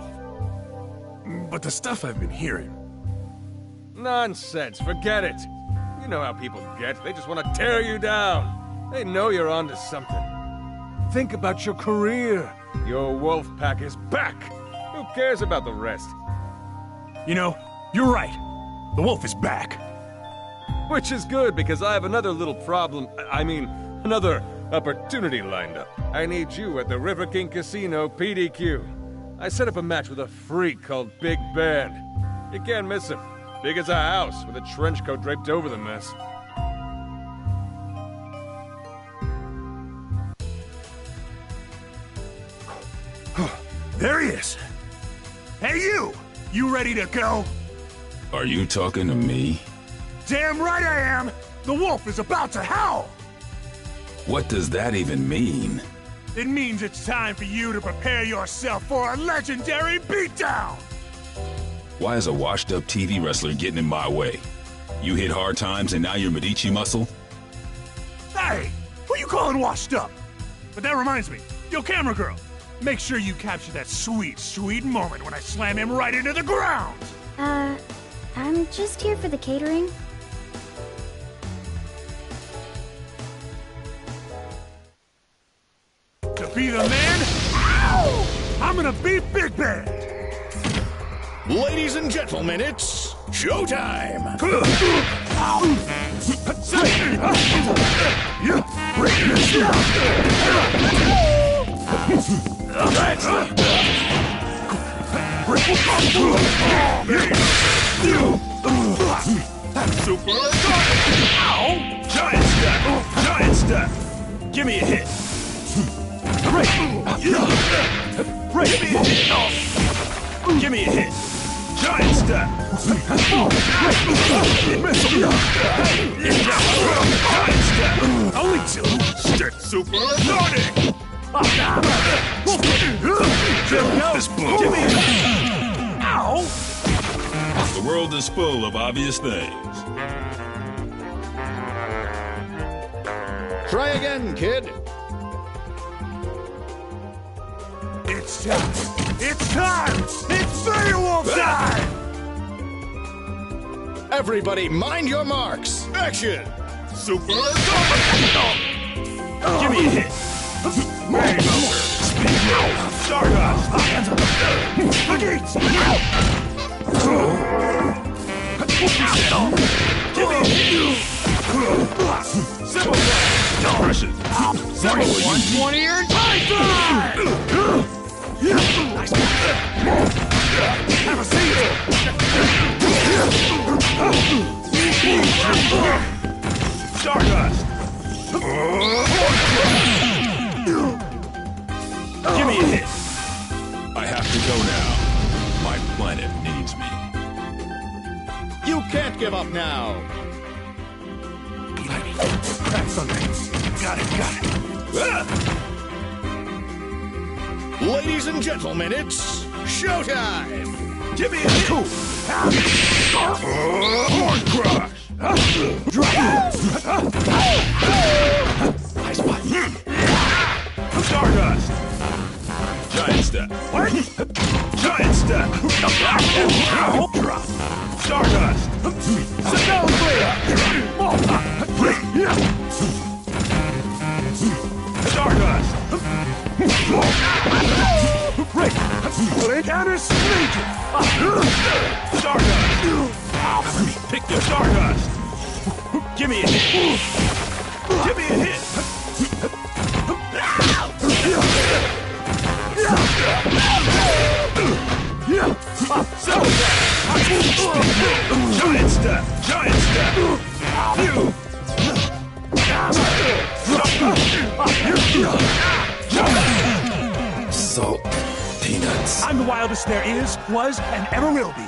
But the stuff I've been hearing... Nonsense. Forget it. You know how people get. They just want to tear you down. They know you're onto something. Think about your career. Your wolf pack is back. Who cares about the rest? You know, you're right. The wolf is back. Which is good, because I have another little problem. Another opportunity lined up. I need you at the River King Casino PDQ. I set up a match with a freak called Big Band. You can't miss him. Big as a house, with a trench coat draped over the mess. There he is. Hey, you! You ready to go? Are you talking to me? Damn right I am! The wolf is about to howl! What does that even mean? It means it's time for you to prepare yourself for a legendary beatdown! Why is a washed-up TV wrestler getting in my way? You hit hard times and now you're Medici muscle? Hey! Who you calling washed up? But that reminds me, yo, camera girl, make sure you capture that sweet, sweet moment when I slam him right into the ground! I'm just here for the catering. To be the man, I'm gonna be Big Band! Ladies and gentlemen, it's showtime! Super Ow! Giant step! Giant step! Give me a hit! Give me a hit! Giant step! Giant step! Only two! Stick super Nordic! This blow! Give me a hit! Ow! The world is full of obvious things. Try again, kid. It's time! It's time! It's Beowulf time! Everybody, mind your marks. Action! Super! Give me a hit! Rainbow! Speed roll! Stardust! Hands up! The gates! Give me a hit! Simple Precious! Simple 120 or Typhon! Nice. Have a seat! Stardust! Give me a hit! I have to go now. My planet needs me. You can't give up now. That's something. Got it. Ladies and gentlemen, it's showtime! Give me a hit! Horn crush! Nice one. Stardust! Giant step. What? Giant step! Drop! Stardust! Snow flare! Stardust! Break! Counter Legion! Stardust! Pick the Stardust! Give me a hit! Give me a hit! Giant step! Giant step! Salt peanuts. I'm the wildest there is, was, and ever will be.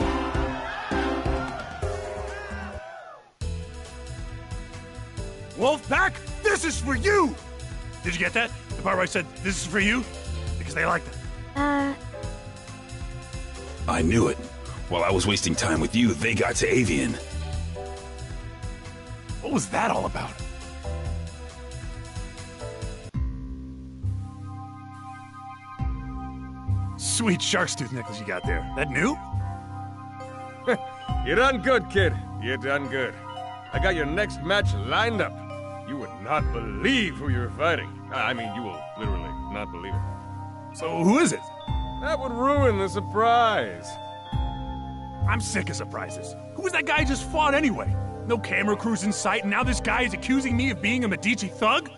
Wolfpack, this is for you! Did you get that? The part where I said, this is for you? Because they like that. I knew it. While I was wasting time with you, they got to Avian. What was that all about? Sweet shark's tooth necklace you got there. That new? You done good, kid. You done good. I got your next match lined up. You would not believe who you're fighting. I mean, you will literally not believe it. So who is it? That would ruin the surprise. I'm sick of surprises. Who was that guy I just fought anyway? No camera crews in sight, and now this guy is accusing me of being a Medici thug?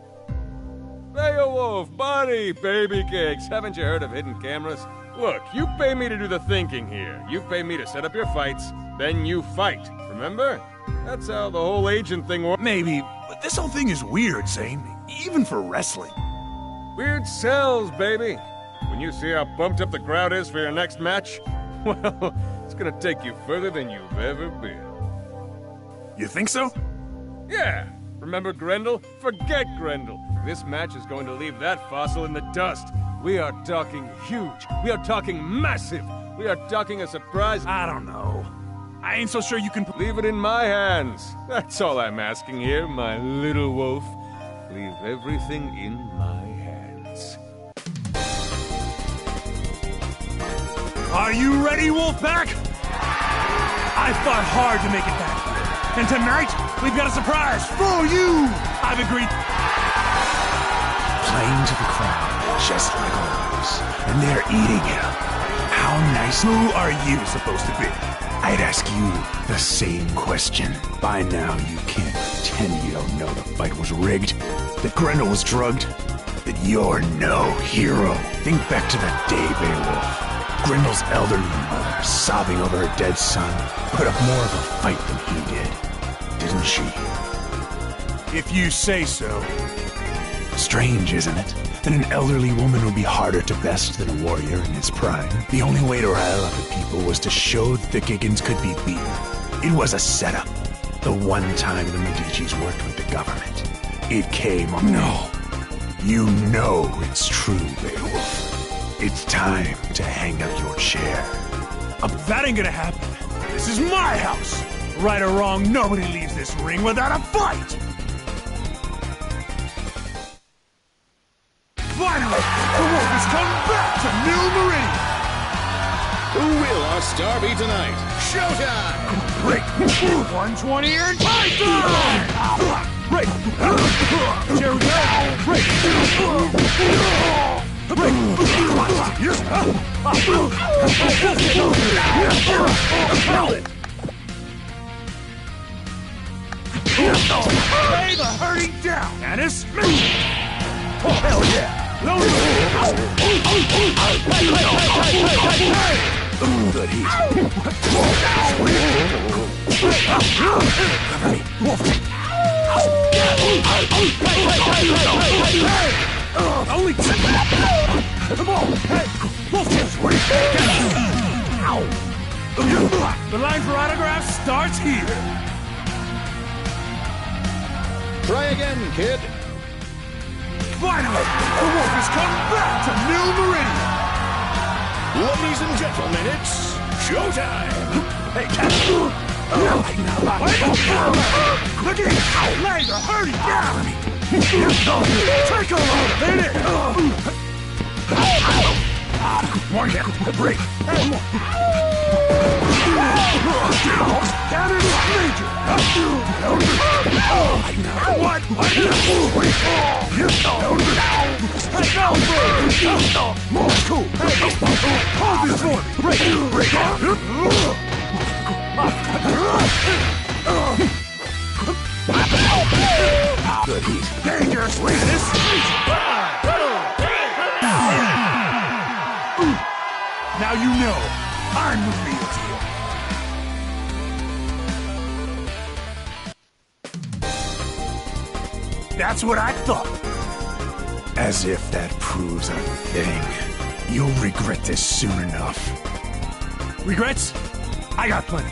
Beowulf, buddy, baby cakes. Haven't you heard of hidden cameras? Look, you pay me to do the thinking here. You pay me to set up your fights, then you fight. Remember? That's how the whole agent thing works. Maybe, but this whole thing is weird, Zane. Even for wrestling. Weird sells, baby. When you see how pumped up the crowd is for your next match, well, it's gonna take you further than you've ever been. You think so? Yeah. Remember Grendel? Forget Grendel. This match is going to leave that fossil in the dust. We are talking huge. We are talking massive. We are talking a surprise. I don't know. I ain't so sure you can... Leave it in my hands. That's all I'm asking here, my little wolf. Leave everything in my hands. Are you ready, Wolfpack? I fought hard to make it back here. And tonight, we've got a surprise for you! I've agreed... Playing to the crowd, just like always. And they're eating him. How nice. Who are you supposed to be? I'd ask you the same question. By now, you can't pretend you don't know the fight was rigged, that Grendel was drugged, that you're no hero. Think back to that day, Beowulf. Grendel's elderly mother, sobbing over her dead son, put up more of a fight than he did, didn't she? If you say so. Strange, isn't it? That an elderly woman would be harder to best than a warrior in his prime. The only way to rile up the people was to show that the Giggans could be beaten. It was a setup. The one time the Medicis worked with the government. It came on. No. You know it's true, Beowulf. It's time to hang up your chair. That ain't gonna happen. This is my house! Right or wrong, nobody leaves this ring without a fight! Finally, the wolf has come back to New Meridian! Who will our star be tonight? Showtime! Break! 120 and Python! Break! Here we go! Break! Break! Lay the hurting down, Anis! Oh, hell yeah! Good heat. Only come on! Hey! The line for autographs starts here. Try again, kid. Finally, the wolf has come back to New Meridian. Ladies and gentlemen, it's showtime! Hey, cat! Look at it! Lay the hurting down! Take a load! There it is! One hit! Break! Down in the major! What? Cool! Hold this for me! Break! Good heat. Dangerous, Linus! Now you know, I'm the real deal. That's what I thought. As if that proves a thing. You'll regret this soon enough. Regrets? I got plenty.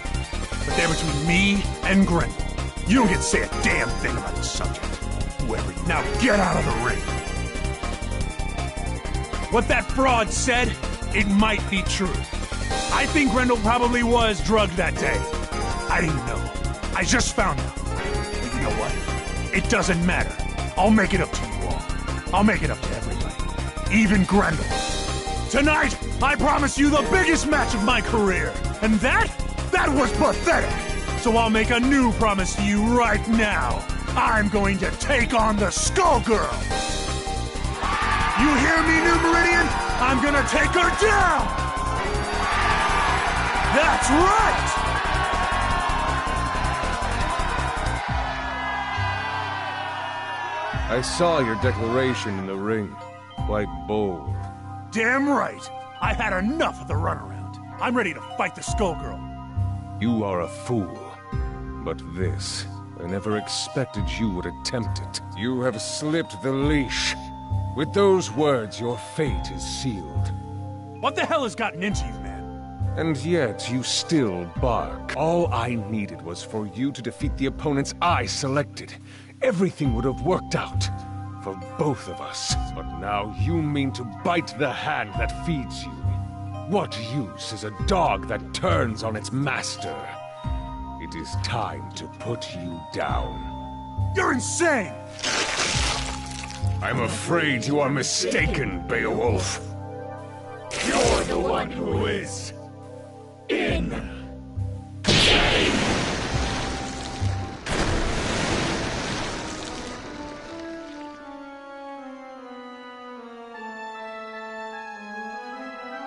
But they're between me and Grendel. You don't get to say a damn thing about the subject. Whoever you now get out of the ring. What that fraud said, it might be true. I think Grendel probably was drugged that day. I didn't know. I just found out. But you know what? It doesn't matter. I'll make it up to you all. I'll make it up to everybody. Even Grendel. Tonight, I promise you the biggest match of my career. And that was pathetic. So I'll make a new promise to you right now. I'm going to take on the Skullgirl. You hear me, New Meridian? I'm gonna take her down! That's right! I saw your declaration in the ring. Quite bold. Damn right! I had enough of the runaround. I'm ready to fight the Skullgirl. You are a fool. But this, I never expected you would attempt it. You have slipped the leash. With those words, your fate is sealed. What the hell has gotten into you, man? And yet, you still bark. All I needed was for you to defeat the opponents I selected. Everything would have worked out. For both of us. But now you mean to bite the hand that feeds you. What use is a dog that turns on its master? It is time to put you down. You're insane! I'm afraid you are mistaken, Beowulf. You're the one who is in.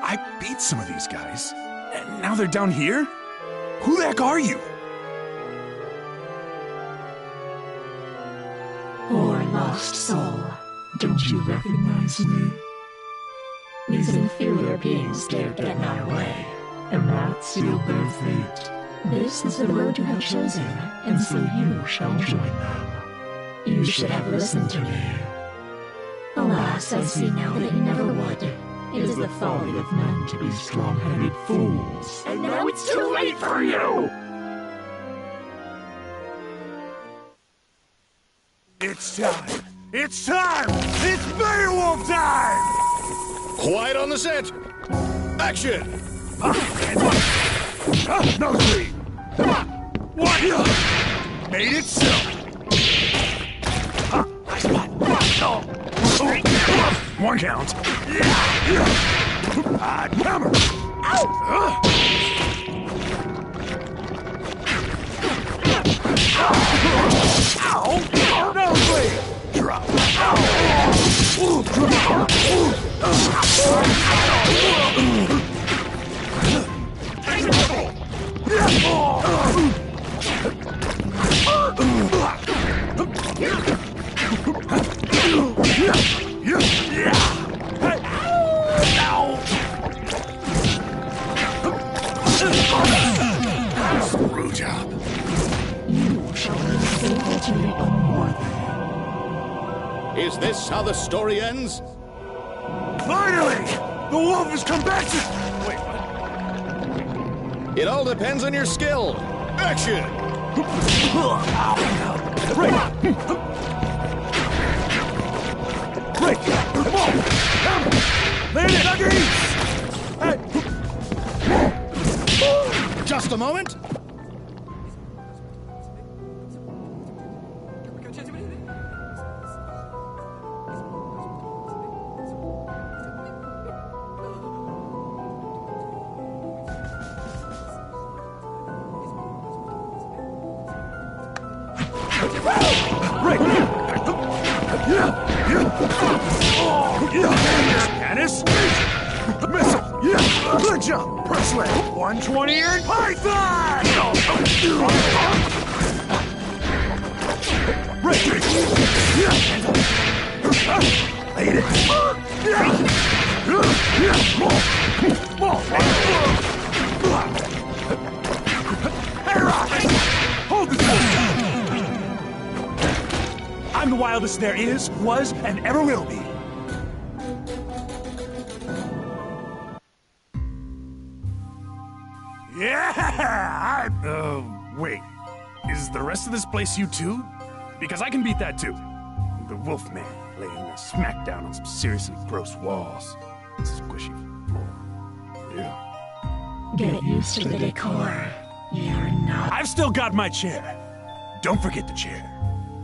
I beat some of these guys, and now they're down here? Who the heck are you? Poor lost soul, don't you recognize me? These inferior beings dared get in our way, and that sealed their fate. This is the road you have chosen, and so you shall join them. You should have listened to me. Alas, I see now that you never would. It is the folly of men to be strong-headed fools. And now it's too late for you! It's time! It's time! It's Beowulf time! Quiet on the set! Action! Nosebleed! What? Made it so! Nice spot! One count. Hammer! Ow! Nosebleed! Drop! Screw job. You shall live faithful to your own mother. Is this how the story ends? Finally! The wolf has come back to... Wait, what? It all depends on your skill. Action! Break! Break! Come on! Land it, Nuggies! Just a moment. Canis! Missile! Good jump! Press left! 120 and Python! Right! Hit it! Hold the fort! I'm the wildest there is, was, and ever will be. Yeah! Wait. Is the rest of this place you too? Because I can beat that too. The Wolfman laying a smackdown on some seriously gross walls. Squishy floor. Ew. Get used to the decor. You're not... I've still got my chair. Don't forget the chair.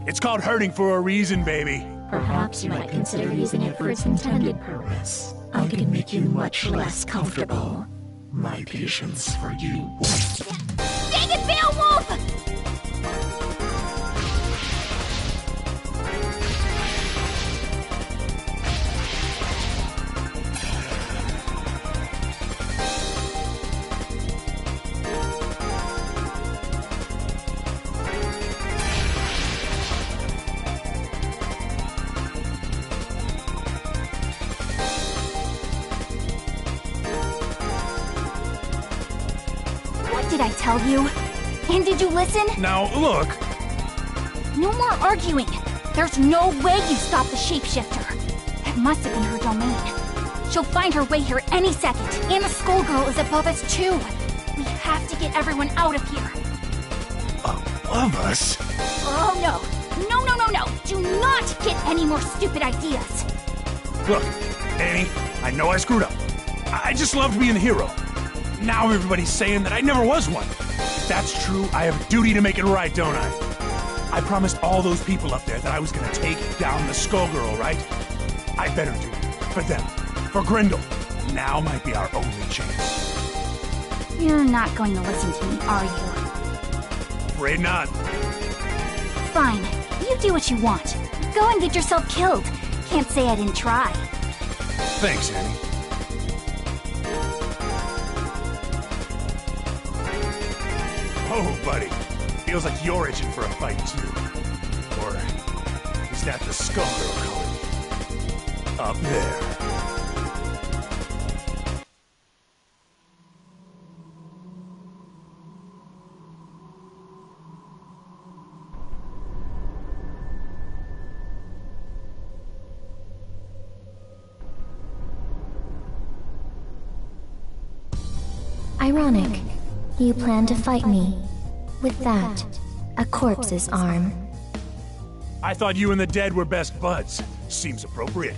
It's called hurting for a reason, baby. Perhaps you might consider using it for its intended purpose. I can make you much less comfortable. My patience for you. Dang it, Beowulf! Did I tell you? And did you listen? Now, look. No more arguing. There's no way you stop the shapeshifter. That must have been her domain. She'll find her way here any second. And the Skullgirl is above us, too. We have to get everyone out of here. Above us? Oh, no. No, no, no, no. Do not get any more stupid ideas. Look, Annie, I know I screwed up. I just loved being the hero. Now everybody's saying that I never was one. If that's true, I have a duty to make it right, don't I? I promised all those people up there that I was gonna take down the Skullgirl, right? I better do it. For them. For Grendel. Now might be our only chance. You're not going to listen to me, are you? Afraid not. Fine. You do what you want. Go and get yourself killed. Can't say I didn't try. Thanks, Annie. Oh, buddy. Feels like you're itching for a fight, too. Or is that the Skullgirl calling? Up there. Ironic. You plan to fight me. With that, a corpse's arm. I thought you and the dead were best buds. Seems appropriate.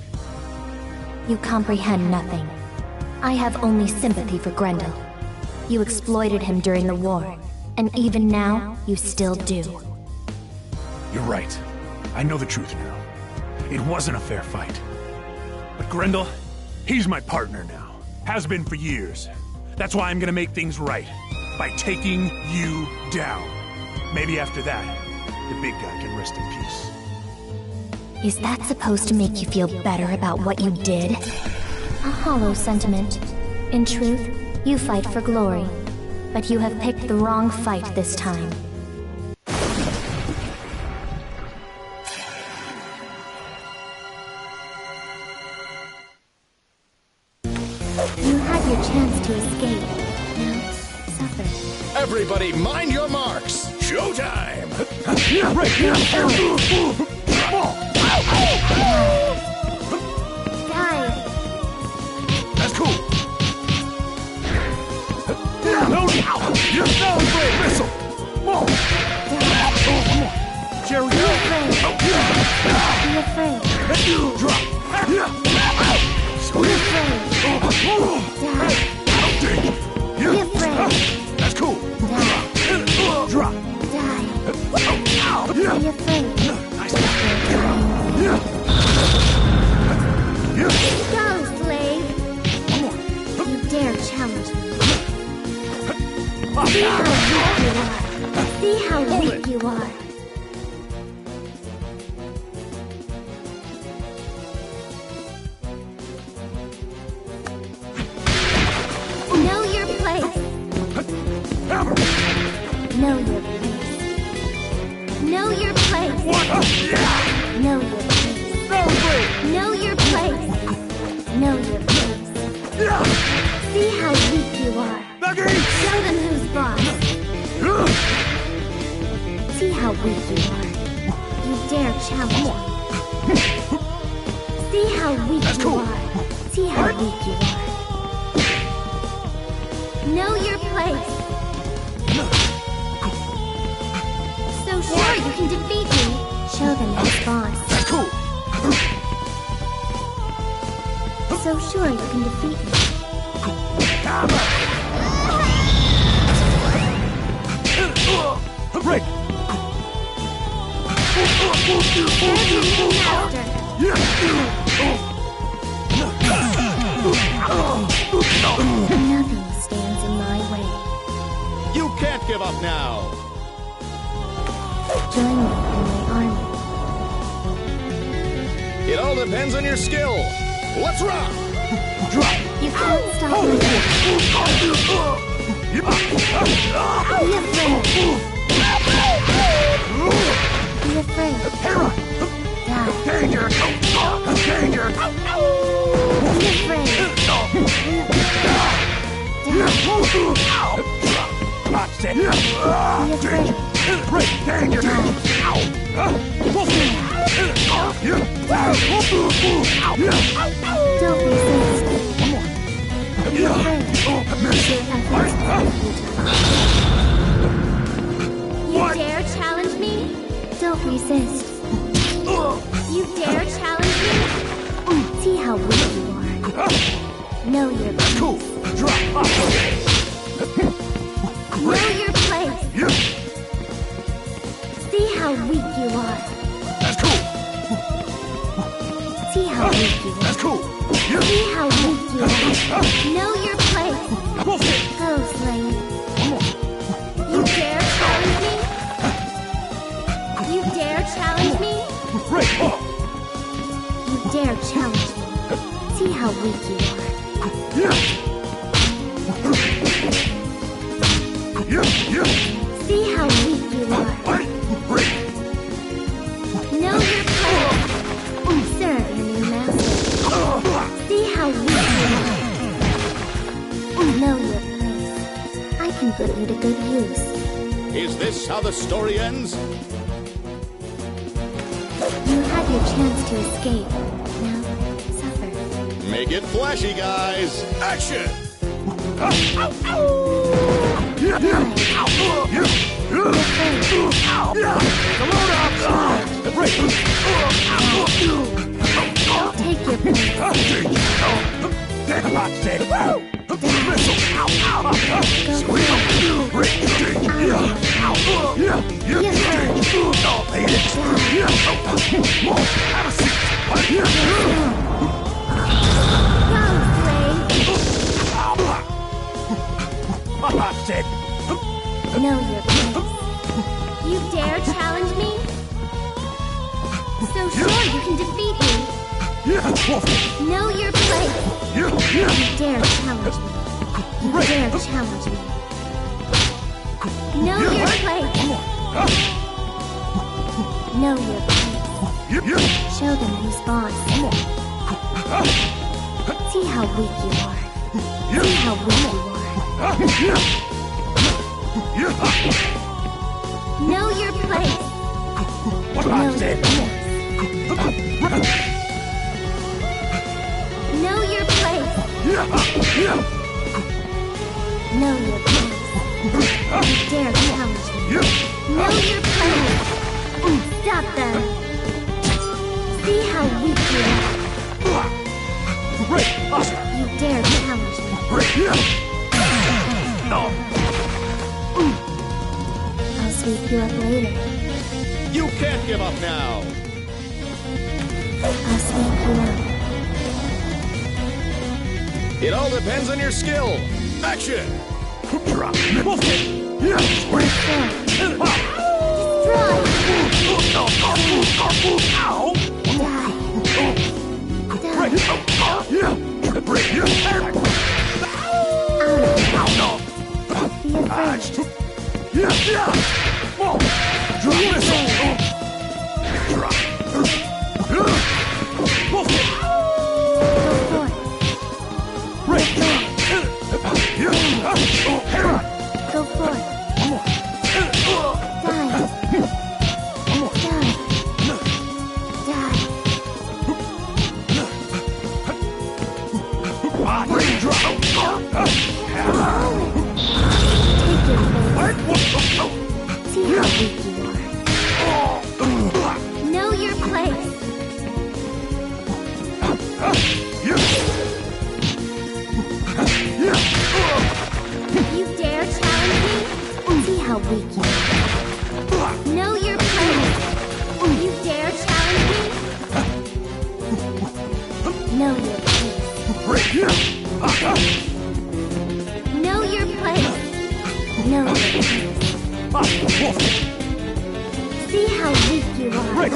You comprehend nothing. I have only sympathy for Grendel. You exploited him during the war, and even now, you still do. You're right. I know the truth now. It wasn't a fair fight. But Grendel, he's my partner now. Has been for years. That's why I'm gonna make things right. By taking you down. Maybe after that, the big guy can rest in peace. Is that supposed to make you feel better about what you did? A hollow sentiment. In truth, you fight for glory. But you have picked the wrong fight this time. You had your chance to escape. Now, suffer. Everybody, mind your marks! Showtime! Die! That's cool! No! You're no blade missile! Whoa! Come on! Jerry! Be afraid! Drop! Be afraid! Die! Be afraid! That's cool! Drop! Die! Be afraid! Nice. Go, slave! You dare challenge me. See how weak you are. See how weak you are. Know your place. Know your place. Know your place. Know your place. Know your place. Know your place. See how weak you are. Show them who's boss. See how weak you are. You dare challenge me. See how weak you are. See how weak you are. Know your place. So sure you can defeat me. Show them who's boss. So sure you can defeat me. Break! Nothing stands in my way. You can't give up now! Join me in my army. It all depends on your skill. Let's rock! Drop! You can't stop me. Be afraid. Be afraid. Die. Danger! Danger! Be afraid. Watch it! Be afraid. Break! Danger! Don't resist. Be afraid. You dare challenge me? Don't resist. You dare challenge me? See how weak you are. Know your place. Cool! Drop! Know your place. See how weak you are. That's cool! See how weak you are. That's cool! See how weak you are. Know your place. Go, slave. You dare challenge me? You dare challenge me? Break! You dare challenge me. See how weak you are. See how weak you are. Know your place. Serve your new master. See how weak you are. Know your place. I can put you to good use. Is this how the story ends? You had your chance to escape. Now, suffer. Make it flashy, guys! Action! Take your place. Watch it! Missile! Go Know your place. You dare challenge me? So sure you can defeat me. Know your place. You dare challenge me. You dare challenge me. Know your place. Know your place. Show them who's boss. See how weak you are. See how weak you are. Know your place. Know your place. Know your place. Know your place. You dare challenge me. Know your place. Stop them. See how weak you are. You dare challenge me. I'll sweep you up later. You can't give up now. I'll sweep you up. It all depends on your skill. Action! Go for it. See how weak you are. Know your place. You dare challenge me? See how weak you are. Know your place. You dare challenge me? Know your place. Know your place. Know your place. See how weak you are.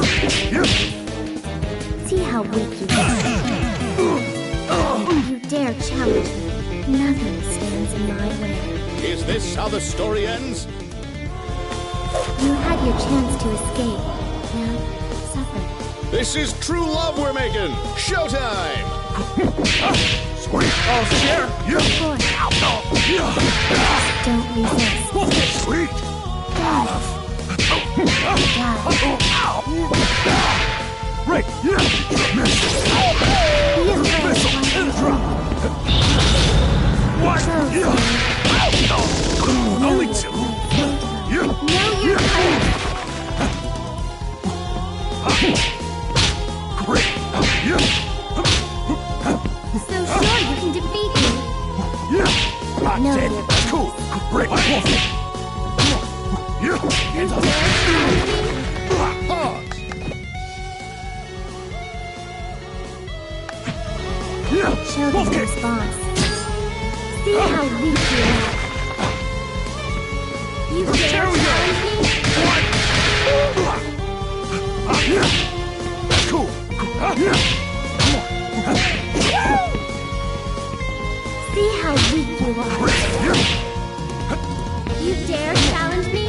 See how weak you are. You dare challenge me. Nothing stands in my way. Is this how the story ends? You had your chance to escape. Now, suffer. This is true love we're making. Showtime! Sweet! Oh, share! Go for it. Don't resist. Sweet! Right! What? Only two? Know your place. So sure you can defeat me. Know your place. Cool! Great! You dare challenge me? Show them who's boss. See how weak you are. You dare challenge me? Cool! See how weak you are. You dare challenge me?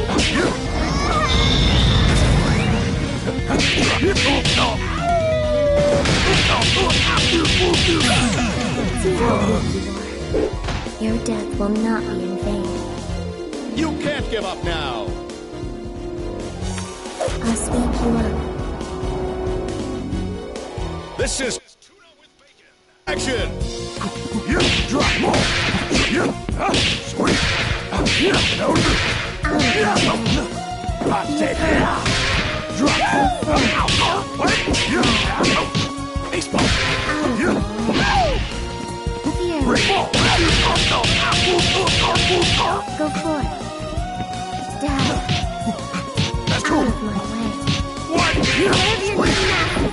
See how weak you are. Your death will not be in vain. You can't give up now. I'll sweep you up. This is tuna with bacon. Action! You drop more. You sweet. You no. Drop. You baseball. You. Fear. Go for it. Die. That's cool. Out of my way. What? Whatever you're doing now.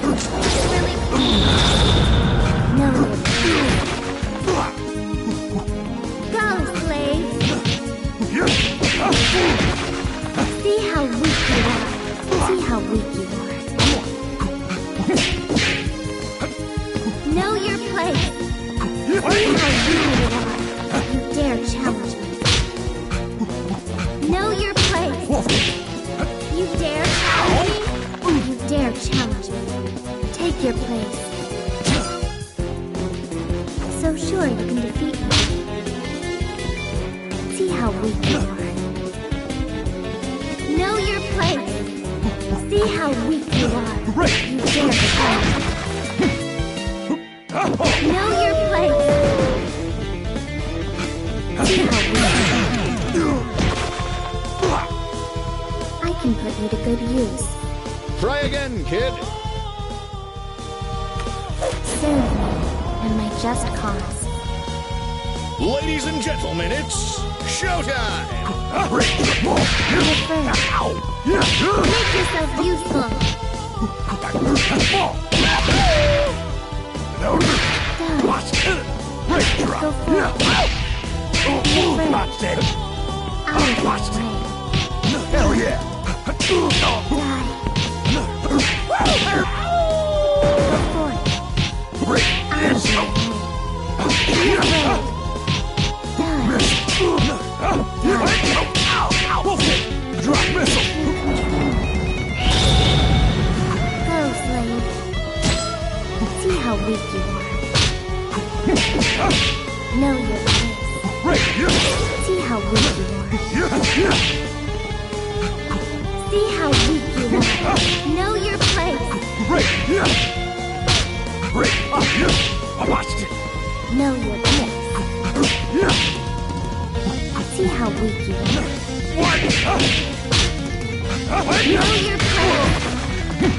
No. Go, slave. place! See how weak you are! You dare challenge me! Know your place! You dare challenge me? You dare challenge me! Take your place! So sure you can defeat me. See how weak you are. Know your place! See how weak you are. You dare challenge me. Know your place! See how weak you are. I can put you to good use. Try again, kid. Serve me and my just cause. Ladies and gentlemen, it's showtime! Make yourself useful. Go for it. Hell yeah! Drop missile! Go, slave. See how weak you are. Know your place. See how weak you are. See how weak you are. Know your place. I watched it. Know your place. See how weak you are. Know your place.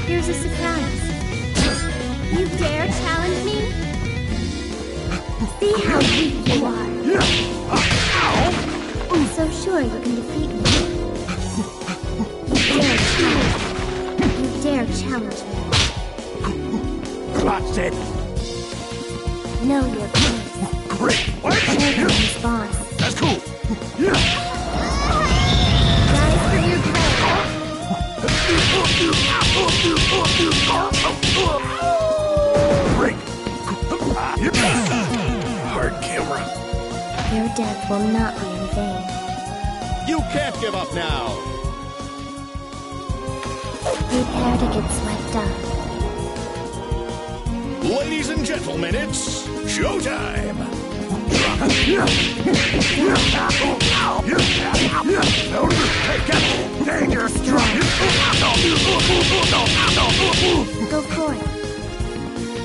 Here's a surprise. You dare challenge me? See how weak you are. So sure you can defeat me. You dare challenge me. Watch it. Know your place. Champion response. That's cool. Rise for your grave. Hard camera. Your death will not be in vain. You can't give up now! Prepare to get swept up. Ladies and gentlemen, it's showtime! Danger! Go for it.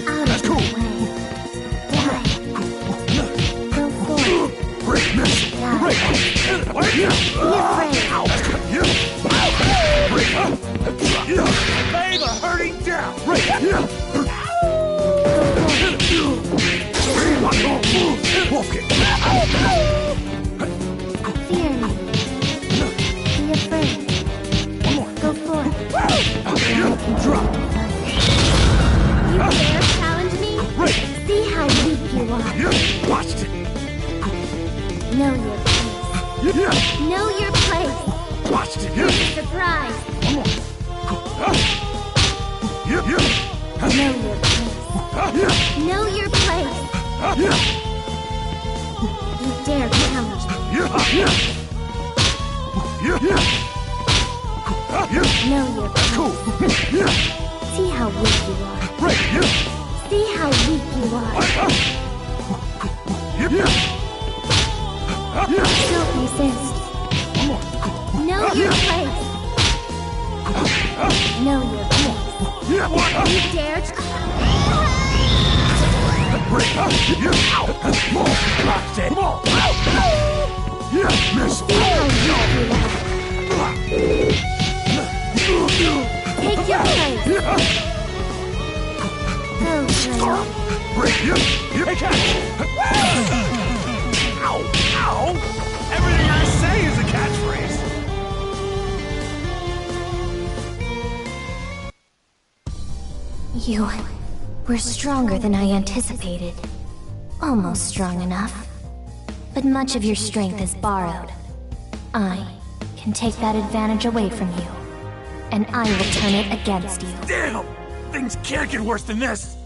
Out of the way. Die. Go for it. Die. Be afraid. Lay the hurting down! Fear me. Be afraid. Go for it. Drop. You dare challenge me? See how weak you are. Watched it. Know your place. Know your place. Watched it. Surprise. Know your place. Know your place. You dare challenge me. Know your place. See how weak you are. See how weak you are. Don't resist. Know your place. Know your place. You dare Take your place. Go, Ow! Ow! Everything I say is a catchphrase! You were stronger than I anticipated. Almost strong enough. But much of your strength is borrowed. I can take that advantage away from you. And I will turn it against you. Damn! Things can't get worse than this!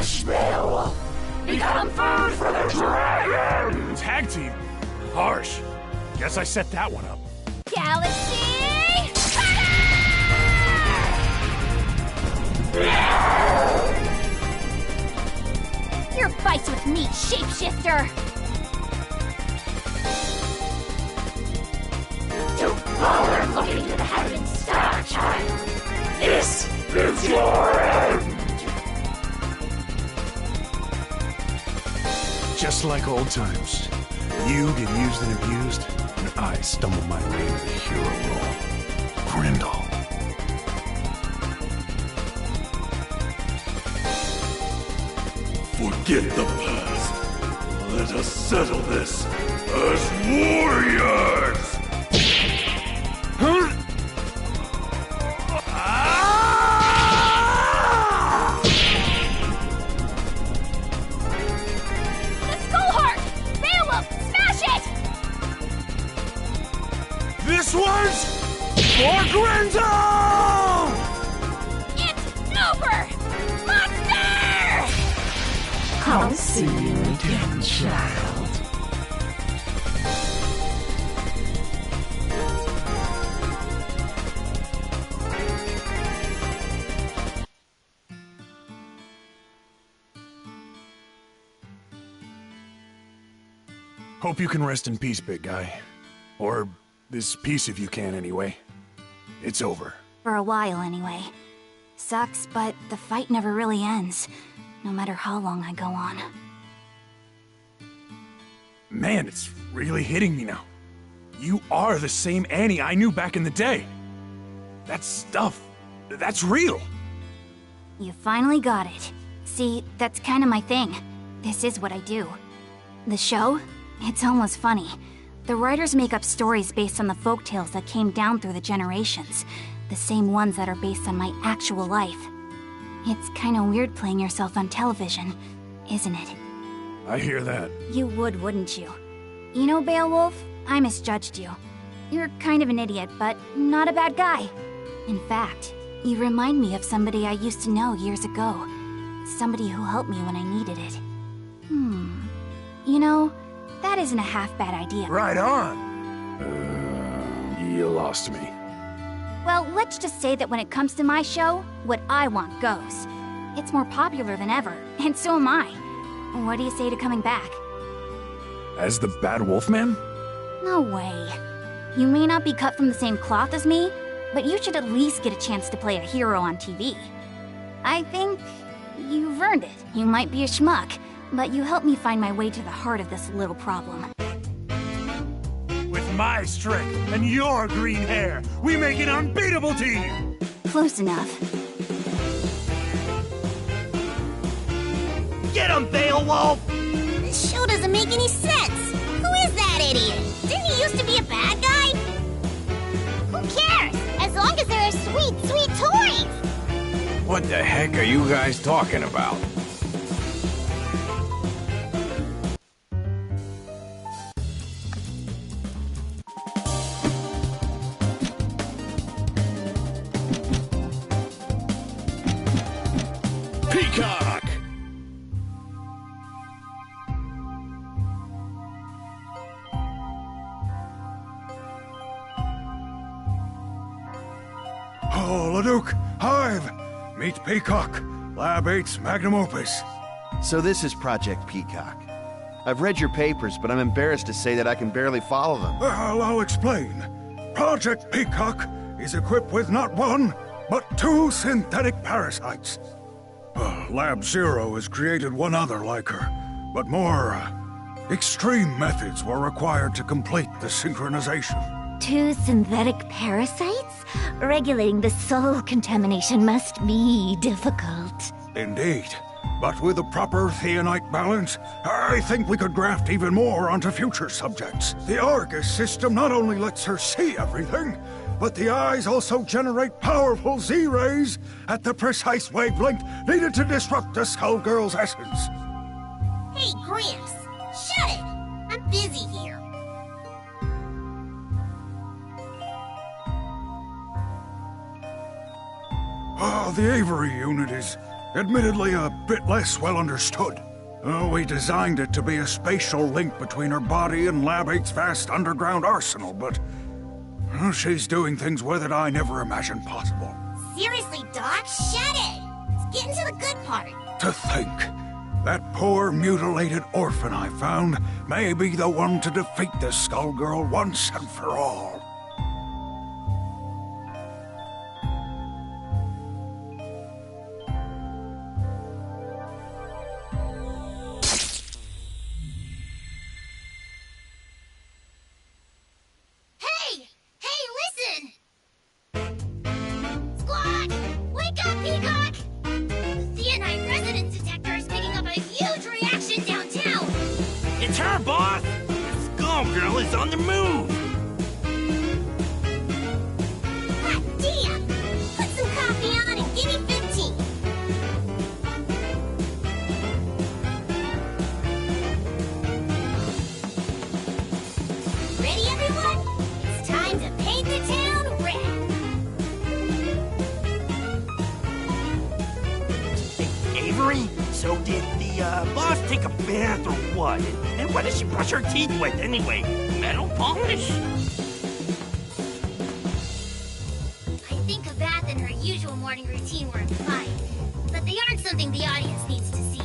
Perish, Beowulf! Become food for the dragon! Tag team? Harsh. Guess I set that one up. Galaxy! Your fights with me, shapeshifter! To forward-looking to the heavens, Star Child! This is your end! Just like old times. You get used and abused, and I stumble my way into the hero role. Grendel. Forget the past. Let us settle this as warriors! Huh? The Skull Heart! Beowulf, smash it! This one's for Grendel! It's over! Monster! I'll see you again, child. Hope you can rest in peace, big guy. Or this piece of you can, anyway. It's over. For a while, anyway. Sucks, but the fight never really ends, no matter how long I go on. Man, it's really hitting me now. You are the same Annie I knew back in the day. That stuff, that's real. You finally got it. See, that's kind of my thing. This is what I do. The show? It's almost funny. The writers make up stories based on the folktales that came down through the generations. The same ones that are based on my actual life. It's kind of weird playing yourself on television, isn't it? I hear that. You would, wouldn't you? You know, Beowulf, I misjudged you. You're kind of an idiot, but not a bad guy. In fact, you remind me of somebody I used to know years ago. Somebody who helped me when I needed it. You know, that isn't a half-bad idea. Right on. You lost me. Well, let's just say that when it comes to my show, what I want goes. It's more popular than ever, and so am I. What do you say to coming back? As the Bad Wolfman? No way. You may not be cut from the same cloth as me, but you should at least get a chance to play a hero on TV. I think you've earned it. You might be a schmuck, but you helped me find my way to the heart of this little problem. With my strength and your green hair, we make an unbeatable team! Close enough. Get him, Beowulf! This show doesn't make any sense. Who is that idiot? Didn't he used to be a bad guy? Who cares? As long as there are sweet, sweet toys! What the heck are you guys talking about? Peacock! Oh, Leduc, Hive! Meet Peacock, Lab 8's magnum opus. So this is Project Peacock. I've read your papers, but I'm embarrassed to say that I can barely follow them. Well, I'll explain. Project Peacock is equipped with not one, but 2 synthetic parasites. Lab 0 has created one other like her, but more extreme methods were required to complete the synchronization. 2 synthetic parasites? Regulating the soul contamination must be difficult. Indeed. But with a proper theonite balance, I think we could graft even more onto future subjects. The Argus system not only lets her see everything, but the eyes also generate powerful Z-rays at the precise wavelength needed to disrupt the Skullgirl's essence. Hey, Gramps, shut it! I'm busy here. The Avery unit is Admittedly a bit less well understood. We designed it to be a spatial link between her body and Lab 8's vast underground arsenal, but she's doing things with it I never imagined possible. Seriously, Doc, shut it! Let's get into the good part. To think, that poor mutilated orphan I found may be the one to defeat the Skullgirl once and for all. So did the boss take a bath or what? And what does she brush her teeth with anyway? Metal polish? I think a bath and her usual morning routine were fine, but they aren't something the audience needs to see.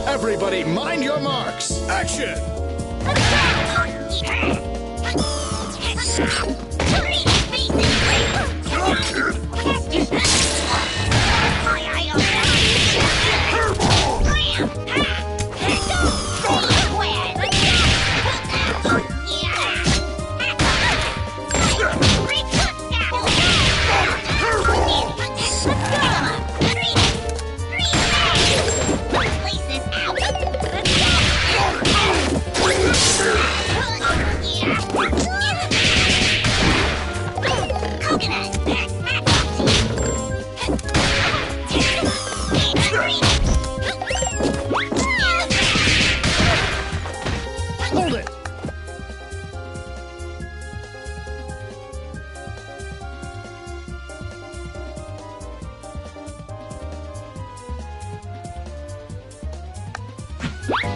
Everybody, mind your marks! Action! Hold it!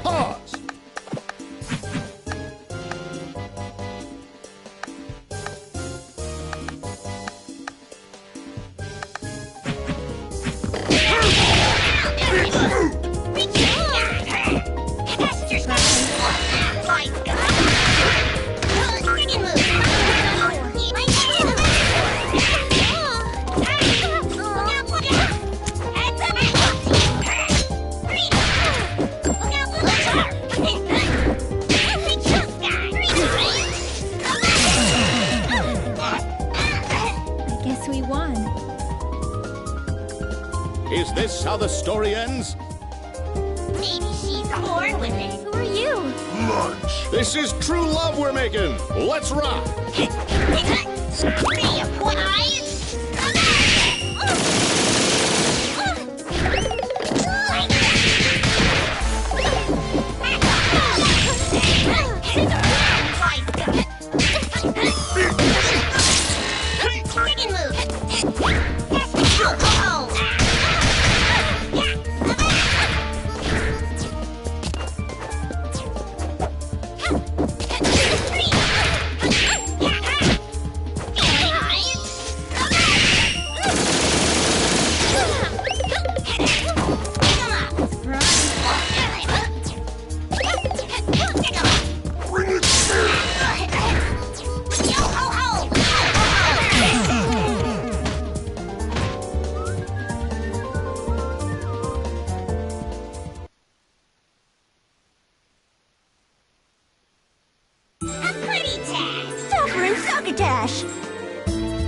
Pause! Is this how the story ends? Maybe she's bored with it. Who are you? Lunch. This is true love we're making. Let's rock.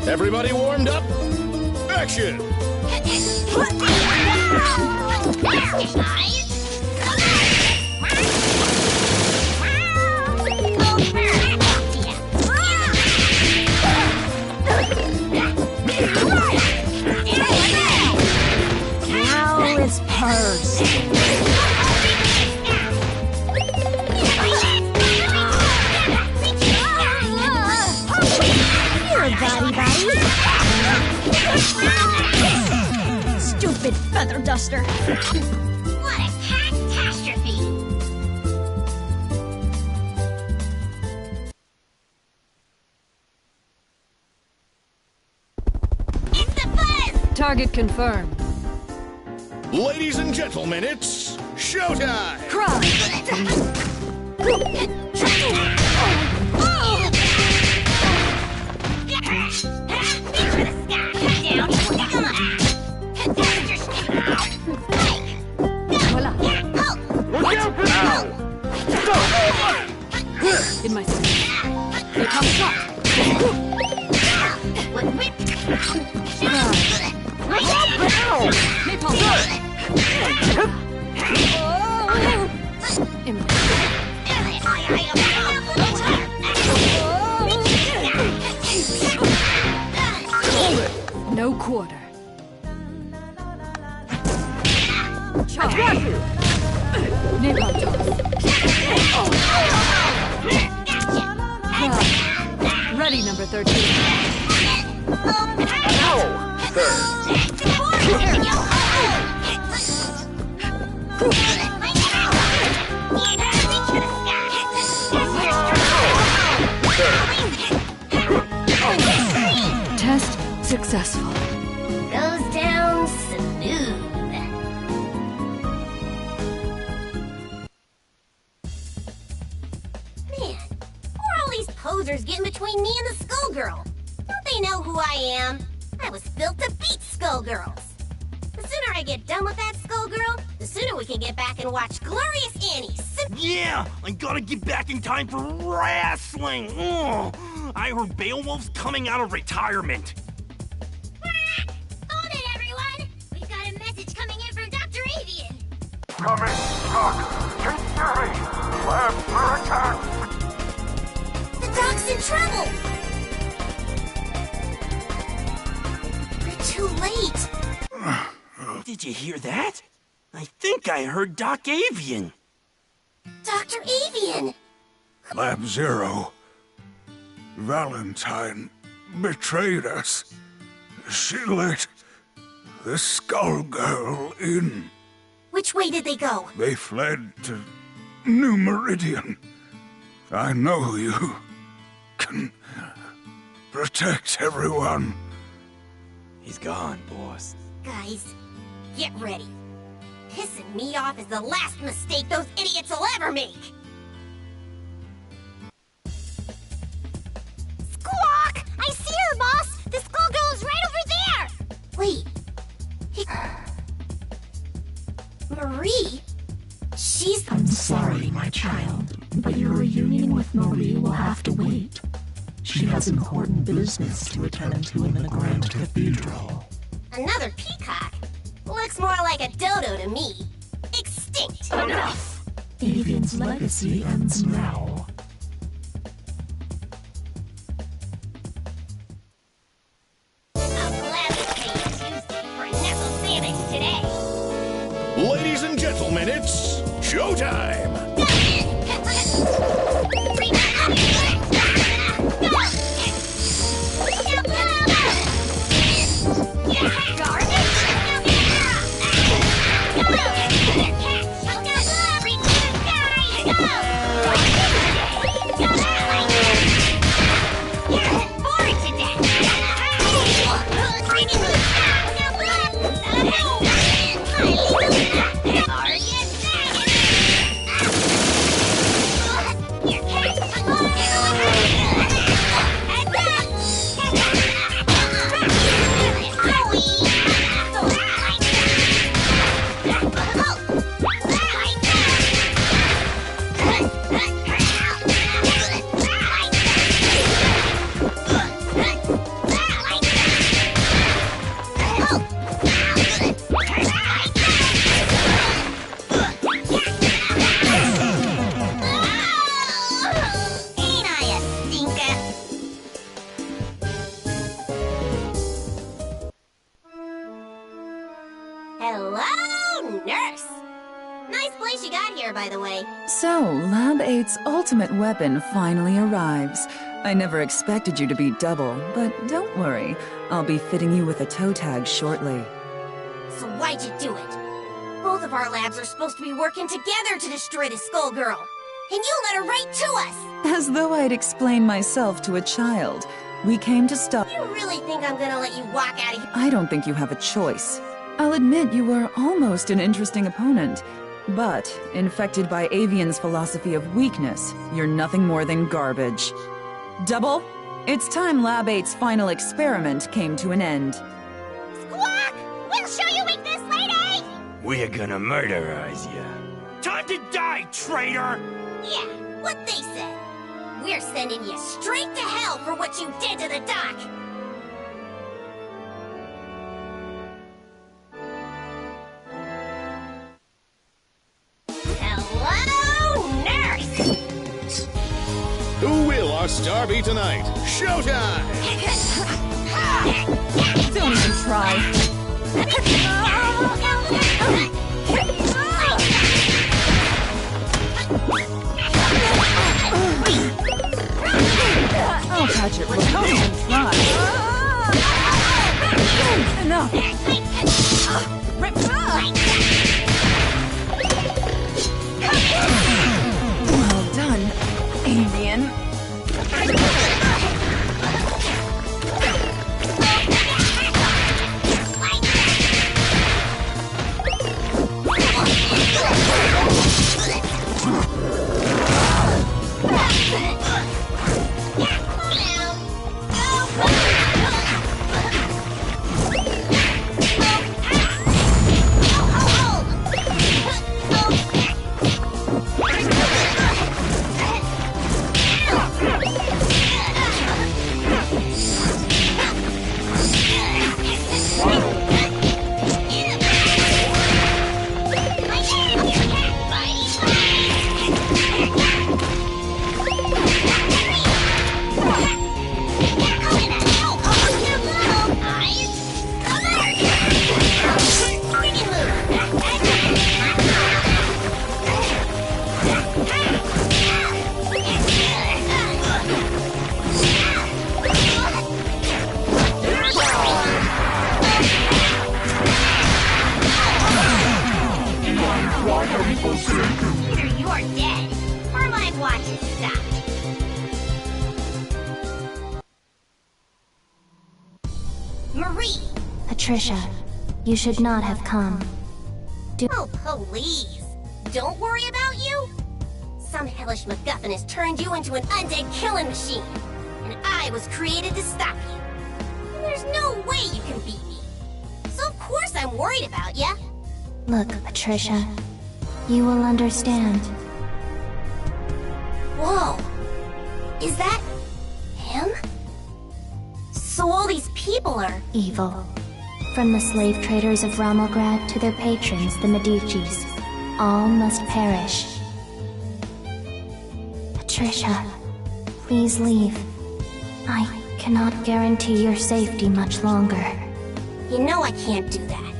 Everybody warmed up? Action! Now his purse. You're a body. Stupid feather duster. What a catastrophe! It's the buzz! Target confirmed. Ladies and gentlemen, it's showtime! In my sight. Here comes shot. No quarter. Charge. Napalm toss. Ready, number 13. Test successful. Goes down smooth. Man, who are all these posers getting between me and the Skullgirl? Don't they know who I am? I was built to beat Skullgirls. The sooner I get done with that Skullgirl, the sooner we can get back and watch Glorious Annie. Yeah, I gotta get back in time for wrestling. Oh, I heard Beowulf's coming out of retirement. Hold it, everyone! We've got a message coming in from Dr. Avian. Coming, Doc. Get ready. Labs are attacked. The Doc's in trouble! We're too late. Did you hear that? I think I heard Doc Avian. Dr. Avian! Lab Zero. Valentine betrayed us. She let the Skullgirl in. Which way did they go? They fled to New Meridian. I know you can protect everyone. He's gone, boss. Guys, get ready. Pissing me off is the last mistake those idiots will ever make! Squawk! I see her, boss! The Skullgirl is right over there! Wait. Marie? She's... I'm sorry, my child, but your reunion with Marie will have to wait. She has important business to attend to in the Grand Cathedral. Another peacock? Looks more like a dodo to me. Extinct. Enough! Avian's legacy ends now. I'm glad we paid Tuesday for a nestle sandwich today. Ladies and gentlemen, it's showtime! Nurse! Nice place you got here, by the way. So, Lab 8's ultimate weapon finally arrives. I never expected you to be double, but don't worry. I'll be fitting you with a toe tag shortly. So why'd you do it? Both of our labs are supposed to be working together to destroy the Skullgirl. And you let her right to us! As though I'd explain myself to a child. We came to stop— You really think I'm gonna let you walk out of here? I don't think you have a choice. I'll admit you were almost an interesting opponent. But, infected by Avian's philosophy of weakness, you're nothing more than garbage. Double, it's time Lab 8's final experiment came to an end. Squawk! We'll show you weakness, lady! We're gonna murderize you. Time to die, traitor! Yeah, what they said. We're sending you straight to hell for what you did to the doc! Hello, nurse! Who will our star be tonight? Showtime! Don't even try. I'll catch it. Don't even try. Enough. Well done, Avian. Either you are dead, or my watch is stopped. Marie! Patricia, you should not have come. Oh, please! Don't worry about you! Some hellish MacGuffin has turned you into an undead killing machine, and I was created to stop you. And there's no way you can beat me. So of course I'm worried about ya. Look, Patricia, you will understand. Whoa! Is that him? So all these people are Evil. From the slave traders of Ramelgrad to their patrons, the Medicis. All must perish. Patricia, please leave. I cannot guarantee your safety much longer. You know I can't do that.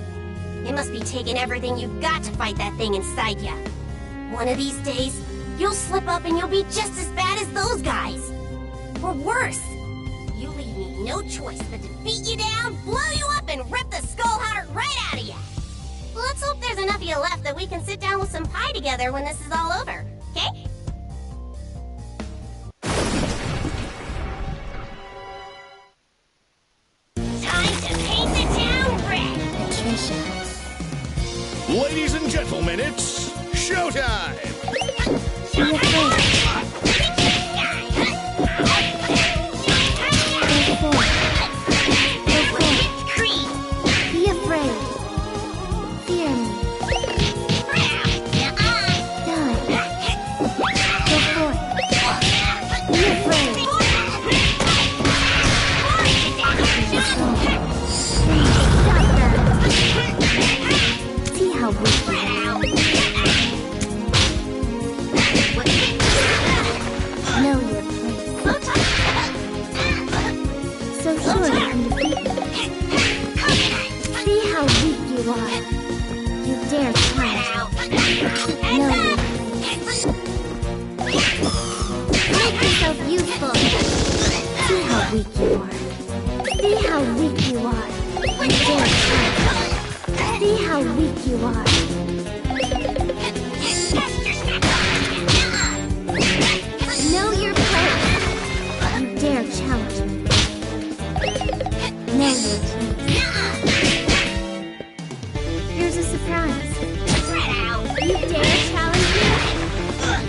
It must be taking everything you've got to fight that thing inside ya. One of these days, you'll slip up and you'll be just as bad as those guys. Or worse. You leave me no choice but to beat you down, blow you up, and rip the skull heart right out of you. Let's hope there's enough of you left that we can sit down with some pie together when this is all over, okay? Time to paint the town red! Patricia. Ladies and gentlemen, it's showtime! Be afraid. Fear me. Die. Go forth. Be afraid. See how weak you are. Know your place. So sure you can defeat me. See how weak you are. You dare challenge me. No, you. Make yourself useful. See how weak you are. See how weak you are. You dare challenge me. See how weak you are. Know your place. You dare challenge me. Know your place. Here's a surprise. You dare challenge me?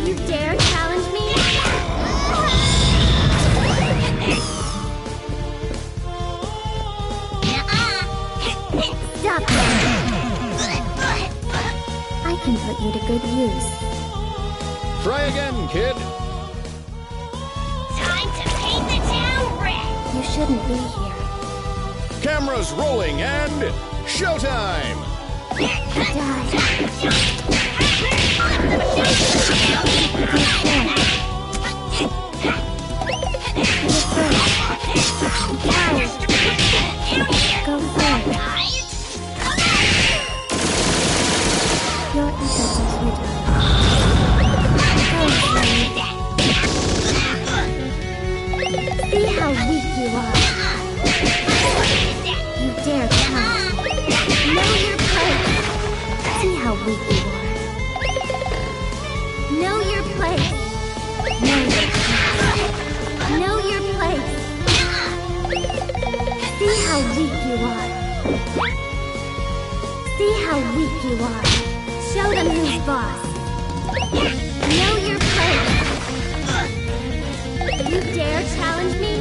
You dare challenge me? Stop that! I can put you to good use. Try again, kid. Time to paint the town red! You shouldn't be here. Cameras rolling and showtime! Go forward. Your efforts are futile. See how weak you are. You dare come. Know your place. See how weak you are. Know your place. Know your place. See how weak you are. See how weak you are. Show them who's boss. Know your place. You dare challenge me?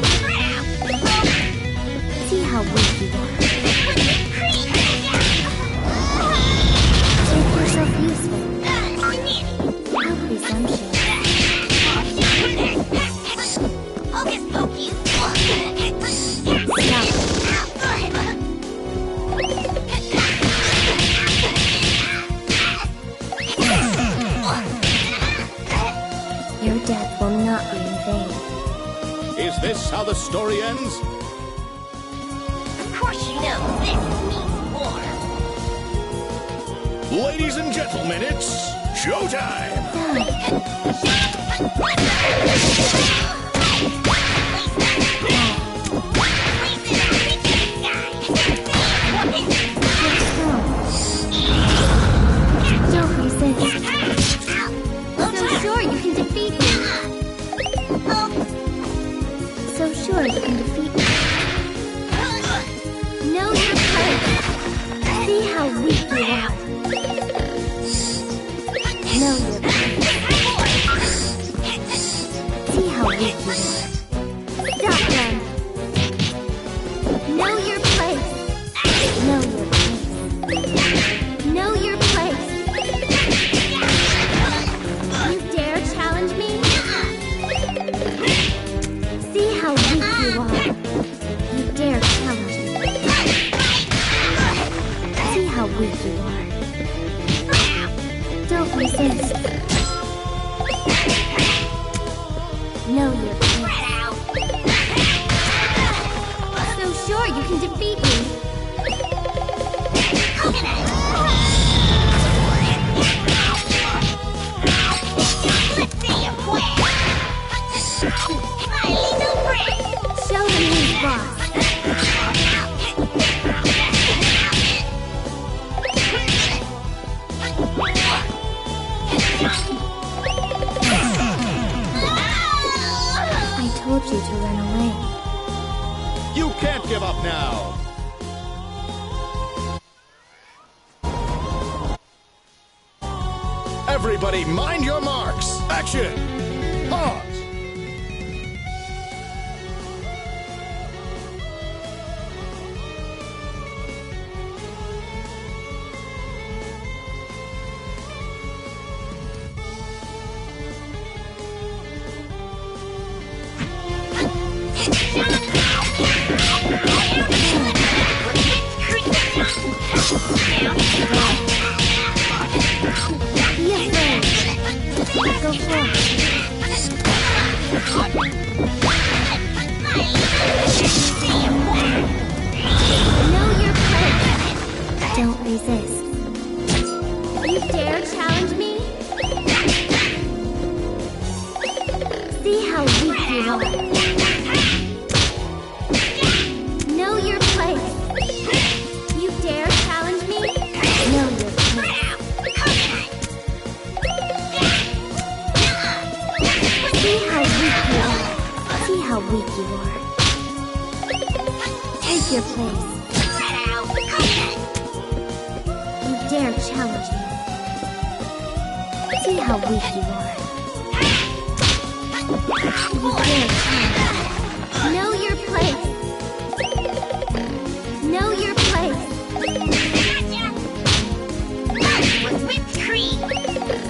See how weak you are. Make yourself useful. How presumptuous. Hocus pocus! Stop. Your death will not be in vain. Is this how the story ends? Of course you know this means war. Ladies and gentlemen, it's showtime! Don't resist. So sure you can defeat me. So sure you can defeat me. Know your place. See how weak you are. Know your place. See how weak you are. Stop them. Know your place. Know your place. Know your place. You dare challenge me? See how weak you are. You dare challenge me. See how weak you are. Don't resist. Know your place. So sure you can defeat me. Show them who's boss. I told you to run away. You can't give up now! Everybody, mind your marks! Action! Pause! Go forward. Know your place. Don't resist. You dare challenge me? See how weak you are. Know your place. You dare challenge me? Know your place. See how weak you are. See how weak you are. Take your place. You dare challenge me. See how weak you are. You dare challenge me. Know your place. Know your place. With whipped cream.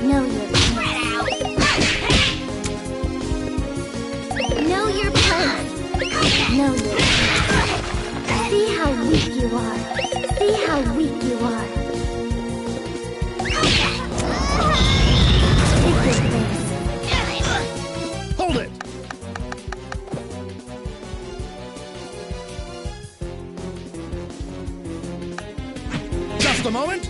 Know your place. Know your place. Know your place. See how weak you are. See how weak you are. Take your place. Hold it! Just a moment.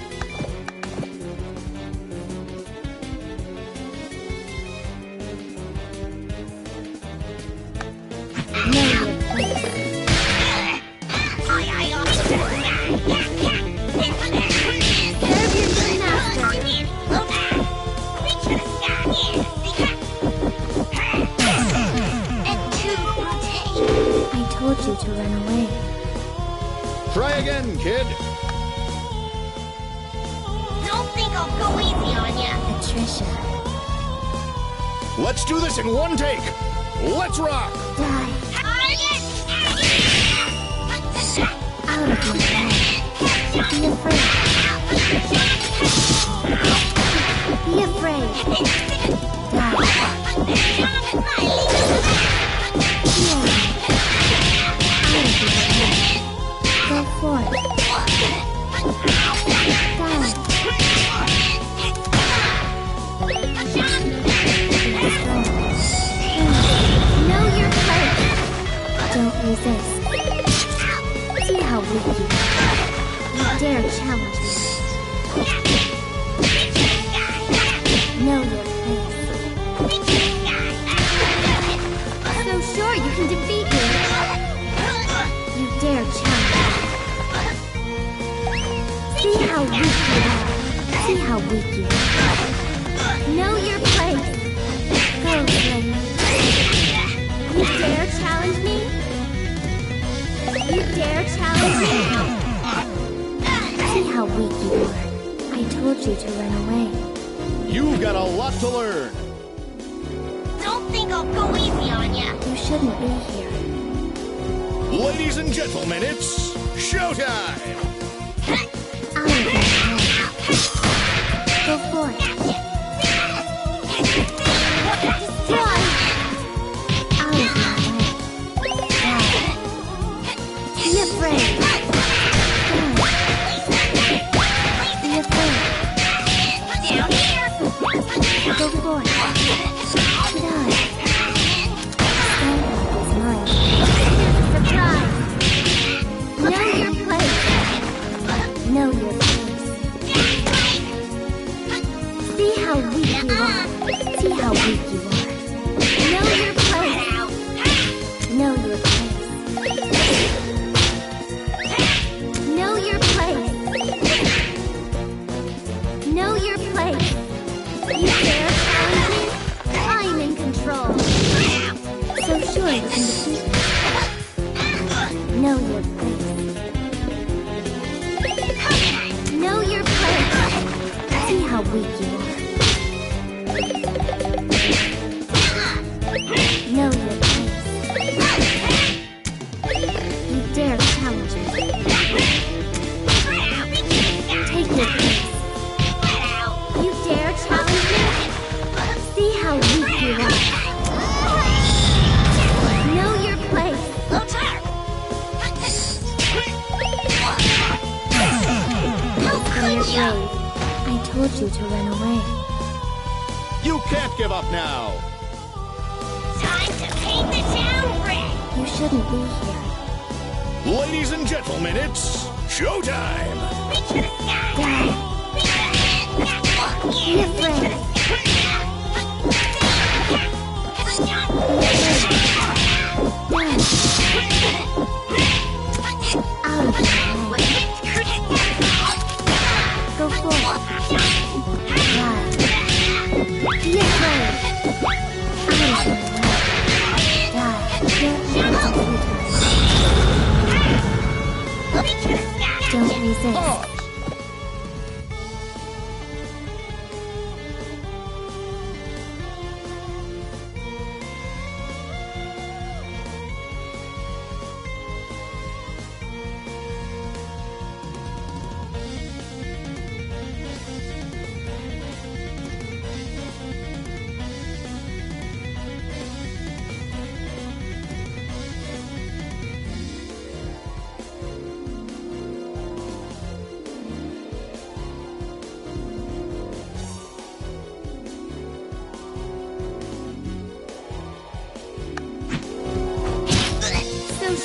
Know your place. Serve your good master. I told you to run away. Try again, kid. Don't think I'll go easy on ya. Patricia. Let's do this in one take. Let's rock. Die. Out of my way. Be afraid. Be afraid. Die. Heal. Out of my way. Go forth. Die. Be strong. Know your place. Don't resist. See how weak you are. You dare challenge me. Know your place. So sure you can defeat me. You dare challenge me. See how weak you are. See how weak you are. Know your place. Go, Slayer. You dare challenge me? You dare challenge me? See how weak you are. I told you to run away. You've got a lot to learn. Don't think I'll go easy on ya. You shouldn't be here. Ladies and gentlemen, it's showtime! Out of my way. Go forth. Destroy! Out of my way. Die. Be afraid. Die. Be afraid. Down here. Go forth. Die. Stand is mine. Surprise! Know your place. Know your place. See how weak you are. See how weak you are. Know your place. Know your place. Know your place. Know your place. You dare challenge me? I'm in control. So sure you can defeat me. Know your place. Know your place. See how weak you are. Know your place. You dare challenge me. Take your place. You dare challenge me? See how weak you are. Know your place. How could you? I told you to run away. You can't give up now. Time to paint the town red. You shouldn't be here. Ladies and gentlemen, it's showtime! Reach for the sky. Die. Be afraid. Out of the way. Go forward. Die. Be afraid. Out of the way. Die. Don't resist.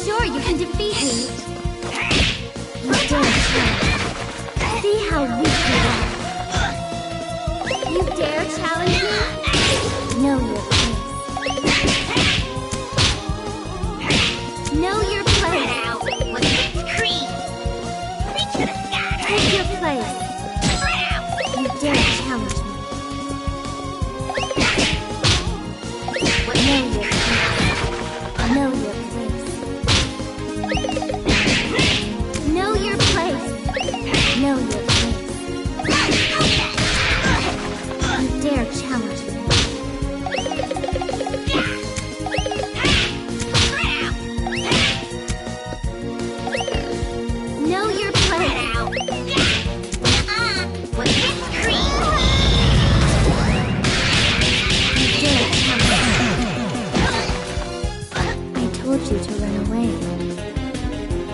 Sure, you can defeat me. You dare try. See how weak you are. You dare challenge me? Know your place. Know your place. Take your place. You dare challenge me? Know your place. Know your place. Know your place. Know your place. You dare challenge me? Know your place. You dare challenge me? I told you to run away.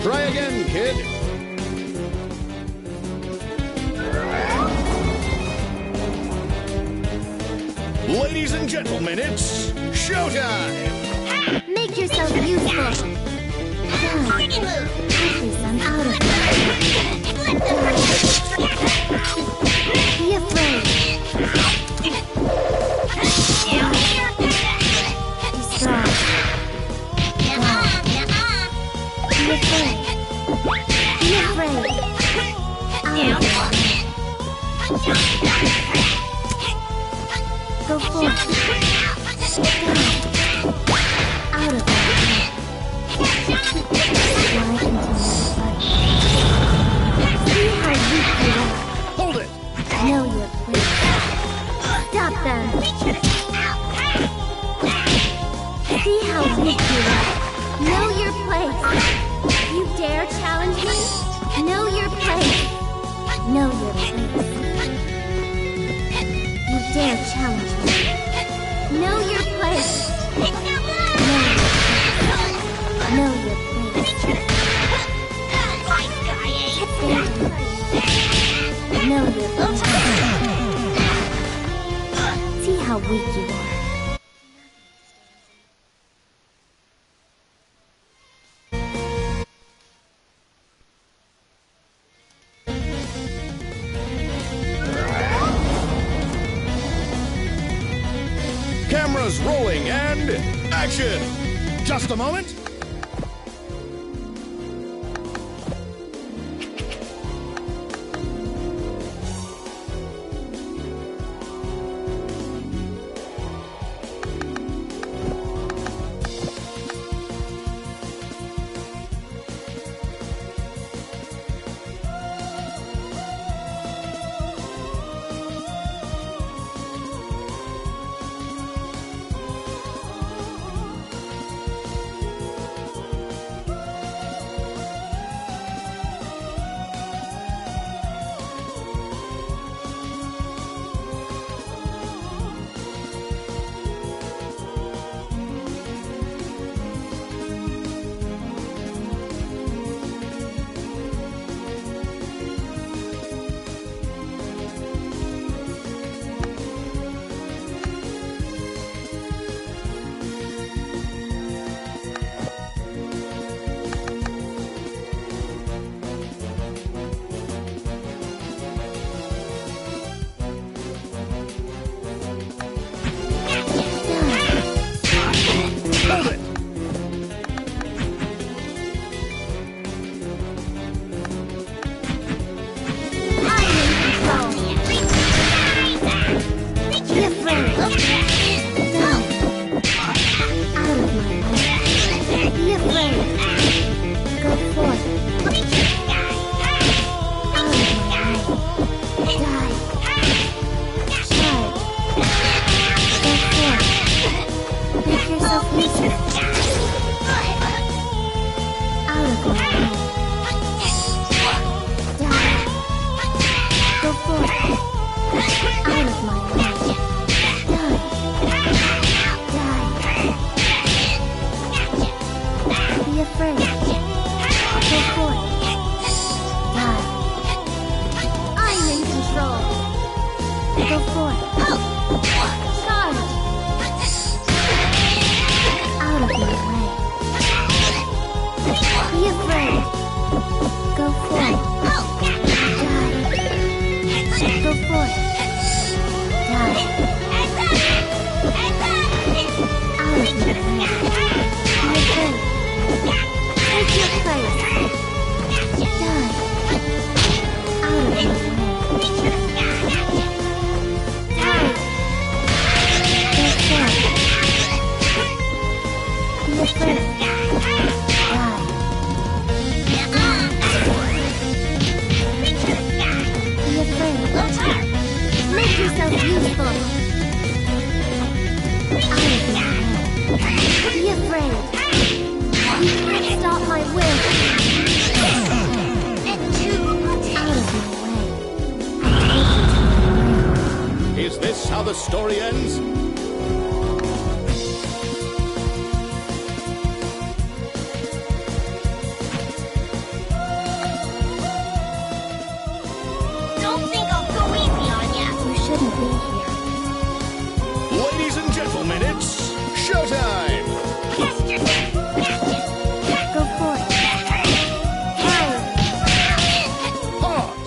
Try again, kid. Ladies and gentlemen, it's showtime! Make yourself useful. Please, I'm out of here. Be afraid. Be strong. Be afraid. Be afraid. Out of here. Go forward. Out of here. Why continue to fight? See how weak you are. Hold it! Know your place. Stop them. See how weak you are. Know your place. You dare challenge me? Know your place. Know your place. You dare challenge me? Know your place. Know your place. Know your place. See how weak you are. Cameras rolling and action! Just a moment. Out of my way. Die. Go forth. Out of my way. Die. Die. Be afraid. Go forth. Die. I'm in control. Go forth. Charge. Out of my way. Be afraid. Go forth. Die. Go forth. Die. Out of my way. Be afraid. Take your place. Die. Out of my way. Die. Go forth. Be afraid. Die. Be afraid. Make yourself useful. Out of my way. Be afraid. You can't stop my will. Out of my way. Is this how the story ends? Don't think I'll go easy on ya. You shouldn't be here. Ladies and gentlemen, it's showtime! Go forth. Fire. Pause!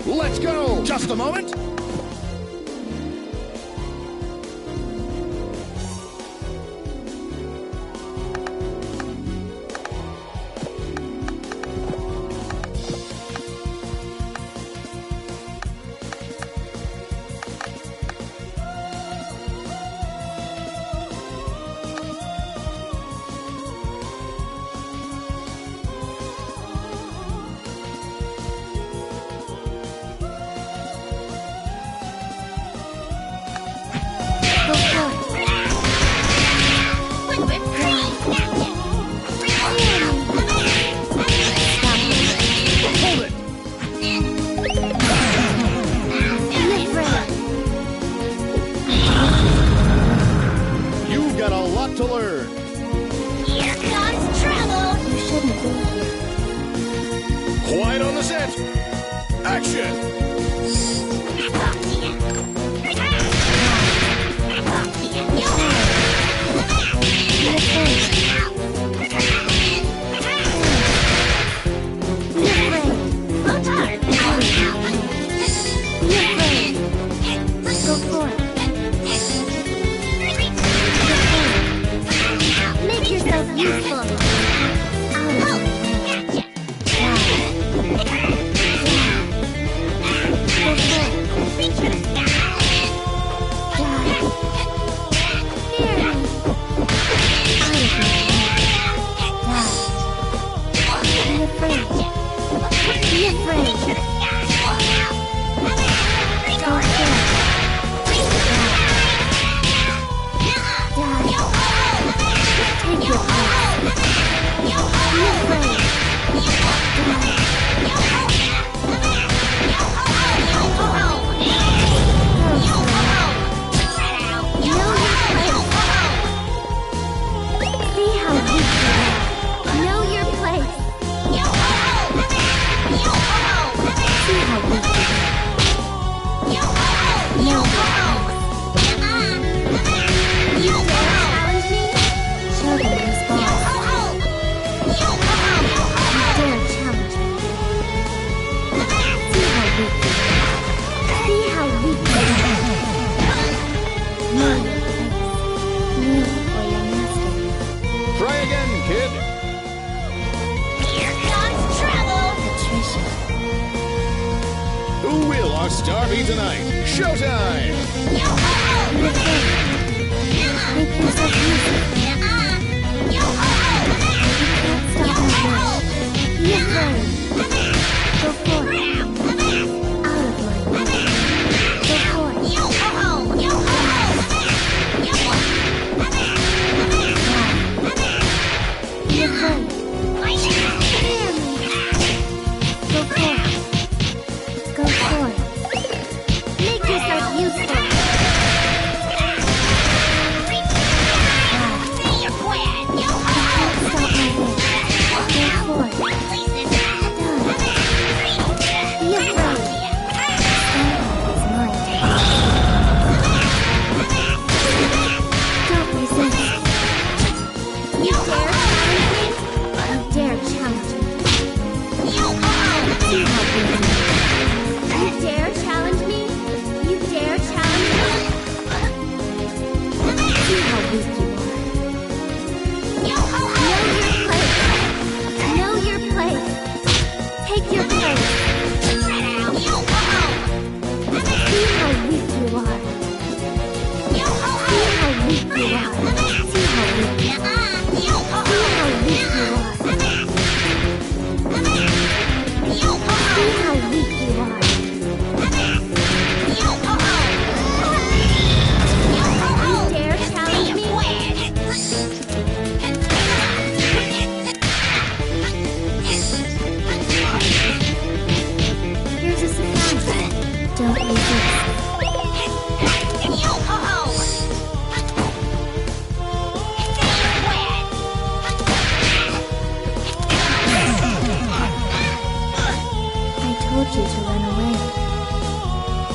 Let's go! Just a moment. Quiet on the set. Action. Make yourself useful. Try again, kid. Here comes trouble. Patricia. Who will our star be tonight? Showtime! Make yourself useful. Be afraid. Go forth. Out of my way. Go forth. Be afraid. Go forth. Go forth. Make yourself useful.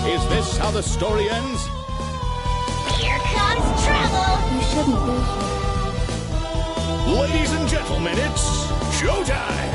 Is this how the story ends? Here comes trouble. You shouldn't be here. Ladies and gentlemen, it's showtime!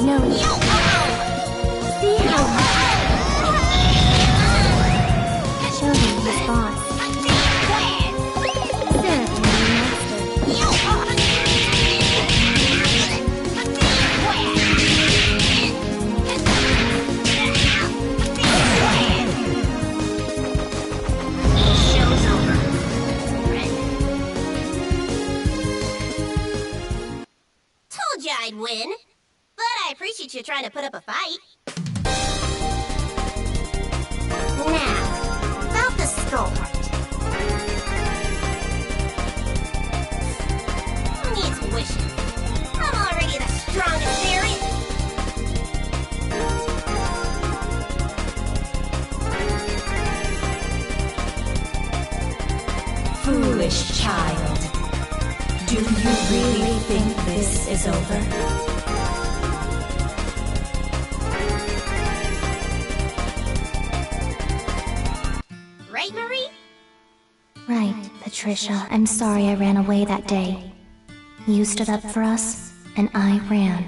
No. See him. Show him his boss. I'd win, but I appreciate you trying to put up a fight. Now, about the skull heart. Who needs wishing? I'm already the strongest there is. Foolish child. Do you really think this is over? Right, Marie? Right, Patricia. I'm sorry I ran away that day. You stood up for us, and I ran.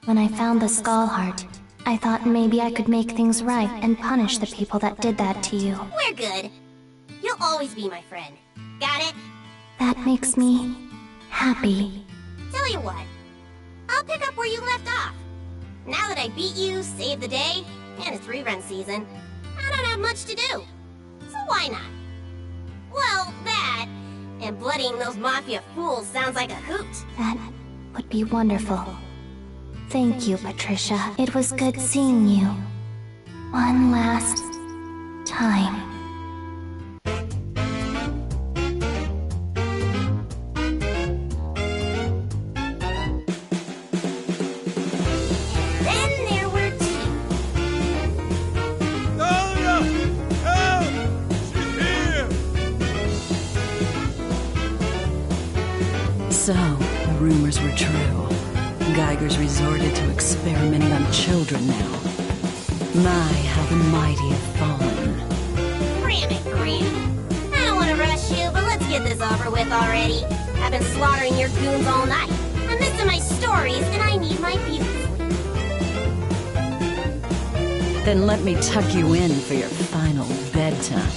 When I found the skull heart, I thought maybe I could make things right and punish the people that did that to you. We're good. You'll always be my friend. Got it? That makes me happy. Tell you what, I'll pick up where you left off. Now that I beat you, saved the day, and it's rerun season, I don't have much to do. So why not? Well, that, and bloodying those mafia fools sounds like a hoot. That would be wonderful. Thank you, Patricia. It was good seeing you. One last time. So, the rumors were true. Geiger's resorted to experimenting on children now. My, how the mighty have fallen. Cram it, Graham. I don't want to rush you, but let's get this over with already. I've been slaughtering your goons all night. I'm missing my stories, and I need my beauty. Then let me tuck you in for your final bedtime.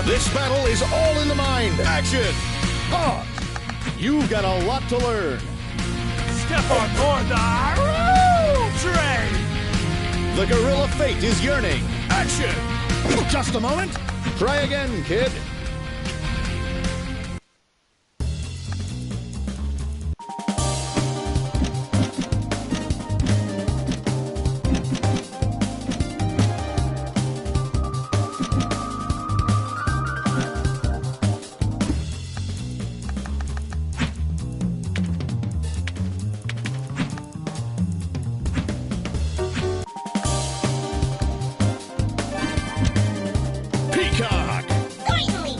This battle is all in the mind. Action! Pause! You've got a lot to learn. Step on board the road train! The gorilla fate is yearning. Action! Just a moment. Try again, kid. Finally!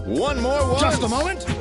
One more once. Just a moment.